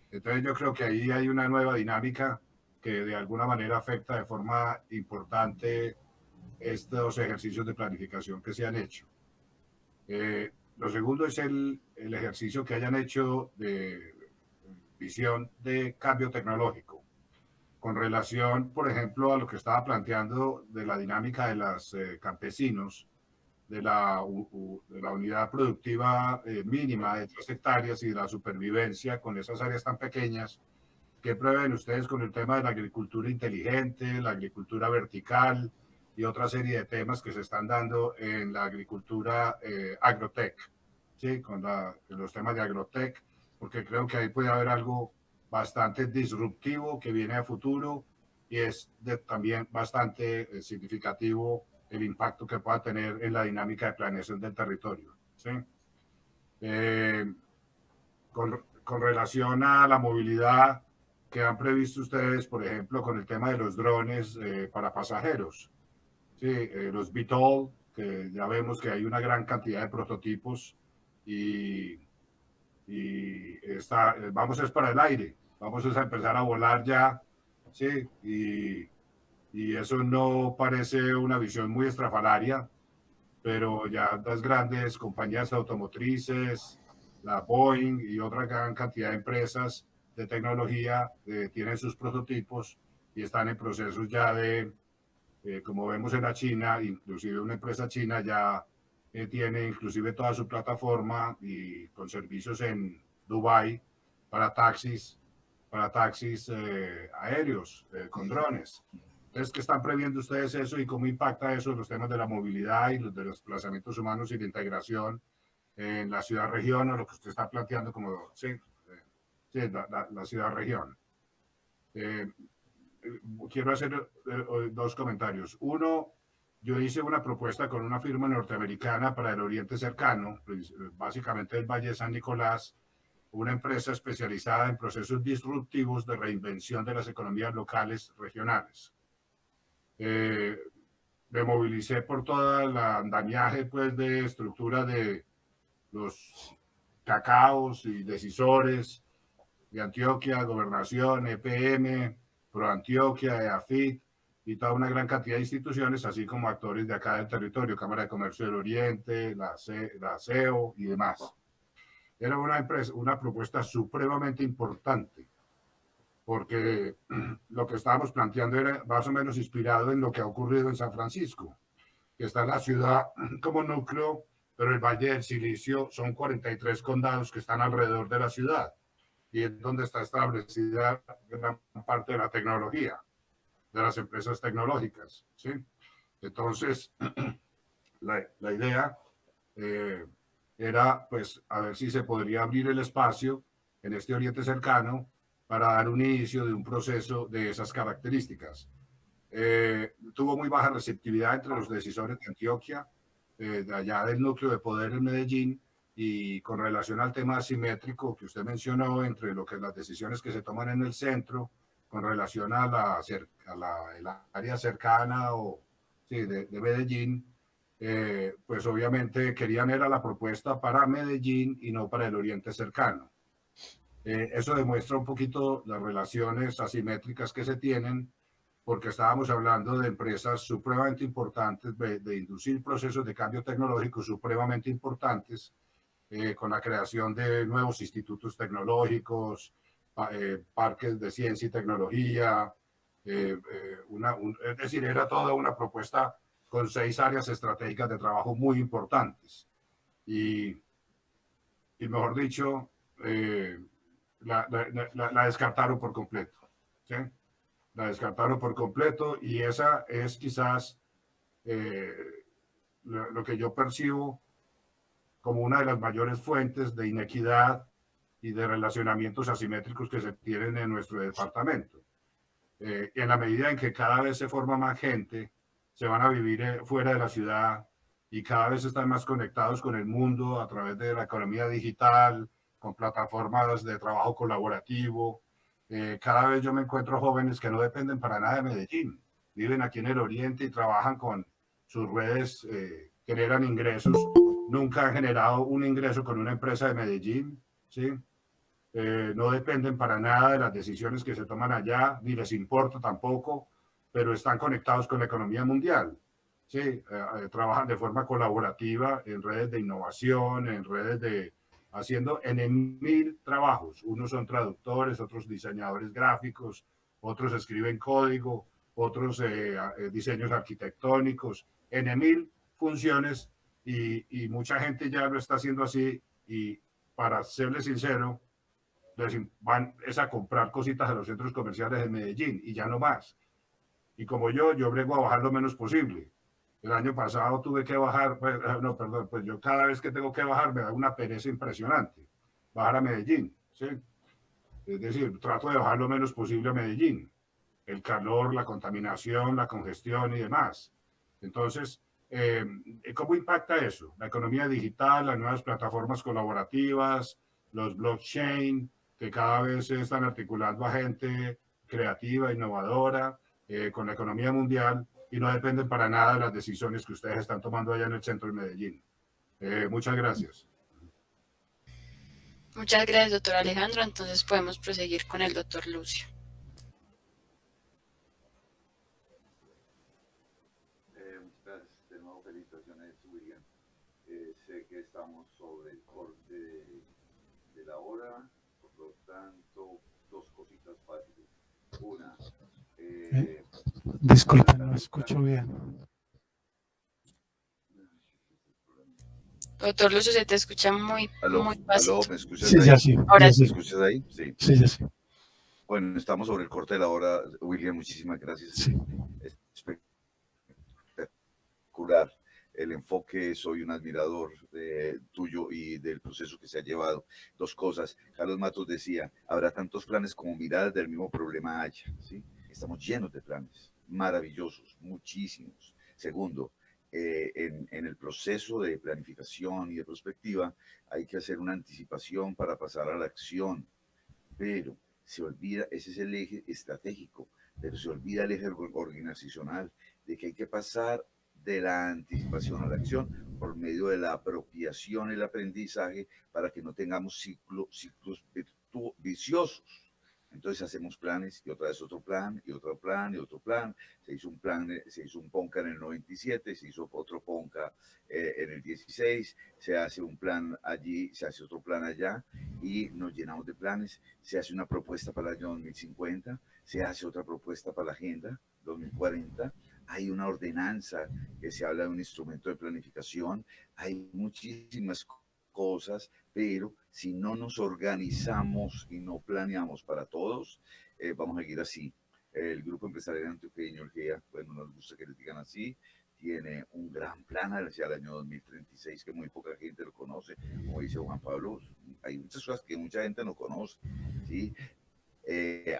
Entonces yo creo que ahí hay una nueva dinámica que de alguna manera afecta de forma importante estos ejercicios de planificación que se han hecho. Lo segundo es el ejercicio que hayan hecho de visión de cambio tecnológico con relación, por ejemplo, a lo que estaba planteando de la dinámica de los campesinos, de la unidad productiva mínima de 3 hectáreas y de la supervivencia con esas áreas tan pequeñas. ¿Qué prevén ustedes con el tema de la agricultura inteligente, la agricultura vertical y otra serie de temas que se están dando en la agricultura agrotech? ¿Sí? Con los temas de agrotech, porque creo que ahí puede haber algo bastante disruptivo que viene a futuro y es también bastante significativo el impacto que pueda tener en la dinámica de planeación del territorio. ¿Sí? Con relación a la movilidad que han previsto ustedes, por ejemplo, con el tema de los drones para pasajeros, ¿sí? Los VTOL, que ya vemos que hay una gran cantidad de prototipos y vamos a es para el aire, vamos a empezar a volar ya, ¿sí? Y eso no parece una visión muy estrafalaria, pero ya las grandes compañías automotrices, la Boeing y otra gran cantidad de empresas de tecnología tienen sus prototipos y están en procesos ya de, como vemos en la China, inclusive una empresa china ya tiene inclusive toda su plataforma y con servicios en Dubái para taxis aéreos con drones. Entonces, ¿qué están previendo ustedes eso y cómo impacta eso en los temas de la movilidad y los de los desplazamientos humanos y la integración en la ciudad-región o lo que usted está planteando como la ciudad-región? Quiero hacer 2 comentarios. Uno, yo hice una propuesta con una firma norteamericana para el Oriente Cercano, básicamente el Valle de San Nicolás, una empresa especializada en procesos disruptivos de reinvención de las economías locales regionales. Me movilicé por toda la andamiaje pues, de estructura de los cacaos y decisores de Antioquia, Gobernación, EPM, ProAntioquia, EAFIT y toda una gran cantidad de instituciones, así como actores de acá del territorio, Cámara de Comercio del Oriente, la CEO y demás. Era una propuesta supremamente importante, porque lo que estábamos planteando era más o menos inspirado en lo que ha ocurrido en San Francisco, que está la ciudad como núcleo, pero el Valle del Silicio son 43 condados que están alrededor de la ciudad y es donde está establecida gran parte de la tecnología, de las empresas tecnológicas. ¿Sí? Entonces, la idea era, pues, a ver si se podría abrir el espacio en este Oriente Cercano para dar un inicio de un proceso de esas características. tuvo muy baja receptividad entre los decisores de Antioquia, de allá del núcleo de poder en Medellín, y con relación al tema asimétrico que usted mencionó entre lo que las decisiones que se toman en el centro con relación a el área cercana o, sí, de Medellín, pues obviamente querían era la propuesta para Medellín y no para el oriente cercano. Eso demuestra un poquito las relaciones asimétricas que se tienen, porque estábamos hablando de empresas supremamente importantes, de inducir procesos de cambio tecnológico supremamente importantes, con la creación de nuevos institutos tecnológicos, parques de ciencia y tecnología, es decir, era toda una propuesta con 6 áreas estratégicas de trabajo muy importantes. Y mejor dicho, la descartaron por completo. ¿Sí? La descartaron por completo, y esa es quizás lo que yo percibo como una de las mayores fuentes de inequidad y de relacionamientos asimétricos que se tienen en nuestro departamento. En la medida en que cada vez se forma más gente, se van a vivir fuera de la ciudad y cada vez están más conectados con el mundo a través de la economía digital, con plataformas de trabajo colaborativo. Cada vez yo me encuentro jóvenes que no dependen para nada de Medellín, viven aquí en el Oriente y trabajan con sus redes, generan ingresos, nunca han generado un ingreso con una empresa de Medellín, ¿sí? No dependen para nada de las decisiones que se toman allá, ni les importa tampoco, pero están conectados con la economía mundial. Sí, trabajan de forma colaborativa en redes de innovación, en redes de haciendo en 1000 trabajos. Unos son traductores, otros diseñadores gráficos, otros escriben código, otros diseños arquitectónicos, en 1000 funciones, y mucha gente ya lo está haciendo así. Y para serles sincero, van es a comprar cositas a los centros comerciales de Medellín y ya no más. Y como yo brego a bajar lo menos posible. El año pasado tuve que bajar, no, perdón, pues yo cada vez que tengo que bajar me da una pereza impresionante bajar a Medellín, ¿sí? Es decir, trato de bajar lo menos posible a Medellín. El calor, la contaminación, la congestión y demás. Entonces, ¿cómo impacta eso? La economía digital, las nuevas plataformas colaborativas, los blockchain, que cada vez se están articulando a gente creativa, innovadora, con la economía mundial, y no dependen para nada de las decisiones que ustedes están tomando allá en el centro de Medellín. Muchas gracias. Muchas gracias, doctor Alejandro. Entonces podemos proseguir con el doctor Lucio. Muchas gracias. De nuevo, felicitaciones, William. Sé que estamos sobre el corte de la hora, por lo tanto, 2 cositas fáciles. Una, disculpen, no escucho bien. Doctor Lucio, se te escucha muy bajito. ¿Aló? ¿Me escuchas Sí, ahí? ya sí. Ahora Ya sí. ¿Me sí. escuchas ahí? Sí. Sí, ya sí. Bueno, estamos sobre el corte de la hora. William, muchísimas gracias. Sí. Es espectacular el enfoque. Soy un admirador tuyo y del proceso que se ha llevado. 2 cosas. Carlos Matos decía, habrá tantos planes como miradas del mismo problema haya, ¿sí? Estamos llenos de planes, maravillosos, muchísimos. Segundo, en el proceso de planificación y de prospectiva hay que hacer una anticipación para pasar a la acción, pero se olvida, ese es el eje estratégico, pero se olvida el eje organizacional, de que hay que pasar de la anticipación a la acción por medio de la apropiación y el aprendizaje para que no tengamos ciclos viciosos. Entonces hacemos planes y otra vez otro plan y otro plan y otro plan. Se hizo un PONCA en el 97, se hizo otro PONCA en el 16, se hace un plan allí, se hace otro plan allá y nos llenamos de planes. Se hace una propuesta para el año 2050, se hace otra propuesta para la agenda 2040. Hay una ordenanza que se habla de un instrumento de planificación. Hay muchísimas cosas, pero si no nos organizamos y no planeamos para todos, vamos a seguir así. El Grupo Empresarial Antioqueño, el GEA, bueno, nos gusta que les digan así, tiene un gran plan hacia el año 2036 que muy poca gente lo conoce. Como dice Juan Pablo, hay muchas cosas que mucha gente no conoce, ¿sí?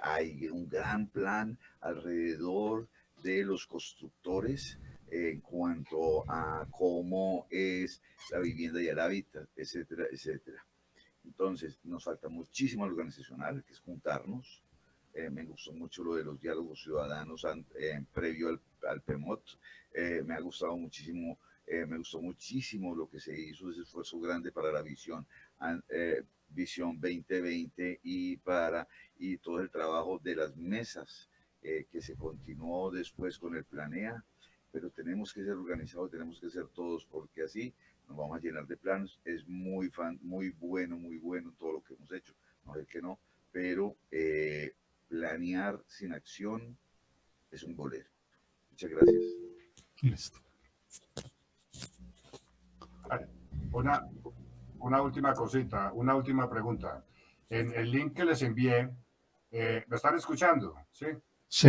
Hay un gran plan alrededor de los constructores en cuanto a cómo es la vivienda y el hábitat, etcétera, etcétera. Entonces, nos falta muchísimo organizacional, que es juntarnos. Me gustó mucho lo de los diálogos ciudadanos previo al PEMOT. Me ha gustado muchísimo, me gustó muchísimo lo que se hizo, ese esfuerzo grande para la visión 2020 y todo el trabajo de las mesas que se continuó después con el Planea, pero tenemos que ser organizados, tenemos que ser todos, porque así nos vamos a llenar de planos. Es muy bueno todo lo que hemos hecho, no es que no, pero planear sin acción es un bolero. Muchas gracias. Listo. Una última cosita, una última pregunta. En el link que les envié, ¿me están escuchando? Sí. Sí.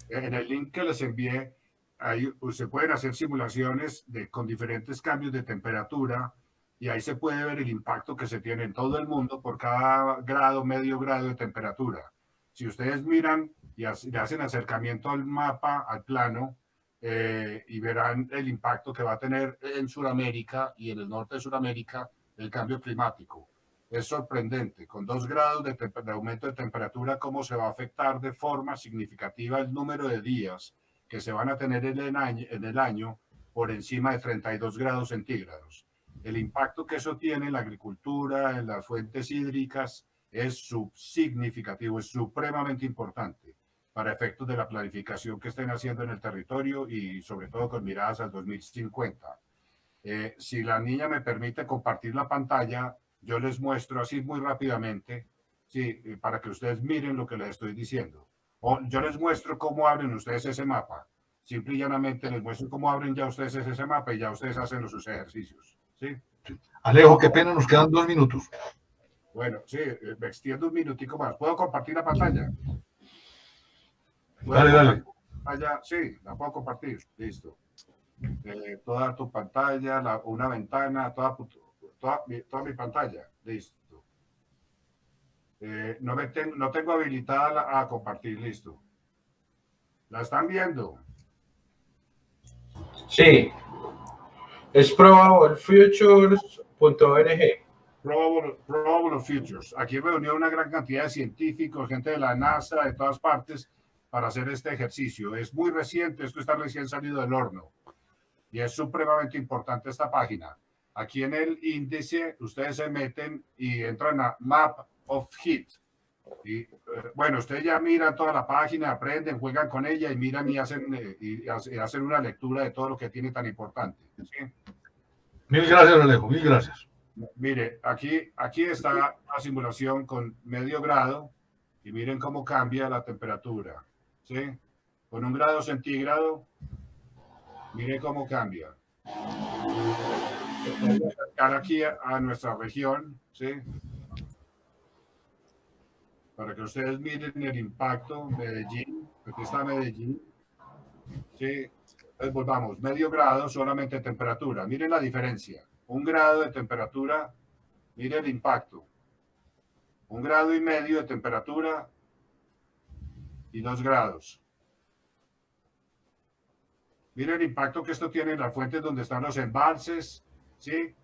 En el link que les envié, ahí se pueden hacer simulaciones con diferentes cambios de temperatura y ahí se puede ver el impacto que se tiene en todo el mundo por cada grado, medio grado de temperatura. Si ustedes miran y le hacen acercamiento al mapa, al plano, y verán el impacto que va a tener en Sudamérica y en el norte de Sudamérica el cambio climático. Es sorprendente, con 2 grados de aumento de temperatura, cómo se va a afectar de forma significativa el número de días que se van a tener en el año por encima de 32 grados centígrados. El impacto que eso tiene en la agricultura, en las fuentes hídricas, es significativo, es supremamente importante para efectos de la planificación que estén haciendo en el territorio y sobre todo con miradas al 2050. Si la niña me permite compartir la pantalla, yo les muestro así muy rápidamente, sí, para que ustedes miren lo que les estoy diciendo. O yo les muestro cómo abren ustedes ese mapa. Simple y llanamente les muestro cómo abren ya ustedes ese mapa y ya ustedes hacen sus ejercicios. ¿Sí? Alejo, qué pena, nos quedan 2 minutos. Bueno, sí, me extiendo un minutico más. ¿Puedo compartir la pantalla? Dale. Sí, la puedo compartir. Listo. Toda tu pantalla, una ventana, toda mi pantalla. Listo. No tengo habilitada a compartir. Listo. ¿La están viendo? Sí. Es probablefutures.org. Probable Futures. Aquí reunió una gran cantidad de científicos, gente de la NASA, de todas partes, para hacer este ejercicio. Es muy reciente, esto está recién salido del horno. Y es supremamente importante esta página. Aquí en el índice, ustedes se meten y entran a Map of Heat. Y bueno, ustedes ya miran toda la página, aprenden, juegan con ella y miran y hacen una lectura de todo lo que tiene tan importante. ¿Sí? Mil gracias, Alejo, mil gracias. Mire, aquí está la simulación con medio grado y miren cómo cambia la temperatura. ¿Sí? Con 1 grado centígrado, miren cómo cambia. Voy a acercar aquí a nuestra región, ¿sí? Para que ustedes miren el impacto. Medellín, aquí está Medellín. ¿Sí? Entonces volvamos, medio grado solamente temperatura. Miren la diferencia. 1 grado de temperatura, miren el impacto. 1,5 grados de temperatura y 2 grados. Miren el impacto que esto tiene en las fuentes donde están los embalses, ¿sí?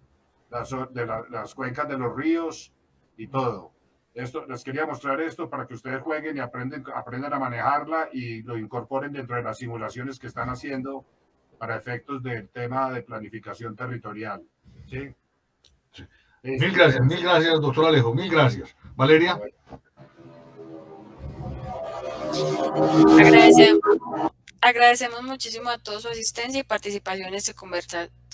Las cuencas de los ríos y todo. Les quería mostrar esto para que ustedes jueguen y aprendan a manejarla y lo incorporen dentro de las simulaciones que están haciendo para efectos del tema de planificación territorial. ¿Sí? Sí. Mil gracias, doctor Alejo, mil gracias. Valeria. Agradecemos muchísimo a toda su asistencia y participación en este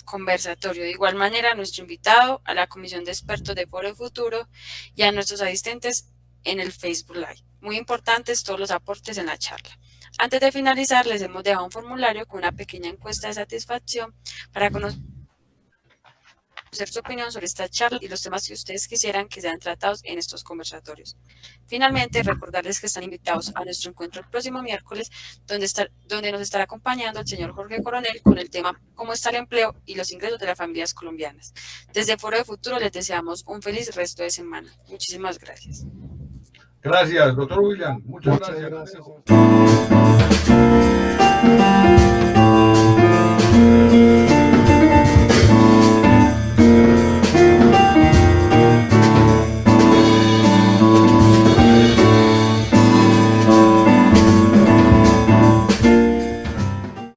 conversatorio. De igual manera, a nuestro invitado, a la Comisión de Expertos de Foro de Futuro y a nuestros asistentes en el Facebook Live. Muy importantes todos los aportes en la charla. Antes de finalizar, les hemos dejado un formulario con una pequeña encuesta de satisfacción para conocer su opinión sobre esta charla y los temas que ustedes quisieran que sean tratados en estos conversatorios. Finalmente, recordarles que están invitados a nuestro encuentro el próximo miércoles, donde nos estará acompañando el señor Jorge Coronel con el tema ¿Cómo está el empleo y los ingresos de las familias colombianas? Desde Foro de Futuro les deseamos un feliz resto de semana. Muchísimas gracias. Gracias, doctor William. Muchas gracias. Gracias. Thank you.